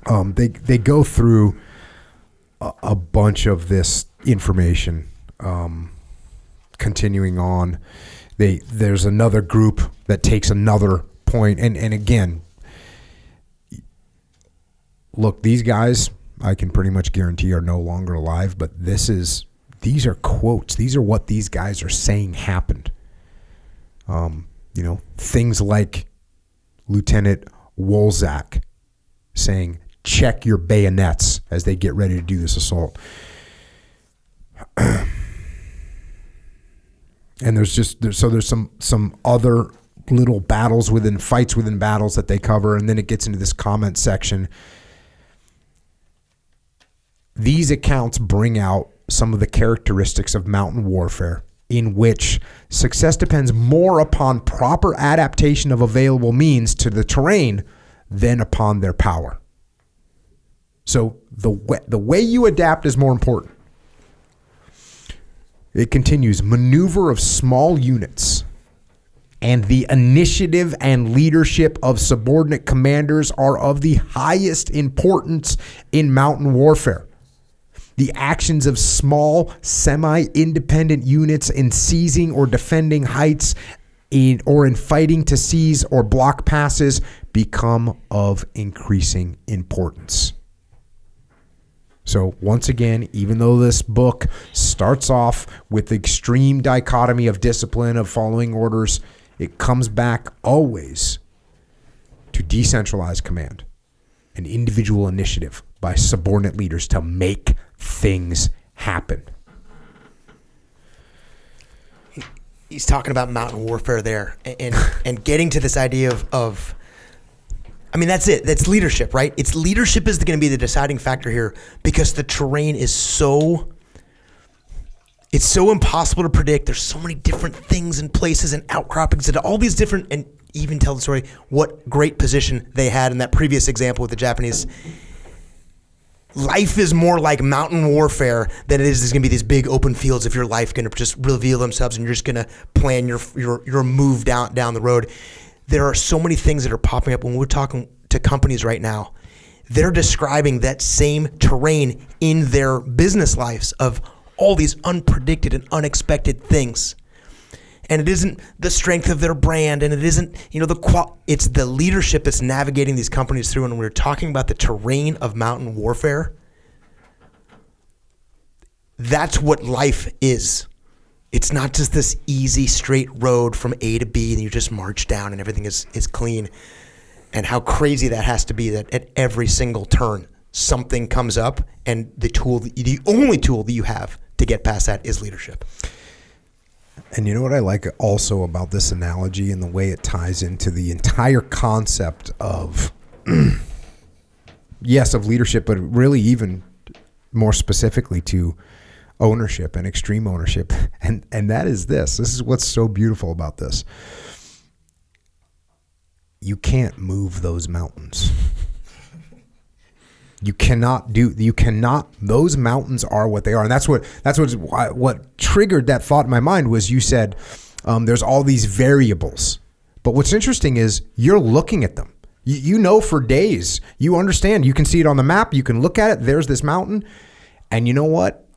A: They go through a bunch of this information. Continuing on, there's another group that takes another point, and again, look, these guys, I can pretty much guarantee, are no longer alive, but these are quotes. These are what these guys are saying happened. Things like Lieutenant Wolzak saying, "Check your bayonets," as they get ready to do this assault. And there's some other little fights within battles that they cover, and then it gets into this comment section. These accounts bring out some of the characteristics of mountain warfare, in which success depends more upon proper adaptation of available means to the terrain than upon their power. So the way you adapt is more important. It continues, maneuver of small units and the initiative and leadership of subordinate commanders are of the highest importance in mountain warfare. The actions of small, semi-independent units in seizing or defending heights or in fighting to seize or block passes become of increasing importance. So once again, even though this book starts off with the extreme dichotomy of discipline, of following orders, it comes back always to decentralized command and individual initiative by subordinate leaders to make things happen.
B: He's talking about mountain warfare there, and getting to this idea of I mean, that's it. That's leadership, right? Leadership is going to be the deciding factor here, because the terrain is so impossible to predict. There's so many different things and places and outcroppings and all these different, and even tell the story what great position they had in that previous example with the Japanese. Life is more like mountain warfare than it is there's going to be these big open fields of your life going to just reveal themselves, and you're just going to plan your move down the road. There are so many things that are popping up when we're talking to companies right now. They're describing that same terrain in their business lives of all these unpredicted and unexpected things. And it isn't the strength of their brand, and it isn't, it's the leadership that's navigating these companies through. And when we're talking about the terrain of mountain warfare, that's what life is. It's not just this easy straight road from A to B and you just march down and everything is clean. And how crazy that has to be, that at every single turn something comes up, and the only tool that you have to get past that is leadership.
A: And you know what I like also about this analogy and the way it ties into the entire concept of, yes, of leadership, but really even more specifically to ownership and extreme ownership. And that is this. This is what's so beautiful about this. You can't move those mountains. Those mountains are what they are. And that's what triggered that thought in my mind was you said, there's all these variables. But what's interesting is you're looking at them. You know for days. You understand. You can see it on the map. You can look at it. There's this mountain. And you know what?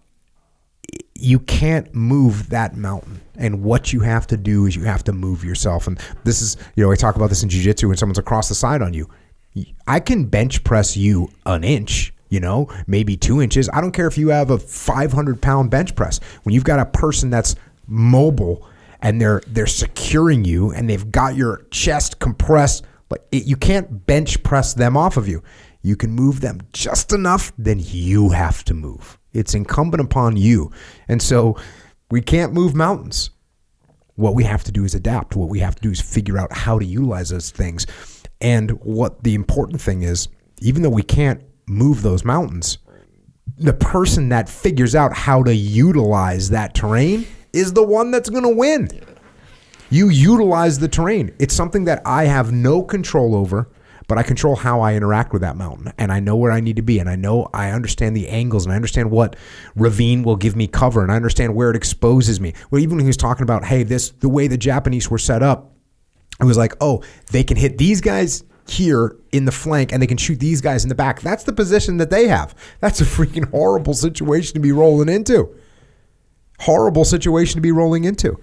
A: You can't move that mountain. And what you have to do is you have to move yourself. And this is, I talk about this in jiu-jitsu when someone's across the side on you. I can bench press you an inch, maybe 2 inches. I don't care if you have a 500-pound bench press. When you've got a person that's mobile and they're securing you and they've got your chest compressed, you can't bench press them off of you. You can move them just enough, then you have to move. It's incumbent upon you. And so we can't move mountains. What we have to do is adapt. What we have to do is figure out how to utilize those things. And what the important thing is, even though we can't move those mountains, the person that figures out how to utilize that terrain is the one that's going to win. You utilize the terrain. It's something that I have no control over, but I control how I interact with that mountain. And I know where I need to be. And I understand the angles, and I understand what ravine will give me cover, and I understand where it exposes me. Well, even when he was talking about, hey, the way the Japanese were set up, it was like, oh, they can hit these guys here in the flank and they can shoot these guys in the back. That's the position that they have. That's a freaking horrible situation to be rolling into. Horrible situation to be rolling into.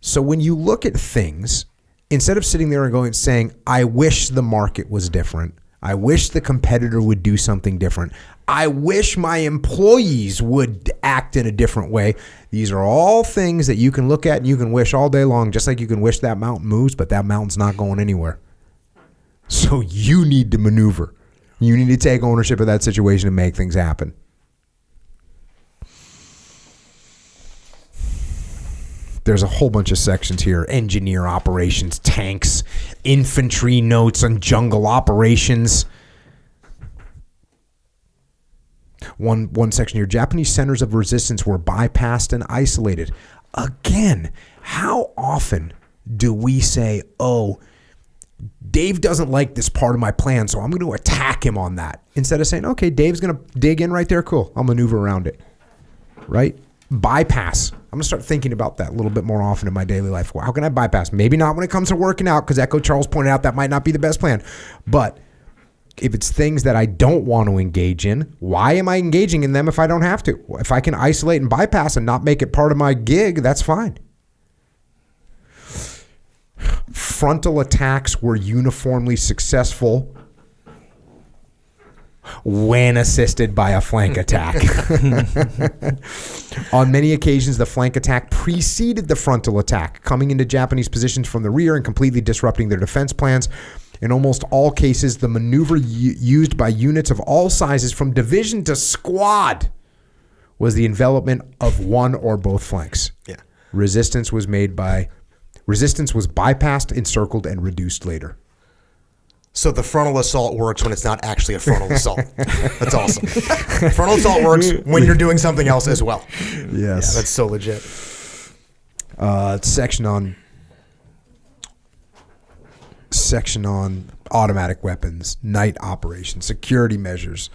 A: So when you look at things, instead of sitting there and saying, I wish the market was different. I wish the competitor would do something different. I wish my employees would act in a different way. These are all things that you can look at and you can wish all day long, just like you can wish that mountain moves, but that mountain's not going anywhere. So you need to maneuver. You need to take ownership of that situation and make things happen. There's a whole bunch of sections here. Engineer operations, tanks, infantry notes on jungle operations. One section here. Japanese centers of resistance were bypassed and isolated. Again, how often do we say, oh, Dave doesn't like this part of my plan, so I'm going to attack him on that. Instead of saying, okay, Dave's going to dig in right there. Cool. I'll maneuver around it. Right? Bypass. I'm going to start thinking about that a little bit more often in my daily life. Well, how can I bypass? Maybe not when it comes to working out, because Echo Charles pointed out that might not be the best plan. But if it's things that I don't want to engage in, why am I engaging in them if I don't have to? If I can isolate and bypass and not make it part of my gig, that's fine. Frontal attacks were uniformly successful. when assisted by a flank attack. On many occasions, the flank attack preceded the frontal attack, coming into Japanese positions from the rear and completely disrupting their defense plans. In almost all cases, the maneuver used by units of all sizes from division to squad was the envelopment of one or both flanks.
B: Yeah.
A: Resistance was bypassed, encircled, and reduced later.
B: So the frontal assault works when it's not actually a frontal assault. That's awesome. Frontal assault works when you're doing something else as well.
A: Yes.
B: Yeah, that's so legit.
A: Section on automatic weapons, night operations, security measures,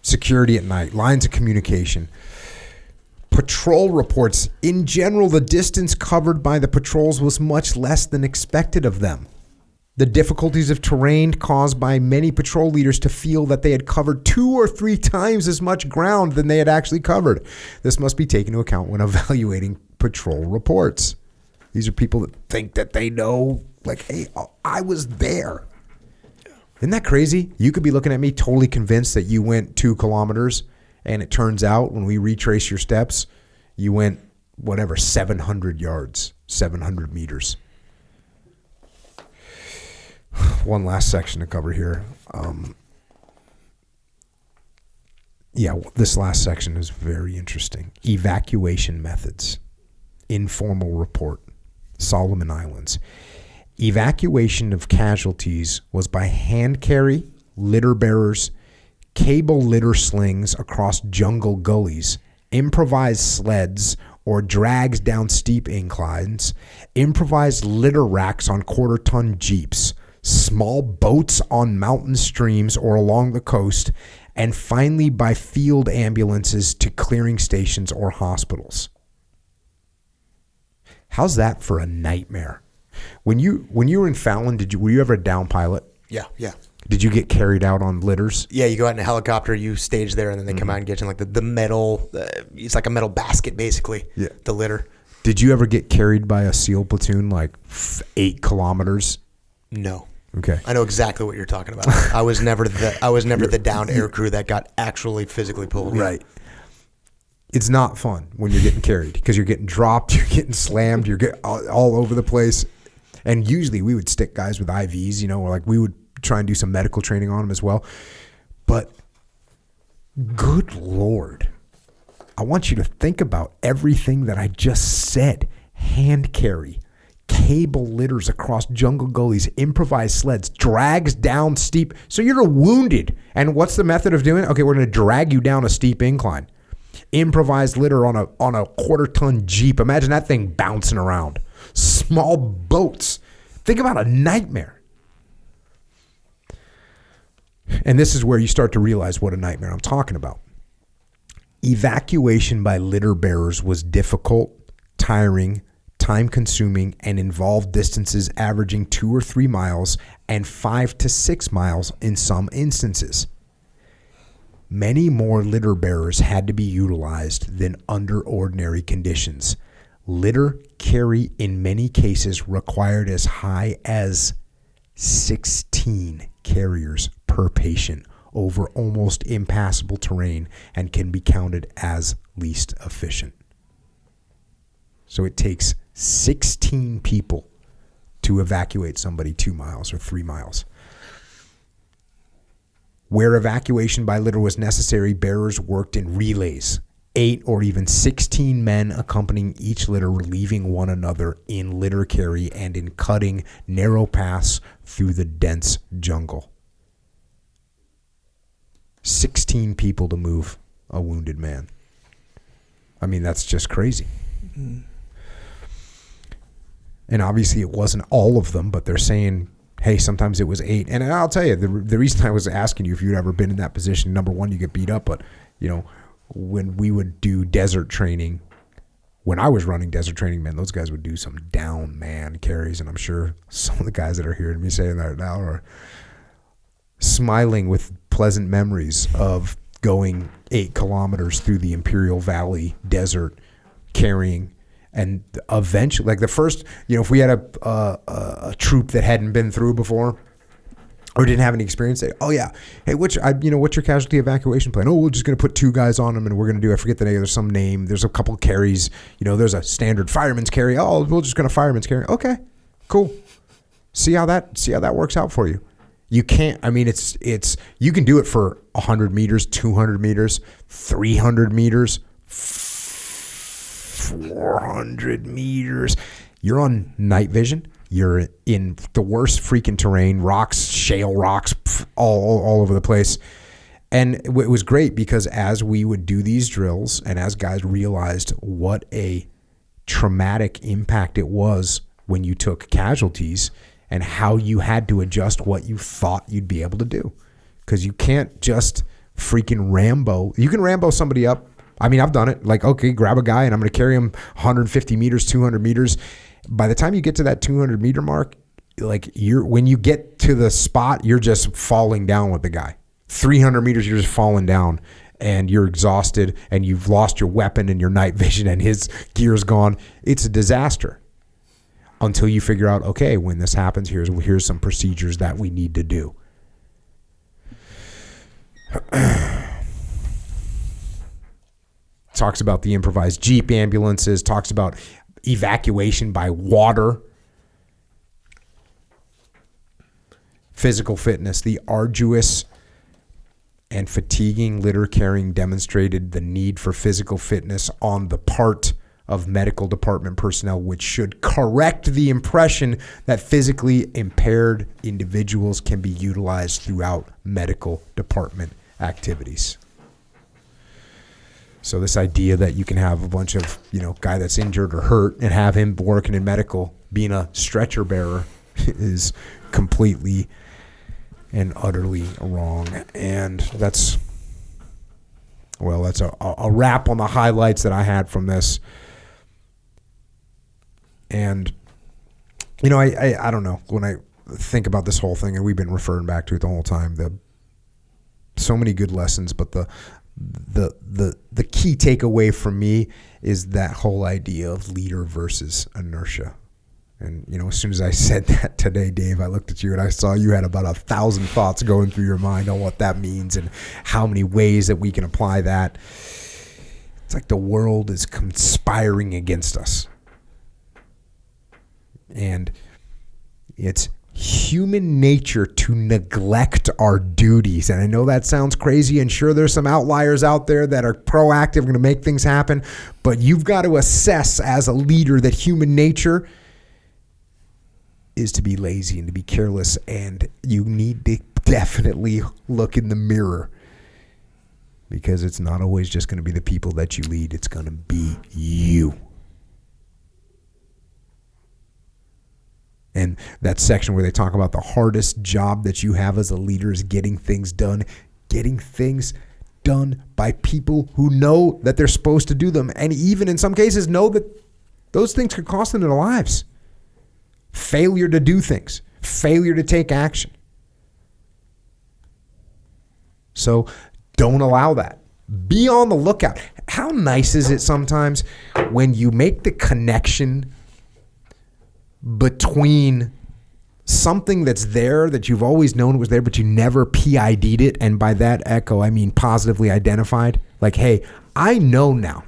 A: security at night, lines of communication. Patrol reports. In general, the distance covered by the patrols was much less than expected of them. The difficulties of terrain caused by many patrol leaders to feel that they had covered 2 or 3 times as much ground than they had actually covered. This must be taken into account when evaluating patrol reports. These are people that think that they know, like, hey, I was there. Isn't that crazy? You could be looking at me totally convinced that you went 2 kilometers, and it turns out when we retrace your steps, you went, 700 yards, 700 meters. One last section to cover here. This last section is very interesting. Evacuation methods. Informal report. Solomon Islands. Evacuation of casualties was by hand carry, litter bearers, cable litter slings across jungle gullies, improvised sleds or drags down steep inclines, improvised litter racks on quarter-ton jeeps, small boats on mountain streams or along the coast, and finally by field ambulances to clearing stations or hospitals. How's that for a nightmare? When you were in Fallon, were you ever a down pilot?
B: Yeah.
A: Did you get carried out on litters?
B: Yeah, you go out in a helicopter, you stage there, and then they come out and get you in like the metal. It's like a metal basket, basically. Yeah. The litter.
A: Did you ever get carried by a SEAL platoon like 8 kilometers?
B: No.
A: Okay.
B: I know exactly what you're talking about. I was never the downed air crew that got actually physically pulled.
A: Right. It's not fun when you're getting carried because you're getting dropped, you're getting slammed, you're getting all over the place. And usually we would stick guys with IVs, or like we would try and do some medical training on them as well. But good Lord, I want you to think about everything that I just said. Hand carry, cable litters across jungle gullies, improvised sleds, drags down steep. So you're wounded. And what's the method of doing it? Okay, we're going to drag you down a steep incline. Improvised litter on a quarter-ton Jeep. Imagine that thing bouncing around. Small boats. Think about a nightmare. And this is where you start to realize what a nightmare I'm talking about. Evacuation by litter bearers was difficult, tiring, time-consuming, and involved distances averaging 2 or 3 miles and 5 to 6 miles in some instances. Many more litter bearers had to be utilized than under ordinary conditions. Litter carry in many cases required as high as 16 carriers per patient over almost impassable terrain and can be counted as least efficient. So it takes 16 people to evacuate somebody 2 miles or 3 miles. Where evacuation by litter was necessary, bearers worked in relays, 8 or even 16 men accompanying each litter, relieving one another in litter carry and in cutting narrow paths through the dense jungle. 16 people to move a wounded man. I mean, that's just crazy. Mm-hmm. And obviously it wasn't all of them, but they're saying, hey, sometimes it was 8. And I'll tell you, the reason I was asking you if you'd ever been in that position, number one, you get beat up, but, when we would do desert training, when I was running desert training, man, those guys would do some down man carries, and I'm sure some of the guys that are hearing me saying that now are smiling with pleasant memories of going 8 kilometers through the Imperial Valley desert carrying. And eventually, like the first, if we had a troop that hadn't been through before, or didn't have any experience, say, oh yeah, hey, what's your casualty evacuation plan? Oh, we're just going to put 2 guys on them and we're going to do, I forget the name, there's some name, there's a couple carries, there's a standard fireman's carry. Oh, we're just going to fireman's carry. Okay, cool. See how that works out for you. You can't, it's you can do it for 100 meters, 200 meters, 300 meters, 400 meters. You're on night vision. You're in the worst freaking terrain, rocks, shale rocks, all over the place. And it was great because as we would do these drills and as guys realized what a traumatic impact it was when you took casualties and how you had to adjust what you thought you'd be able to do. Because you can't just freaking Rambo. You can Rambo somebody up. I've done it. Like, okay, grab a guy and I'm going to carry him 150 meters, 200 meters. By the time you get to that 200 meter mark, when you get to the spot, you're just falling down with the guy. 300 meters, you're just falling down and you're exhausted and you've lost your weapon and your night vision and his gear's gone. It's a disaster until you figure out, okay, when this happens, here's some procedures that we need to do. Talks about the improvised Jeep ambulances, talks about evacuation by water. Physical fitness, the arduous and fatiguing litter carrying demonstrated the need for physical fitness on the part of medical department personnel, which should correct the impression that physically impaired individuals can be utilized throughout medical department activities. So this idea that you can have a bunch of, guy that's injured or hurt and have him working in medical, being a stretcher bearer is completely and utterly wrong. And that's a wrap on the highlights that I had from this. And, I don't know, when I think about this whole thing, and we've been referring back to it the whole time, so many good lessons, but the key takeaway from me is that whole idea of leader versus inertia. And, as soon as I said that today, Dave, I looked at you and I saw you had about 1,000 thoughts going through your mind on what that means and how many ways that we can apply that. It's like the world is conspiring against us. And it's human nature to neglect our duties. And I know that sounds crazy, and sure, there's some outliers out there that are proactive, going to make things happen, but you've got to assess as a leader that human nature is to be lazy and to be careless, and you need to definitely look in the mirror, because it's not always just going to be the people that you lead, it's going to be you. And that section where they talk about the hardest job that you have as a leader is getting things done by people who know that they're supposed to do them. And even in some cases know that those things could cost them their lives. Failure to do things, failure to take action. So don't allow that. Be on the lookout. How nice is it sometimes when you make the connection between something that's there that you've always known was there, but you never PID'd it. And by that echo, I mean positively identified. Like, hey, I know now.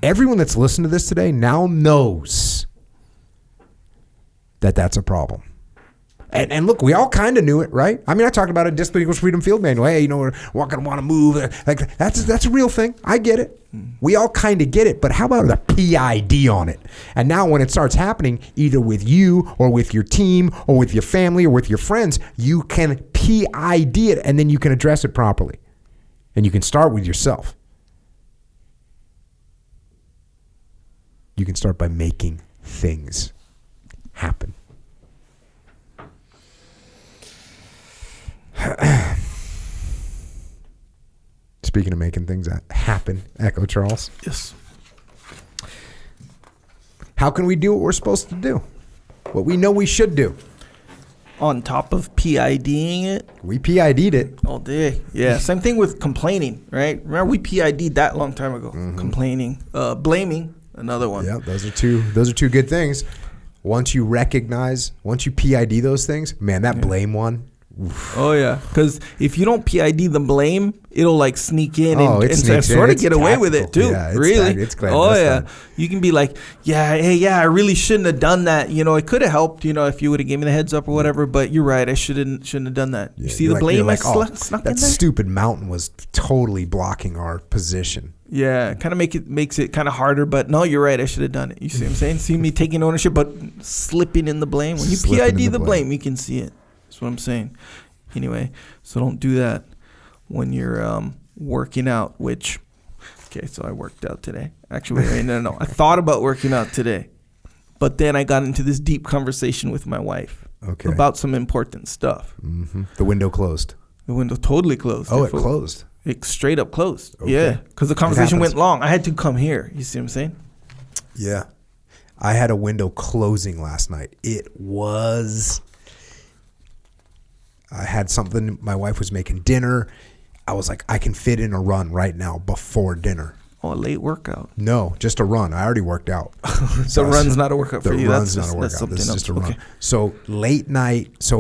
A: Everyone that's listened to this today now knows that that's a problem. And look, we all kind of knew it, right? I mean, I talked about it in Discipline Equals Freedom Field Manual. Hey, we're not going to want to move. Like that's a real thing. I get it. We all kind of get it. But how about the PID on it? And now when it starts happening, either with you or with your team or with your family or with your friends, you can PID it, and then you can address it properly. And you can start with yourself. You can start by making things happen. Speaking of making things happen, Echo Charles.
C: Yes.
A: How can we do what we're supposed to do? What we know we should do.
C: On top of PIDing it.
A: We PID'd it.
C: All day. Yeah. Same thing with complaining, right? Remember we PID'd that long time ago. Mm-hmm. Complaining. Blaming, another one.
A: Yeah, those are two good things. Once you PID those things, man, that blame one
C: Oh yeah, because if you don't PID the blame, it'll like sneak in and sort of get away with it too.
A: Yeah,
C: really.
A: It's
C: oh yeah, you can be like, I really shouldn't have done that. It could have helped. If you would have given me the heads up or whatever. But you're right, I shouldn't have done that. You see the blame I snuck in there?
A: That stupid mountain was totally blocking our position.
C: Yeah, kind of makes it kind of harder, but no, you're right. I should have done it. You see what I'm saying? See me taking ownership, but slipping in the blame. When you PID the blame, you can see it. That's what I'm saying. Anyway, so don't do that when you're working out. So I worked out today. Actually, wait, no. I thought about working out today, but then I got into this deep conversation with my wife about some important stuff.
A: Mm-hmm. The window closed.
C: The window totally closed.
A: Oh, it closed.
C: It straight up closed. Okay. Yeah, because the conversation went long. I had to come here. You see what I'm saying?
A: Yeah. I had a window closing last night. I had something. My wife was making dinner. I was like, I can fit in a run right now before dinner.
C: Oh, a late workout?
A: No, just a run. I already worked out.
C: The run's not a workout for you.
A: The run's not a workout. This is just a run. So late night,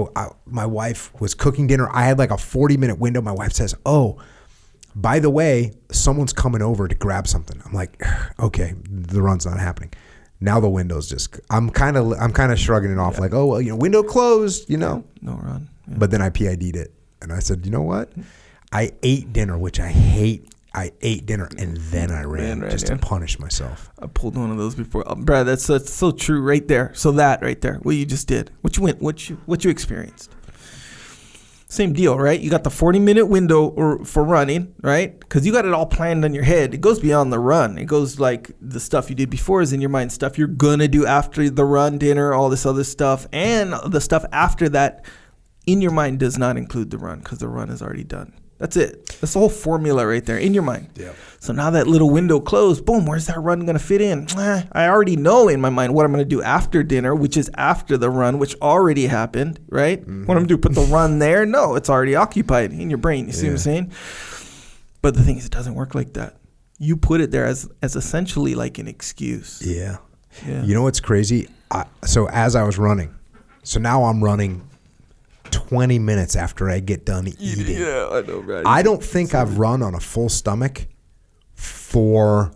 A: my wife was cooking dinner. I had like a 40-minute window. My wife says, oh, by the way, someone's coming over to grab something. I'm like, okay, the run's not happening. Now the window's just. I'm kind of shrugging it off, like, oh well, window closed, No
C: run. Yeah.
A: But then I PID'd it, and I said, you know what? I ate dinner, which I hate. I ate dinner and then I ran to punish myself.
C: I pulled one of those before, Brad. That's so true, right there. So that right there, what you just did, what you experienced. Same deal, right? You got the 40-minute window for running, right? Because you got it all planned in your head. It goes beyond the run. It goes like the stuff you did before is in your mind, stuff you're going to do after the run, dinner, all this other stuff. And the stuff after that in your mind does not include the run because the run is already done. That's it. That's the whole formula right there in your mind.
A: Yep.
C: So now that little window closed, boom, where's that run going to fit in? I already know in my mind what I'm going to do after dinner, which is after the run, which already happened, right? Mm-hmm. What I'm going to do, put the run there? No, it's already occupied in your brain. You see what I'm saying? But the thing is, it doesn't work like that. You put it there as essentially like an excuse.
A: Yeah. You know what's crazy? So as I was running, so now I'm running 20 minutes after I get done eating.
C: Yeah, I know, right?
A: I don't think I've run on a full stomach for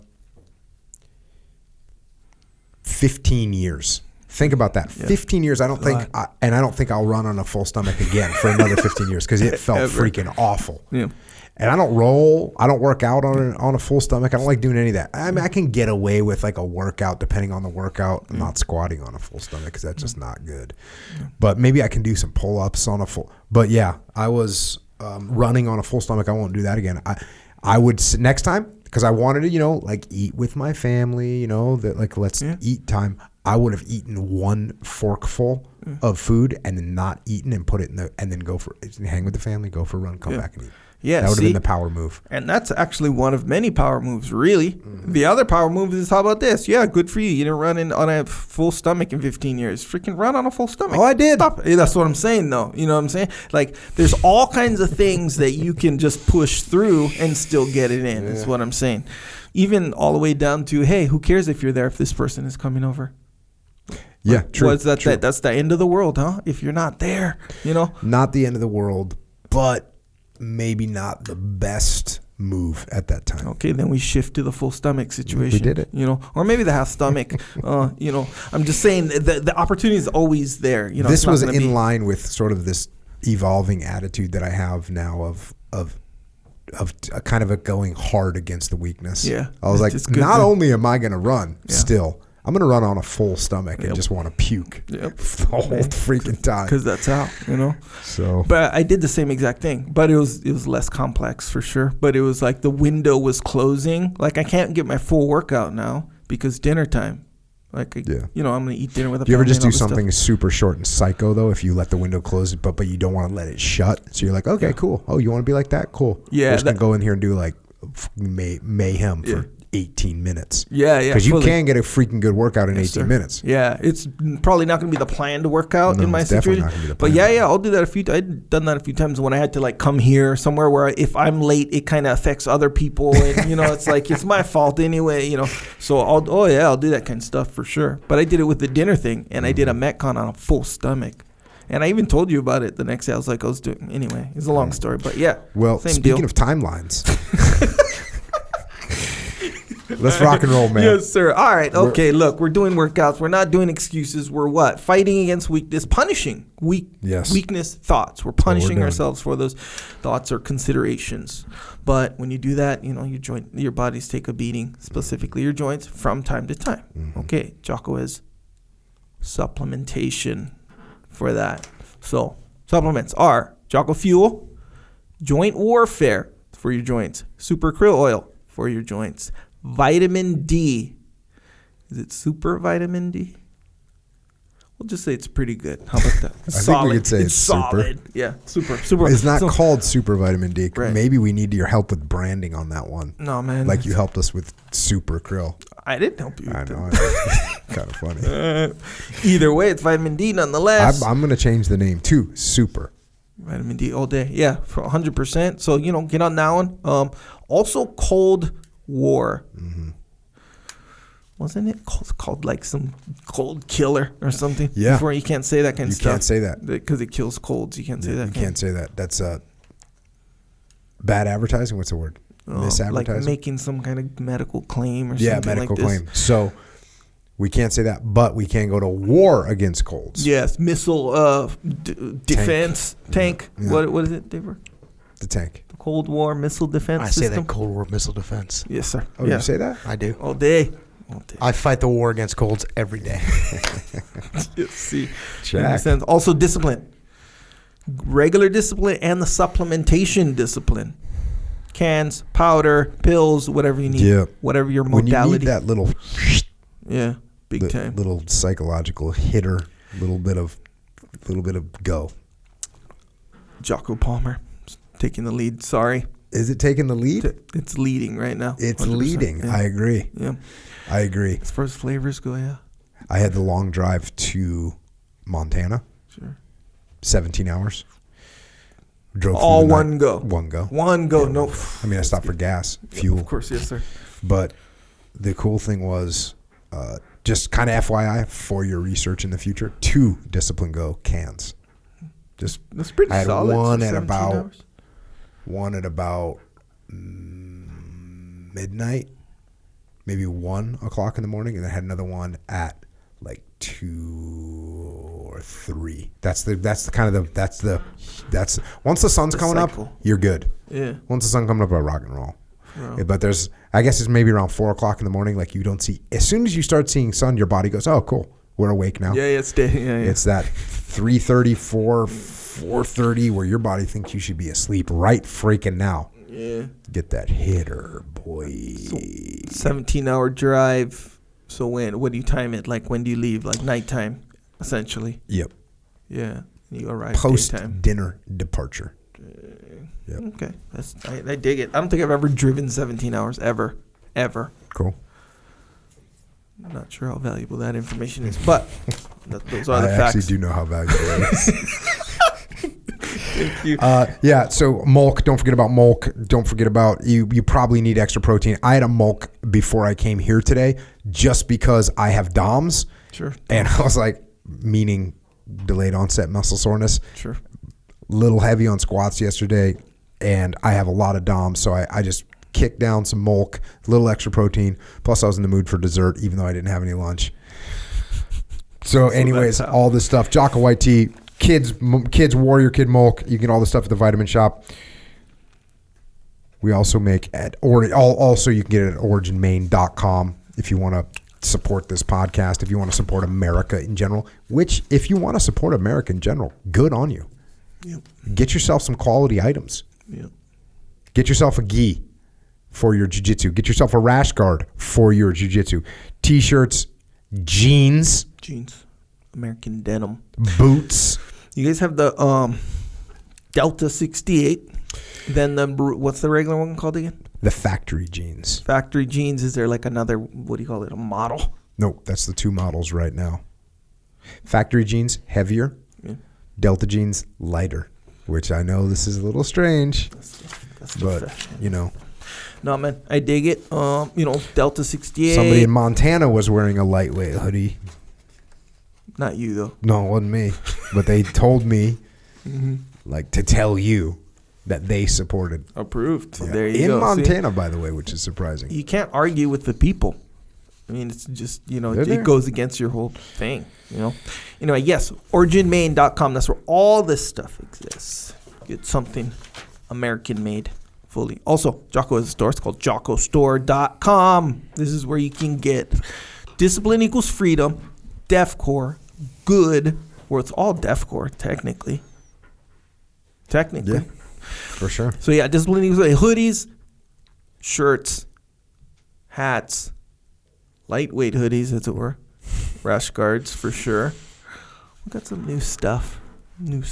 A: 15 years. Think about that. 15 years. I don't think, I don't think I'll run on a full stomach again for another 15 years because it felt freaking awful.
C: Yeah.
A: And I don't roll. I don't work out on a full stomach. I don't like doing any of that. I mean, I can get away with like a workout depending on the workout. I'm not squatting on a full stomach because that's just not good. But maybe I can do some pull-ups on a full. But yeah, I was running on a full stomach. I won't do that again. I would next time because I wanted to, like eat with my family. That like let's eat time. I would have eaten one forkful of food and then not eaten and put it in and then hang with the family, go for a run, come back and eat.
C: Yeah,
A: that would have been the power move.
C: And that's actually one of many power moves, really. Mm-hmm. The other power move is, how about this? Yeah, good for you. You didn't run on a full stomach in 15 years. Freaking run on a full stomach.
A: Oh, I did.
C: Stop. That's what I'm saying, though. You know what I'm saying? Like, there's all kinds of things that you can just push through and still get it in, is what I'm saying. Even all the way down to, hey, who cares if you're there if this person is coming over?
A: Yeah, true.
C: That's the end of the world, huh? If you're not there,
A: Not the end of the world, but maybe not the best move at that time.
C: Okay, then we shift to the full stomach situation.
A: We did it.
C: Or maybe the half stomach. I'm just saying the opportunity is always there.
A: This was in line with sort of this evolving attitude that I have now of kind of going hard against the weakness.
C: Yeah.
A: I was like, not only am I going to run still, I'm going to run on a full stomach and just want to puke the whole freaking time.
C: Because that's how,
A: So,
C: but I did the same exact thing, but it was less complex for sure. But it was like the window was closing. Like I can't get my full workout now because dinner time. Like, I'm going to eat dinner with a family.
A: You ever just do something super short and psycho, though, if you let the window close, but you don't want to let it shut? So you're like, okay, cool. Oh, you want to be like that? Cool.
C: Yeah.
A: We're just going to go in here and do like mayhem for 18 minutes.
C: Yeah.
A: Because you can get a freaking good workout in 18 minutes.
C: Yeah, it's probably not going to be the plan to work out in my situation. But I'll do that I've done that a few times when I had to like come here somewhere where if I'm late, it kind of affects other people. And, it's like, it's my fault anyway, So I'll do that kind of stuff for sure. But I did it with the dinner thing and I did a Metcon on a full stomach. And I even told you about it the next day. I was doing anyway. It's a long story, but yeah.
A: Well,
C: same
A: speaking
C: deal.
A: of timelines, let's rock and roll, man.
C: Yes, sir. All right. Okay. Look, we're doing workouts. We're not doing excuses. We're what? Fighting against weakness, punishing weakness thoughts. We're punishing
A: doing.
C: ourselves for those thoughts or considerations. But when you do that, your bodies take a beating, specifically your joints, from time to time.
A: Mm-hmm.
C: Okay. Jocko is supplementation for that. So supplements are Jocko Fuel, Joint Warfare for your joints, Super Krill Oil for your joints, Vitamin D. Is it super vitamin D? We'll just say it's pretty good. How about that?
A: I think we could say it's
C: solid.
A: super.
C: Yeah, super.
A: It's not called super vitamin D.
C: Right.
A: Maybe we need your help with branding on that one.
C: No, man.
A: Like you helped us with super krill.
C: I didn't help you.
A: I know. Kind of funny.
C: Either way, it's vitamin D nonetheless.
A: I'm going to change the name to super.
C: Vitamin D all day. Yeah, for 100%. So, get on that one. Also, Cold War.
A: Mm-hmm.
C: Wasn't it called like some cold killer or something?
A: Yeah.
C: Before you can't say that kind of stuff.
A: You can't say that.
C: Because it kills colds. You can't say that.
A: You can't say that. That's bad advertising. What's the word? Misadvertising?
C: Like making some kind of medical claim or something like this.
A: Yeah, medical claim. So we can't say that, but we can go to war against colds.
C: Yes, missile defense tank.
A: Yeah.
C: What is it, David?
A: The tank.
C: The Cold War missile defense
B: I
C: system.
B: say that Cold War missile defense.
C: Yes, sir.
A: Oh, you say that?
B: I do.
C: All day.
B: I fight the war against colds every day.
C: See,
A: Check.
C: that makes sense. Also, discipline, regular discipline, and the supplementation discipline. Cans, powder, pills, whatever you need.
A: Yeah.
C: Whatever your
A: When
C: modality.
A: you need that little,
C: big time.
A: little psychological hitter, little bit of go.
C: Jocko Palmer taking the lead. Sorry,
A: Is it taking the lead?
C: it's leading right now.
A: It's
C: 100%.
A: leading.
C: Yeah.
A: I agree.
C: Yeah.
A: I agree.
C: As far as flavors go, yeah.
A: I had the long drive to Montana,
C: Sure.
A: 17 hours. Drove
C: All
A: through the
C: one
A: night.
C: go.
A: One go.
C: One go. No.
A: I mean, I stopped for gas, fuel.
C: Of course, yes, sir.
A: But the cool thing was, just kind of FYI for your research in the future, 2 Discipline Go cans. Just
C: That's pretty
A: I had
C: solid.
A: one
C: for
A: at
C: 17
A: about
C: hours.
A: midnight, maybe 1 o'clock in the morning, and I had another one at like 2 or 3. That's once the sun's
C: The
A: coming
C: cycle.
A: up, you're good.
C: Yeah.
A: Once the sun comes up, I rock and roll.
C: Wow.
A: Yeah, but I guess it's maybe around 4 o'clock in the morning. Like you don't see, as soon as you start seeing sun, your body goes, oh, cool, we're awake now.
C: Yeah, it's day. Yeah.
A: It's that 3:30, 4:30 where your body thinks you should be asleep right freaking now.
C: Yeah.
A: Get that hitter, boy.
C: 17-hour drive. So what do you time it? Like when do you leave? Like nighttime, essentially.
A: Yep.
C: Yeah. You arrive
A: Post
C: daytime.
A: dinner departure. Yep.
C: Okay. I dig it. I don't think I've ever driven 17 hours ever.
A: Cool.
C: I'm not sure how valuable that information is, but those are
A: I
C: the facts.
A: actually do know how valuable it is.
C: Thank you.
A: Yeah, so Mulk, don't forget about Mulk. Don't forget about, you probably need extra protein. I had a Mulk before I came here today just because I have DOMS.
C: Sure.
A: And I was like, meaning delayed onset muscle soreness.
C: Sure.
A: Little heavy on squats yesterday, and I have a lot of DOMs, so I just kicked down some Mulk, a little extra protein. Plus, I was in the mood for dessert, even though I didn't have any lunch. So anyways, all this stuff, Jocko White Tea, kids Warrior Kid Mulk, you get all the stuff at the Vitamin Shop. We also make also you can get it at originmain.com if you want to support this podcast, if you want to support America in general, which if you want to support America in general, good on you.
C: Yep.
A: Get yourself some quality items.
C: Yep.
A: Get yourself a gi for your jiu-jitsu. Get yourself a rash guard for your jiu-jitsu. T-shirts, jeans,
C: American denim.
A: boots.
C: You guys have the Delta 68. Then what's the regular one called again?
A: The factory jeans.
C: Factory jeans. Is there like another, what do you call it, a model?
A: No, that's the 2 models right now. Factory jeans, heavier.
C: Yeah.
A: Delta jeans, lighter. Which I know this is a little strange,
C: That's
A: but
C: fashion.
A: you know.
C: No, man, I dig it. Delta 68.
A: Somebody in Montana was wearing a lightweight hoodie.
C: Not you though.
A: No, it wasn't me. But they told me,
C: Mm-hmm.
A: like, to tell you that they supported.
C: Approved. So
A: Yeah.
C: there you
A: In
C: go.
A: Montana, by the way, which is surprising.
C: See, you can't argue with the people. I mean, it's just,
A: They're
C: it
A: there.
C: goes against your whole thing, Anyway, yes, originmain.com. That's where all this stuff exists. Get something American-made fully. Also, Jocko has a store. It's called jockostore.com. This is where you can get Discipline Equals Freedom, deathcore, good, where it's all deathcore, technically.
A: Yeah, for sure.
C: So, yeah, Discipline Equals hoodies, shirts, hats, lightweight hoodies, as it were. Rash guards, for sure. We got some new stuff. New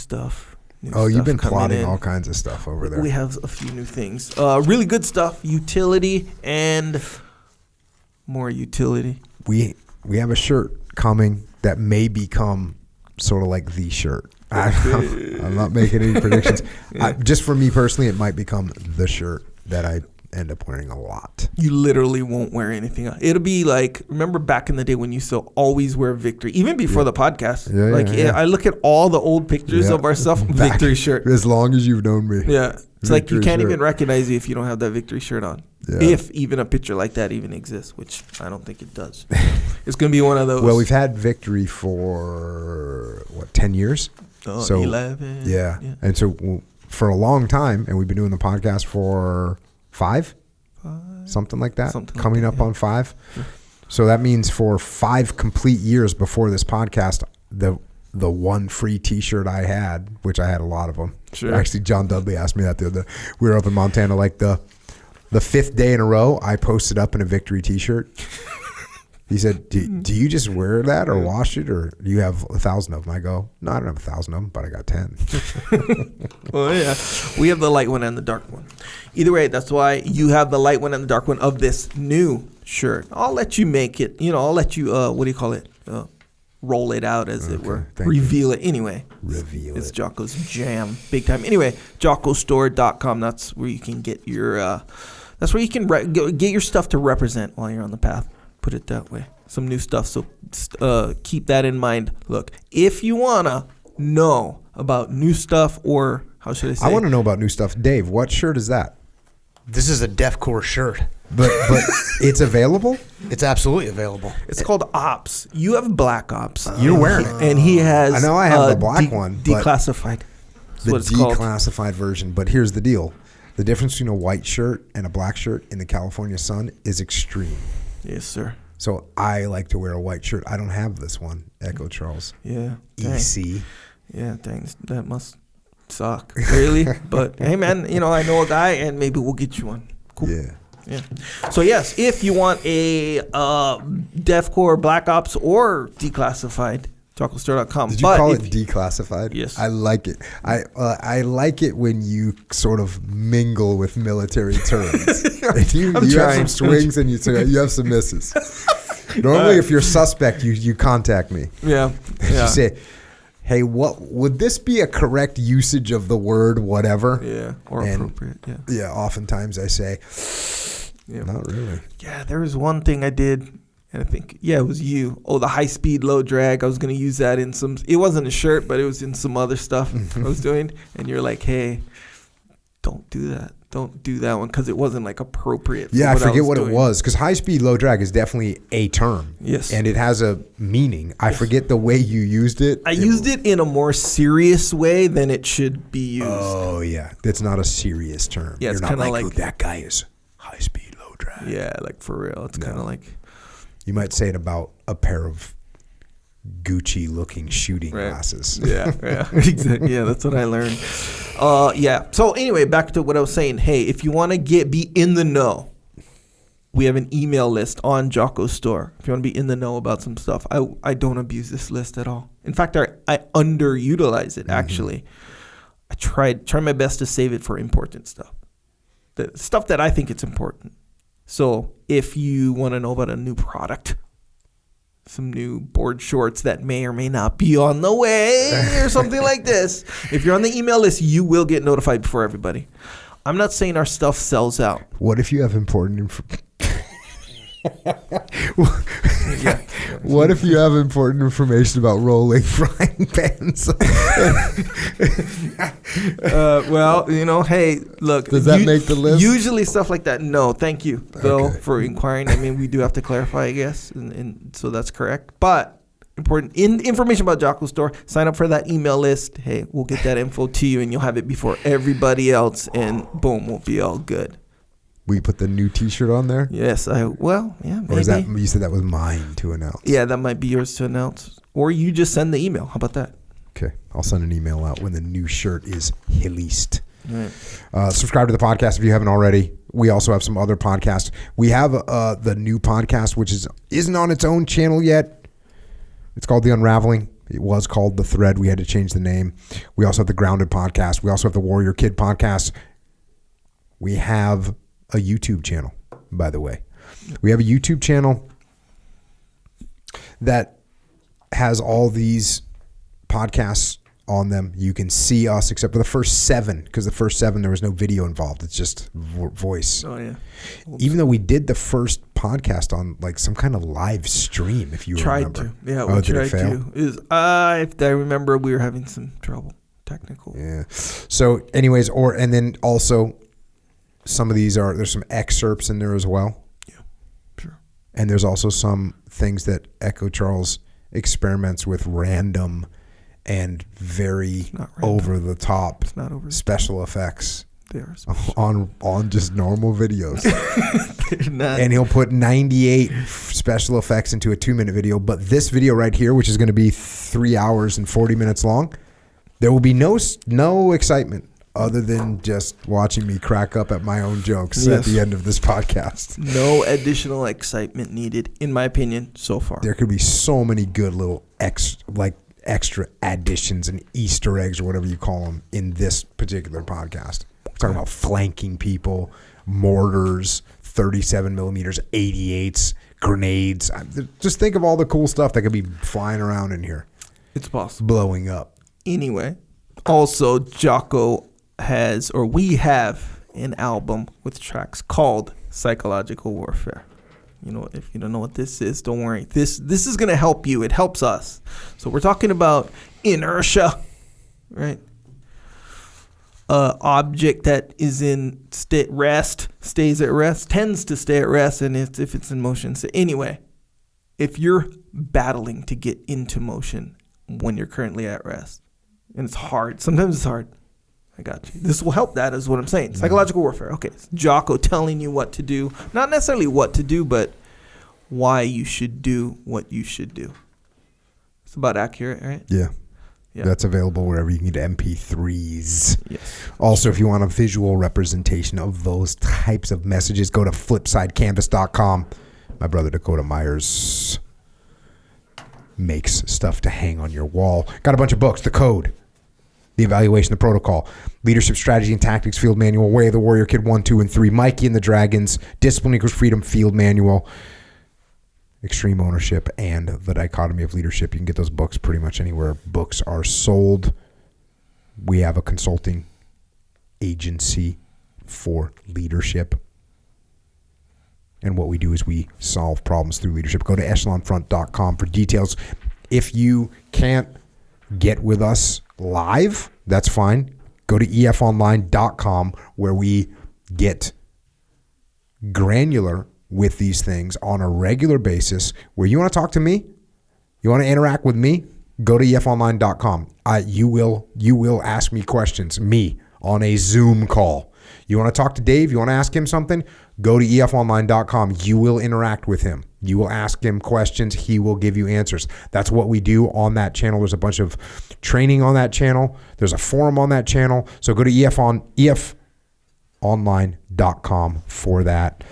A: Oh, you've been
C: coming
A: plotting
C: in.
A: all kinds of stuff over there.
C: We have a few new things. Really good stuff. Utility and more utility.
A: We have a shirt coming that may become sort of like the shirt. I'm not making any predictions. Just for me personally, it might become the shirt that I end up wearing a lot.
C: You literally won't wear anything else. It'll be like, remember back in the day when you used to always wear Victory, even before the podcast.
A: Yeah.
C: I look at all the old pictures
A: Yeah.
C: of our stuff,
A: Back-
C: Victory shirt.
A: As long as you've known me.
C: Yeah. It's like you
A: Victory
C: can't
A: shirt.
C: even recognize you if you don't have that Victory shirt on.
A: Yeah.
C: If even a picture like that even exists, which I don't think it does. It's going to be one of those.
A: Well, we've had Victory for, 10 years? So
C: 11.
A: Yeah. And so for a long time, and we've been doing the podcast for 5? Something like that.
C: Something like
A: Coming
C: that,
A: up
C: yeah.
A: on 5. So that means for 5 complete years before this podcast, the one free T-shirt I had, which I had a lot of them.
C: Sure.
A: Actually, John Dudley asked me that the other day. We were up in Montana, like the 5th day in a row, I posted up in a Victory T-shirt. He said, do you just wear that or wash it, or do you have 1,000 of them? I go, no, I don't have 1,000 of them, but I got 10.
C: Well, yeah. We have the light one and the dark one. Either way, that's why you have the light one and the dark one of this new shirt. I'll let you make it. I'll let you, roll it out, as it were.
A: thank
C: Reveal it. Anyway.
A: Reveal
C: It's
A: it.
C: Jocko's jam. Big time. Anyway, jockostore.com. That's where you can get your, that's where you can get your stuff to represent while you're on the path. Put it that way. Some new stuff. So keep that in mind. Look, if you want to know about new stuff, or how should I say?
A: I want to know about new stuff. Dave, what shirt is that?
B: This is a deathcore shirt.
A: But it's available?
B: It's absolutely available.
C: It's called Ops. You have Black Ops.
A: You're wearing it.
C: And he has.
A: I know I have the black one, but
C: Declassified. That's
A: the
C: what it's called.
A: declassified version. But here's the deal. The difference between a white shirt and a black shirt in the California sun is extreme.
C: Yes, sir.
A: So I like to wear a white shirt. I don't have this one. Echo Charles.
C: Yeah. Dang.
A: EC.
C: Yeah, dang. That must suck. Really? But, hey, man, I know a guy, and maybe we'll get you one. Cool.
A: Yeah.
C: So, yes, if you want a deathcore, Black Ops, or declassified, jockostore.com.
A: Did you call it declassified?
C: Yes.
A: I like it. I like it when you sort of mingle with military terms. you have
C: trying.
A: some swings and you have some misses. Normally, if you're suspect, you contact me.
C: Yeah.
A: You say, hey, what would this be a correct usage of the word whatever?
C: Yeah, or
A: And-
C: appropriate, yeah.
A: Yeah, oftentimes I say,
C: Yeah.
A: not really.
C: Yeah, there was one thing I did, and I think, it was you. Oh, the high speed, low drag. I was going to use that in some, it wasn't a shirt, but it was in some other stuff I was doing. And you're like, hey, don't do that. Don't do that one, because it wasn't like appropriate. For
A: Yeah, I forget what
C: doing.
A: it was, because high speed, low drag is definitely a term.
C: Yes.
A: And it has a meaning. I forget the way you used it.
C: I used it in a more serious way than it should be used.
A: Oh, yeah. That's not a serious term.
C: Yeah, it's
A: You're not
C: kinda
A: like,
C: like-
A: "Oh, that guy is high speed, low drag.
C: Yeah, like for real. It's kind of like,
A: You might say it about a pair of Gucci-looking shooting
C: Right.
A: glasses.
C: yeah, exactly. Yeah, that's what I learned. Yeah. So anyway, back to what I was saying. Hey, if you want to be in the know, we have an email list on Jocko Store. If you want to be in the know about some stuff, I don't abuse this list at all. In fact, I underutilize it. Actually, I try my best to save it for important stuff, the stuff that I think it's important. So if you want to know about a new product, some new board shorts that may or may not be on the way or something like this, if you're on the email list, you will get notified before everybody. I'm not saying our stuff sells out.
A: What if you have important information? What if you have important information about rolling frying pans?
C: Well, hey, look.
A: Does that make the list?
C: Usually stuff like that. No, thank you, Bill,
A: Okay.
C: for inquiring. I mean, we do have to clarify, I guess, and so that's correct. But important information about Jocko Store. Sign up for that email list. Hey, we'll get that info to you, and you'll have it before everybody else, and boom, we'll be all good.
A: We put the new T-shirt on there?
C: Yes, maybe.
A: Or is that, you said that was mine to announce?
C: Yeah, that might be yours to announce. Or you just send the email. How about that?
A: Okay. I'll send an email out when the new shirt is released.
C: All right.
A: Subscribe to the podcast if you haven't already. We also have some other podcasts. We have the new podcast, which isn't on its own channel yet. It's called The Unraveling. It was called The Thread. We had to change the name. We also have the Grounded podcast. We also have the Warrior Kid podcast. We have a YouTube channel, by the way. We have a YouTube channel that has all these podcasts on them. You can see us except for the first 7, because the first 7 there was no video involved. It's just voice.
C: Oh yeah.
A: Even though we did the first podcast on like some kind of live stream, if you remember.
C: Yeah,
A: Oh,
C: we
A: did it
C: tried
A: fail?
C: to. If I remember, we were having some trouble, technical.
A: Yeah. So, anyways, and then also some of these there's some excerpts in there as well.
C: Yeah, sure.
A: And there's also some things that Echo Charles experiments with random and very over the top special effects
C: They are
A: on just normal videos.
C: They're not.
A: And he'll put 98 special effects into a 2-minute video. But this video right here, which is going to be 3 hours and 40 minutes long, there will be no excitement other than just watching me crack up at my own jokes at the end of this podcast.
C: No additional excitement needed, in my opinion, so far.
A: There could be so many good little extra additions and Easter eggs or whatever you call them in this particular podcast. We're talking about flanking people, mortars, 37 millimeters, 88s, grenades. Just think of all the cool stuff that could be flying around in here.
C: It's possible.
A: Blowing up.
C: Anyway, also Jocko we have an album with tracks called Psychological Warfare. If you don't know what this is, don't worry. This is going to help you. It helps us. So we're talking about inertia, right? Object that is in stays at rest, tends to stay at rest, and if it's in motion. So anyway, if you're battling to get into motion when you're currently at rest, and it's hard, sometimes it's hard, I got you. This will help that is what I'm saying. Psychological warfare. Okay. It's Jocko telling you what to do. Not necessarily what to do, but why you should do what you should do. It's about accurate, right?
A: Yeah.
C: Yeah.
A: That's available wherever you can get MP3s.
C: Yes.
A: Also, if you want a visual representation of those types of messages, go to flipsidecanvas.com. My brother Dakota Myers makes stuff to hang on your wall. Got a bunch of books. The Code, The Evaluation, The Protocol, Leadership Strategy and Tactics Field Manual, Way of the Warrior Kid 1, 2, and 3, Mikey and the Dragons, Discipline Equals Freedom Field Manual, Extreme Ownership, and The Dichotomy of Leadership. You can get those books pretty much anywhere books are sold. We have a consulting agency for leadership. And what we do is we solve problems through leadership. Go to echelonfront.com for details. If you can't get with us live, that's fine. Go to efonline.com where we get granular with these things on a regular basis. Where you want to talk to me, you want to interact with me, go to efonline.com. You will ask me questions, me, on a Zoom call. You want to talk to Dave, you want to ask him something, go to efonline.com. You will interact with him. You will ask him questions. He will give you answers. That's what we do on that channel. There's a bunch of training on that channel. There's a forum on that channel. So go to efonline.com for that.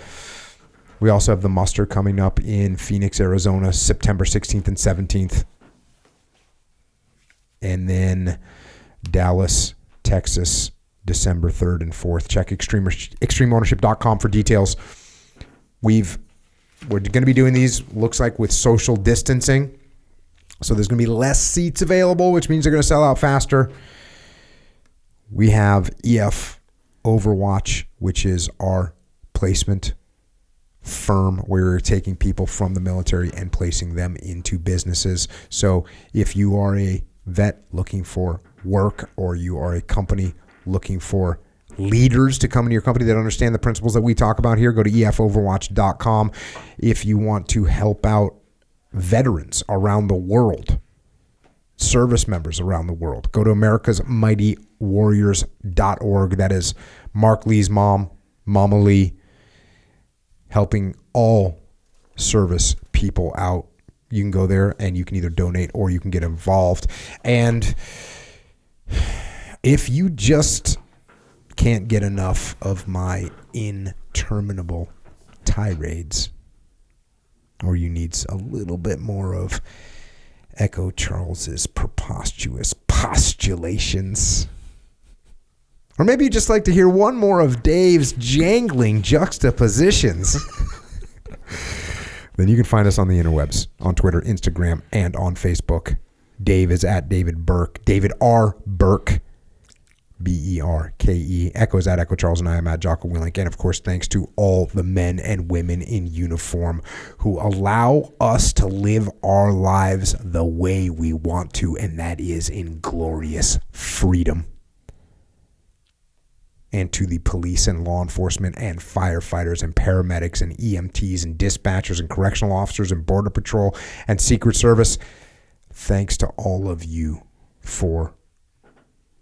A: We also have the muster coming up in Phoenix, Arizona, September 16th and 17th. And then Dallas, Texas, December 3rd and 4th. Check extremeownership.com for details. We're going to be doing these, looks like, with social distancing. So there's going to be less seats available, which means they're going to sell out faster. We have EF Overwatch, which is our placement firm where we're taking people from the military and placing them into businesses. So if you are a vet looking for work, or you are a company looking for leaders to come into your company that understand the principles that we talk about here, go to efoverwatch.com. If you want to help out veterans around the world, service members around the world, go to americasmightywarriors.org. That is Mark Lee's mom, Mama Lee, helping all service people out. You can go there and you can either donate or you can get involved. And if you just can't get enough of my interminable tirades, or you need a little bit more of Echo Charles's preposterous postulations, or maybe you just like to hear one more of Dave's jangling juxtapositions, then you can find us on the interwebs, on Twitter, Instagram, and on Facebook. Dave is at David Berke, David R. Berke, Berke. Echo is at Echo Charles, and I am at Jocko Willink. And of course, thanks to all the men and women in uniform who allow us to live our lives the way we want to, and that is in glorious freedom. And to the police and law enforcement and firefighters and paramedics and EMTs and dispatchers and correctional officers and Border Patrol and Secret Service, thanks to all of you for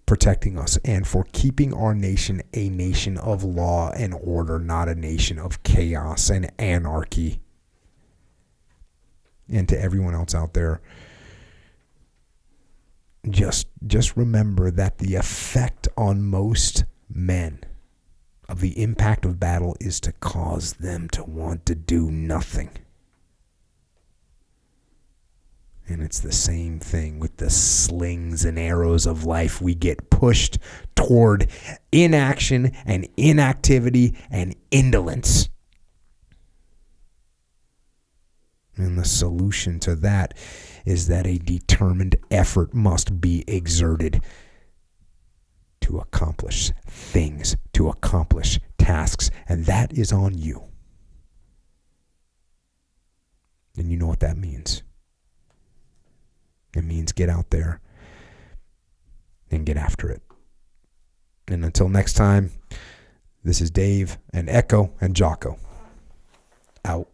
A: protecting us and for keeping our nation a nation of law and order, not a nation of chaos and anarchy. And to everyone else out there, just remember that the effect on most men of the impact of battle is to cause them to want to do nothing. And it's the same thing with the slings and arrows of life. We get pushed toward inaction and inactivity and indolence. And the solution to that is that a determined effort must be exerted to accomplish things, to accomplish tasks, and that is on you. And you know what that means. It means get out there and get after it. And until next time, this is Dave and Echo and Jocko. Out.